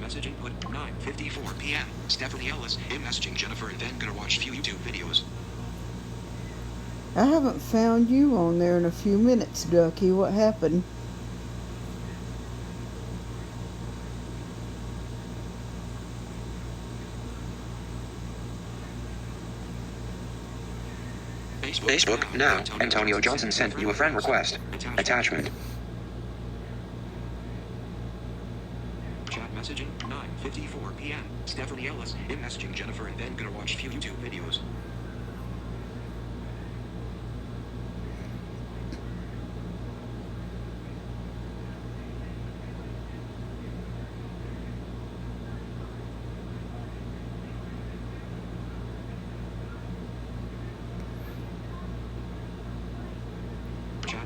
[SPEAKER 2] message input 9:54 p.m. Stephanie Ellis in messaging Jennifer and then gonna watch few YouTube videos.
[SPEAKER 1] I haven't found you on there in a few minutes, Ducky. What happened?
[SPEAKER 2] Facebook now. Antonio Johnson sent you a friend request. Attachment. Chat messaging 9:54 p.m. Stephanie Ellis in messaging Jennifer and then gonna watch few YouTube videos.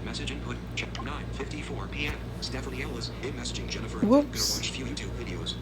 [SPEAKER 2] Message input, check 9:54 p.m. Stephanie Ellis in messaging Jennifer and then gonna watch few YouTube videos.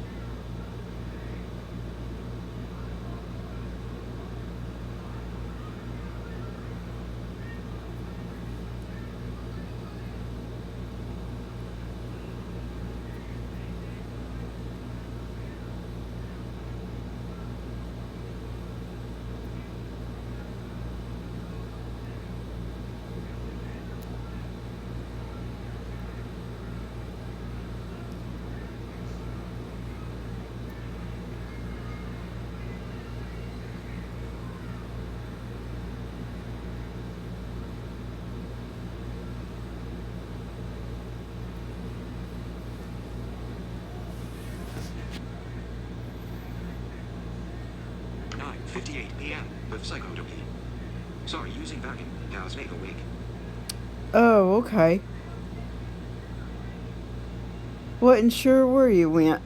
[SPEAKER 2] p.m. with Psychodopy. Sorry, using backing. Cows make awake.
[SPEAKER 1] Oh, okay. Wasn't sure where you went.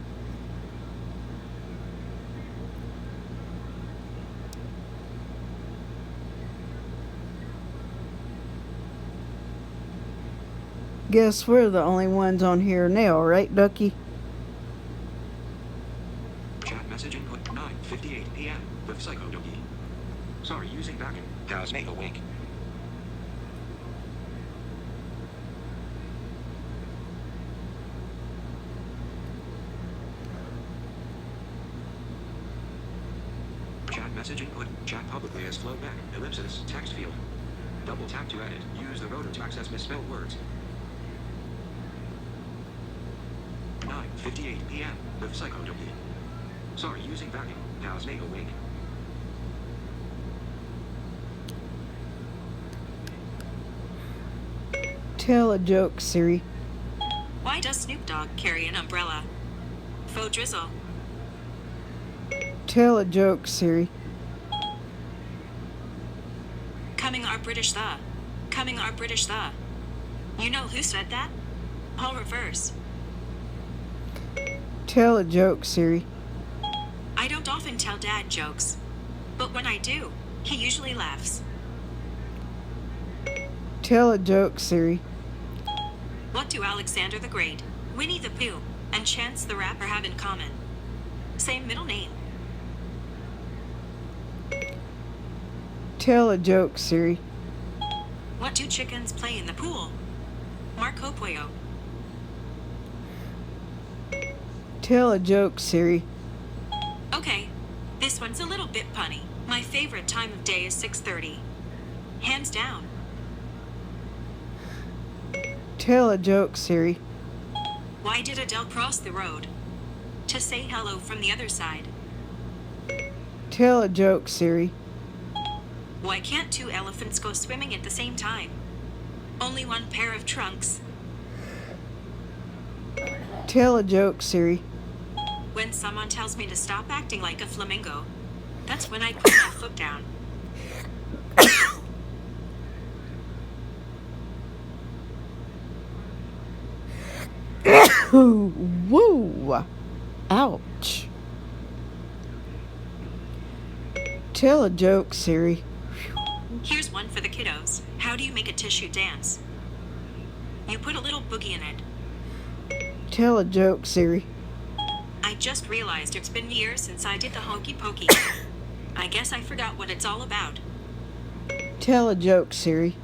[SPEAKER 1] Guess we're the only ones on here now, right, Ducky?
[SPEAKER 2] Chat message input 9:58 p.m. with Psychodopy. Sorry, using backing. Cows make awake. Chat message input. Chat publicly as flow back. Ellipsis. Text field. Double tap to edit. Use the rotor to access misspelled words. 9:58 p.m. with Psychodopy. Sorry, using backing. Cows make awake.
[SPEAKER 1] Tell a joke, Siri.
[SPEAKER 3] Why does Snoop Dogg carry an umbrella? Faux drizzle.
[SPEAKER 1] Tell a joke, Siri.
[SPEAKER 3] Coming our British the. Coming our British the. You know who said that? Paul Revere.
[SPEAKER 1] Tell a joke, Siri.
[SPEAKER 3] I don't often tell Dad jokes, but when I do, he usually laughs.
[SPEAKER 1] Tell a joke, Siri.
[SPEAKER 3] What do Alexander the Great, Winnie the Pooh, and Chance the Rapper have in common? Same middle name.
[SPEAKER 1] Tell a joke, Siri.
[SPEAKER 3] What do chickens play in the pool? Marco Pollo.
[SPEAKER 1] Tell a joke, Siri.
[SPEAKER 3] Okay, this one's a little bit punny. My favorite time of day is 6:30. Hands down.
[SPEAKER 1] Tell a joke, Siri.
[SPEAKER 3] Why did Adele cross the road? To say hello from the other side.
[SPEAKER 1] Tell a joke, Siri.
[SPEAKER 3] Why can't two elephants go swimming at the same time? Only one pair of trunks.
[SPEAKER 1] Tell a joke, Siri.
[SPEAKER 3] When someone tells me to stop acting like a flamingo, that's when I put my foot down.
[SPEAKER 1] Woo! Ouch. Tell a joke, Siri.
[SPEAKER 3] Here's one for the kiddos. How do you make a tissue dance? You put a little boogie in it.
[SPEAKER 1] Tell a joke, Siri.
[SPEAKER 3] I just realized it's been years since I did the hokey pokey. I guess I forgot what it's all about.
[SPEAKER 1] Tell a joke, Siri.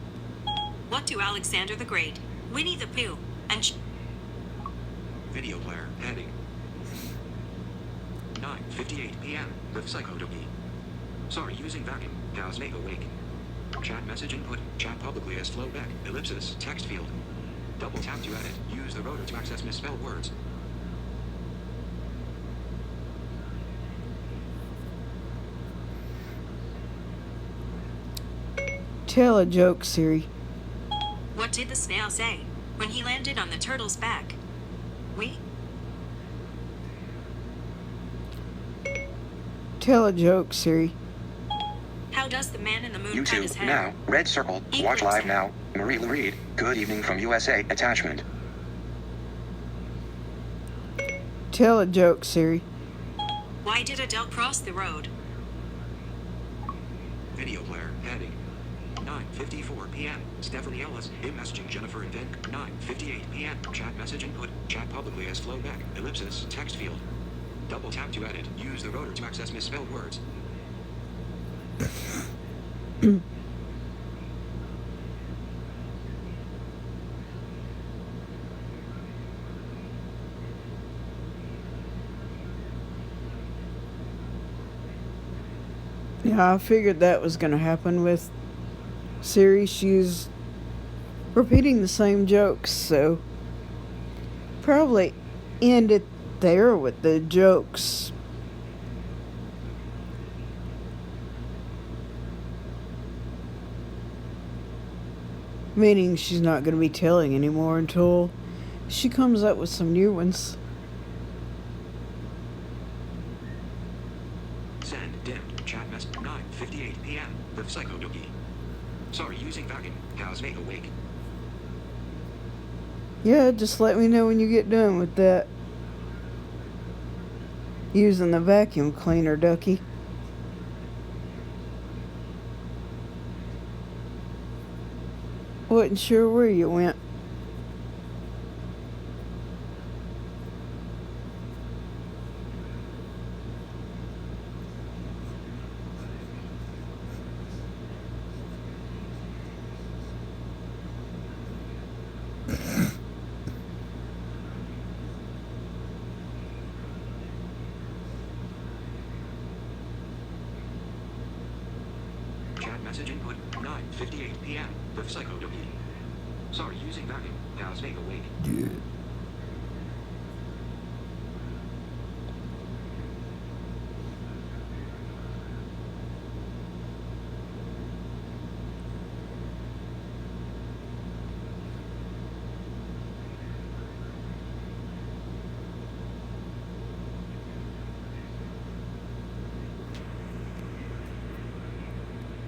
[SPEAKER 3] What do Alexander the Great, Winnie the Pooh, and
[SPEAKER 2] Video player heading. 9:58 p.m. The Psychodoki. Sorry, using vacuum. Cows make awake. Chat message input. Chat publicly as flowback. Ellipsis. Text field. Double tap to edit. Use the rotor to access misspelled words.
[SPEAKER 1] Tell a joke, Siri.
[SPEAKER 3] What did the snail say when he landed on the turtle's back? We?
[SPEAKER 1] Tell a joke, Siri.
[SPEAKER 3] How does the man in the moon cut his
[SPEAKER 2] YouTube
[SPEAKER 3] hair?
[SPEAKER 2] now. Red circle. Watch live now. Marie Lou Reed. Good evening from USA. Attachment.
[SPEAKER 1] Tell a joke, Siri.
[SPEAKER 3] Why did Adele cross the road?
[SPEAKER 2] Video player. Heading. 9:54 p.m. Stephanie Ellis. Messaging Jennifer and Vin. 9:58 p.m. Chat message input. Chat publicly as flowback. Ellipsis. Text field. Double tap to edit. Use the rotor to access misspelled words.
[SPEAKER 1] Yeah, I figured that was going to happen with Siri. She's repeating the same jokes, so probably end it there with the jokes. Meaning she's not going to be telling anymore until she comes up with some new ones.
[SPEAKER 2] Send dimmed. Chat mess. 9:58 p.m. The Psychodoki. Sorry, using vacuum. Cows make awake.
[SPEAKER 1] Yeah, just let me know when you get done with that. Using the vacuum cleaner, Ducky. Wasn't sure where you went.
[SPEAKER 2] Chat message input. 9:58 p.m. The Psychodoki. Sorry, using vacuum. Cows make awake.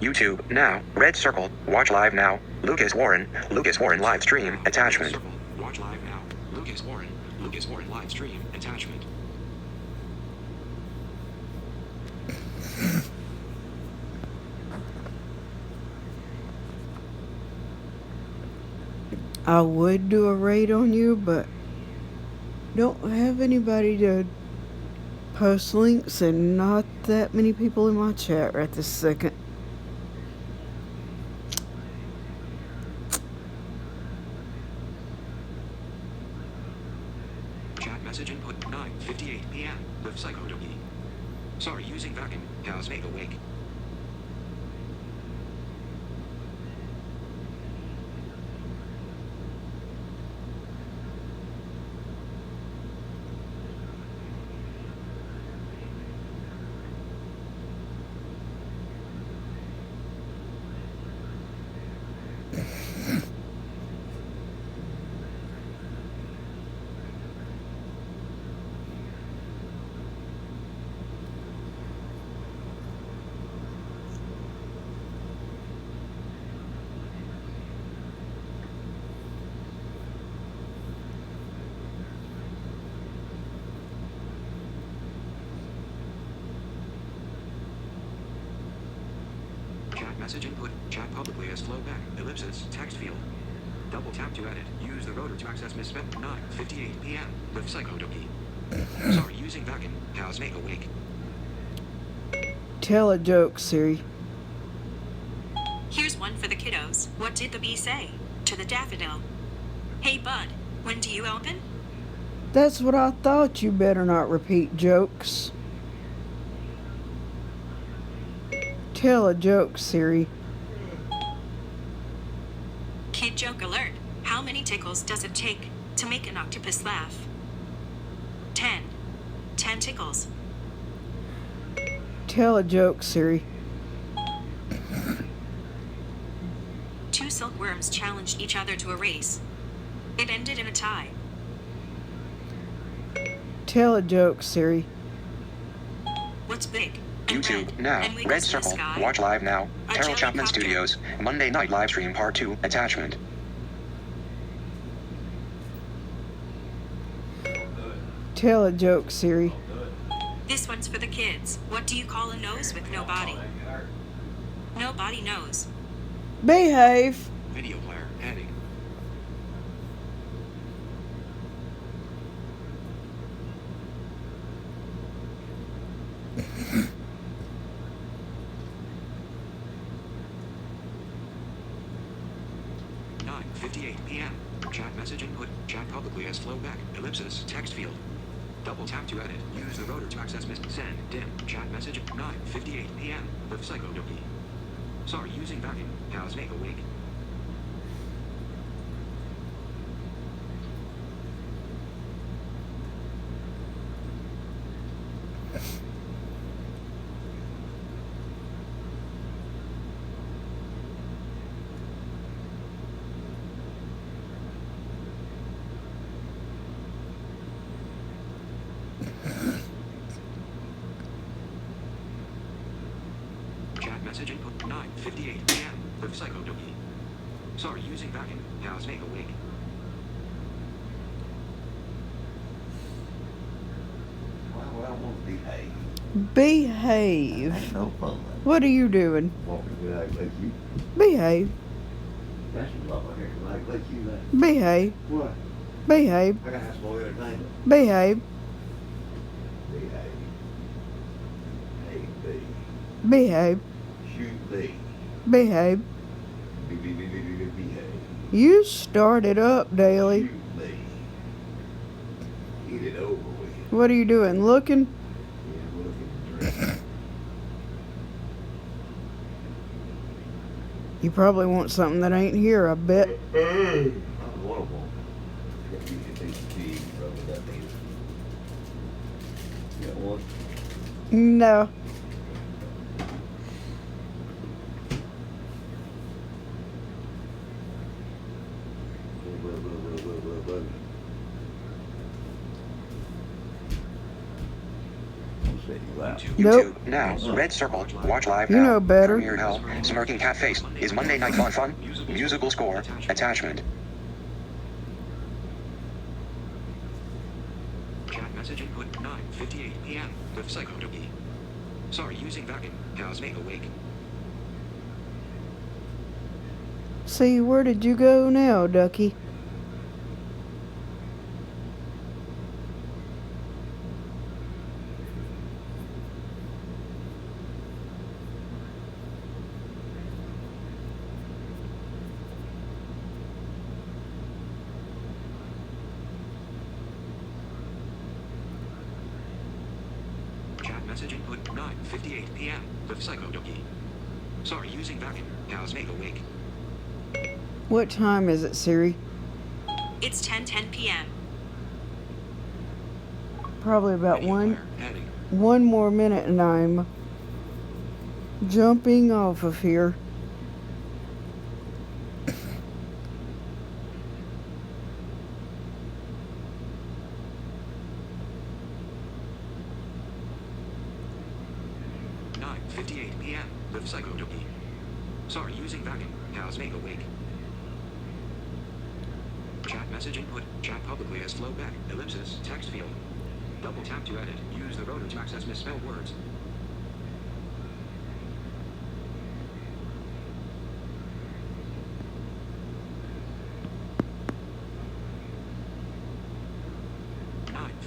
[SPEAKER 2] YouTube now. Red circle. Watch live now. Lucas Warren. Lucas Warren live stream. Attachment. Watch live now. Lucas Warren. Lucas Warren live stream. Attachment.
[SPEAKER 1] I would do a raid on you, but don't have anybody to post links and not that many people in my chat right this second.
[SPEAKER 2] Chat message input. 9:58 p.m. The Psychodoki. Sorry, using vacuum. Cows make awake. Chat message input. Chat publicly as flowback. Ellipsis. Text field. Double tap to edit. Use the rotor to access misspelled. 9:58 p.m. The Psychodoki. Sorry, using vacuum. Cows make awake.
[SPEAKER 1] Tell a joke, Siri.
[SPEAKER 3] Here's one for the kiddos. What did the bee say to the daffodil? Hey, bud, when do you open?
[SPEAKER 1] That's what I thought. You better not repeat jokes. Tell a joke, Siri.
[SPEAKER 3] Kid joke alert. How many tickles does it take to make an octopus laugh? 10. 10 tickles.
[SPEAKER 1] Tell a joke, Siri.
[SPEAKER 3] Two silkworms challenged each other to a race. It ended in a tie.
[SPEAKER 1] Tell a joke, Siri.
[SPEAKER 3] What's big and
[SPEAKER 2] YouTube
[SPEAKER 3] red
[SPEAKER 2] now.
[SPEAKER 3] and wiggles
[SPEAKER 2] Red
[SPEAKER 3] in the
[SPEAKER 2] Circle.
[SPEAKER 3] sky?
[SPEAKER 2] Watch live now.
[SPEAKER 3] A
[SPEAKER 2] Terrell Chapman
[SPEAKER 3] jellycopter.
[SPEAKER 2] Studios. Monday night live stream part 2. Attachment.
[SPEAKER 1] Tell a joke, Siri.
[SPEAKER 3] This one's for the kids. What do you call a nose with no body? Nobody knows.
[SPEAKER 1] Behave.
[SPEAKER 2] Video player. Heading. p.m. Chat message input. Chat publicly as flowback. Ellipsis. Text field. Double tap to edit. Use the rotor to access send. Dim. Chat message. 9:58 p.m. The Psycho Dookie. Sorry, using vacuum. Cows make awake. Chat message input. 9:58 p.m. The Psycho Dookie. Sorry, using vacuum. Cows make awake.
[SPEAKER 4] Well, I won't behave.
[SPEAKER 1] Behave.
[SPEAKER 4] Ain't no fun.
[SPEAKER 1] What are you doing?
[SPEAKER 4] Walking without like you.
[SPEAKER 1] Behave.
[SPEAKER 4] That's a lot like you that.
[SPEAKER 1] Behave.
[SPEAKER 4] What?
[SPEAKER 1] Behave.
[SPEAKER 4] I gotta have some more entertainment.
[SPEAKER 1] Behave.
[SPEAKER 4] Behave. Hey, B.
[SPEAKER 1] Behave.
[SPEAKER 4] Shoot B.
[SPEAKER 1] Behave.
[SPEAKER 4] Behave.
[SPEAKER 1] You started up, Daily.
[SPEAKER 4] Shoot B. Get it over with.
[SPEAKER 1] What are you doing? Looking?
[SPEAKER 4] Yeah, look at the dress.
[SPEAKER 1] You probably want something that ain't here, I bet.
[SPEAKER 4] I don't want to walk. Got you can take the tea, rub it up in. You got one?
[SPEAKER 1] No. Nope.
[SPEAKER 2] YouTube now. Red Circle. Watch live
[SPEAKER 1] You
[SPEAKER 2] now.
[SPEAKER 1] know better.
[SPEAKER 2] Premiere Hell. Smirking Cat Face. Is Monday Night Fun? Musical score. Attachment. Chat message input. 9:58 p.m. The Psycho Dookie. Sorry, using vacuum. Cows make awake.
[SPEAKER 1] See, where did you go now, Ducky?
[SPEAKER 2] Chat message input. 9:58 p.m. The Psycho Dookie. Sorry, using vacuum. Cows make awake.
[SPEAKER 1] What time is it, Siri?
[SPEAKER 3] It's 10:10 p.m.
[SPEAKER 1] Probably about
[SPEAKER 2] Video
[SPEAKER 1] one
[SPEAKER 2] player. Heading.
[SPEAKER 1] more minute and I'm jumping off of here.
[SPEAKER 2] p.m. The Psycho Dookie. Sorry, using vacuum. Cows make awake. Chat message input. Chat publicly as flowback. Ellipsis. Text field. Double tap to edit. Use the rotor to access misspelled words.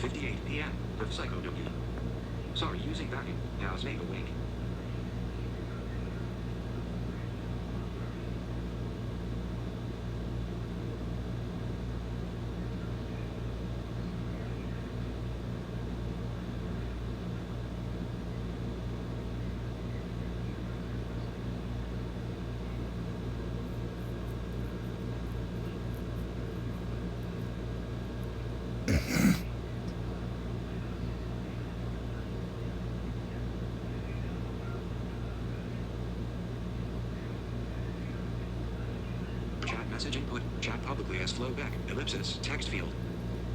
[SPEAKER 2] .58 p.m. The Psycho Dookie. Sorry, using vacuum. Cows make awake. message input. Chat publicly as Flo Beck. Ellipsis. Text field.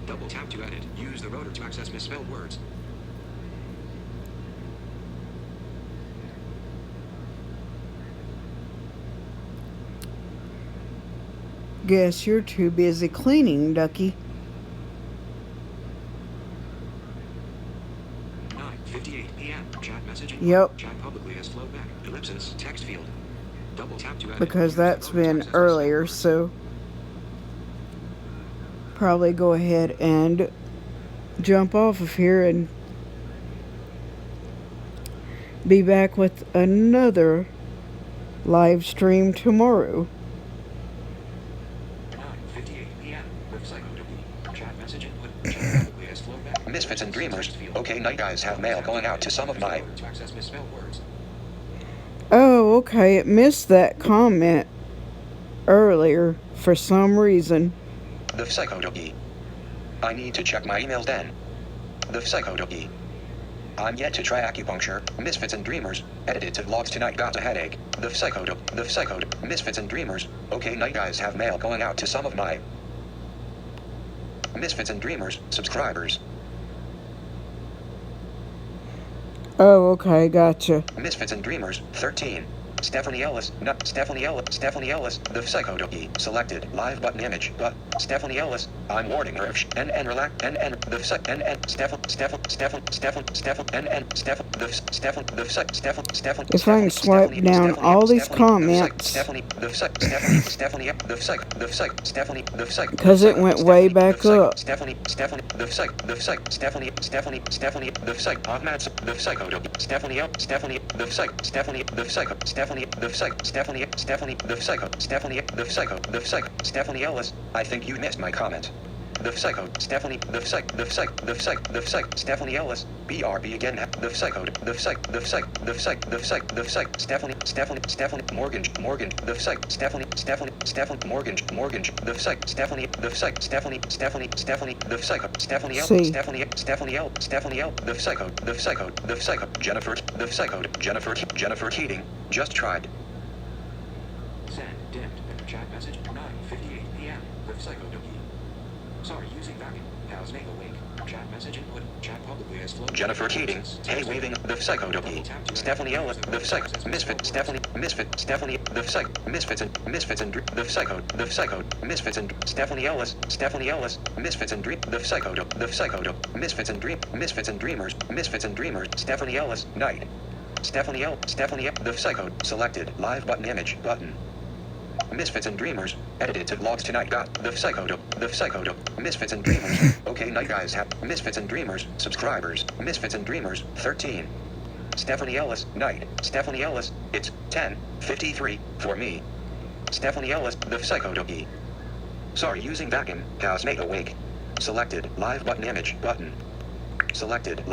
[SPEAKER 2] Double tap to edit. Use the rotor to access misspelled words.
[SPEAKER 1] Guess you're too busy cleaning, Ducky.
[SPEAKER 2] 9:58 p.m. Chat message input.
[SPEAKER 1] Yep.
[SPEAKER 2] Chat publicly as Flo Beck. Ellipsis. Text field. Double tap to edit.
[SPEAKER 1] Because
[SPEAKER 2] Use the
[SPEAKER 1] that's
[SPEAKER 2] rotor to
[SPEAKER 1] been
[SPEAKER 2] access misspelled
[SPEAKER 1] earlier,
[SPEAKER 2] words.
[SPEAKER 1] so probably go ahead and jump off of here and be back with another live stream tomorrow.
[SPEAKER 2] 9:58 p.m. With Psycho Chat message input. Chat publicly as Flo Beck. Misfits and Dreamers. Okay, night guys have mail going out to some of my. To access misspelled words.
[SPEAKER 1] Oh, okay. It missed that comment earlier for some reason.
[SPEAKER 2] The Psycho I need to check my emails then. The Psycho I'm yet to try acupuncture. Misfits and Dreamers. Edited to vlogs tonight. Got a headache. The Psycho Misfits and Dreamers. Okay, night guys have mail going out to some of my. Misfits and Dreamers subscribers.
[SPEAKER 1] Oh, okay. Gotcha.
[SPEAKER 2] Misfits and Dreamers 13. Stephanie Ellis, Stephanie Ellis, the Psycho selected, live button image, but, Stephanie Ellis, I'm warning her if she, and relax, and, the Steph, and, Steph,
[SPEAKER 1] If I can swipe down all these comments, because it went way back up.
[SPEAKER 2] Stephanie Ellis, I think you missed my comment. The Psycho, Stephanie, Stephanie Ellis, BRB again, Stephanie, Morgan, the Psycho, Stephanie, Morgan, the Psycho, Stephanie, the Psycho, Stephanie, the Psycho, Stephanie L, Stephanie L, the Psycho, Jennifer, the Psycho, Jennifer Keating, just tried. Send, dimmed, chat message, 9:58 p.m., the Psycho. Sorry, using vacuum. Cows make awake. Chat message input. Chat publicly as Flo. Jennifer Keating. Hey, waving. The Psycho. Stephanie Ellis. The Psycho. Misfit. Stephanie. Misfit. Stephanie. The Psycho. Misfits and the Psycho. The Psycho. Misfits and Stephanie Ellis. Stephanie Ellis. Misfits and Dream. The Psycho. The Psycho. Misfits and Dream. Misfits and Dreamers. Misfits and Dreamers. Stephanie Ellis. Night. Stephanie L. Stephanie. The Psycho. Selected. Live button image button. Misfits and Dreamers, edited to vlogs tonight. The Psycho, Misfits and Dreamers. Okay, night guys have Misfits and Dreamers, subscribers. Misfits and Dreamers, 13. Stephanie Ellis, night. Stephanie Ellis, it's 10:53 for me. Stephanie Ellis, the Psycho. Sorry, using vacuum. Cows made awake. Selected, live button image button. Selected.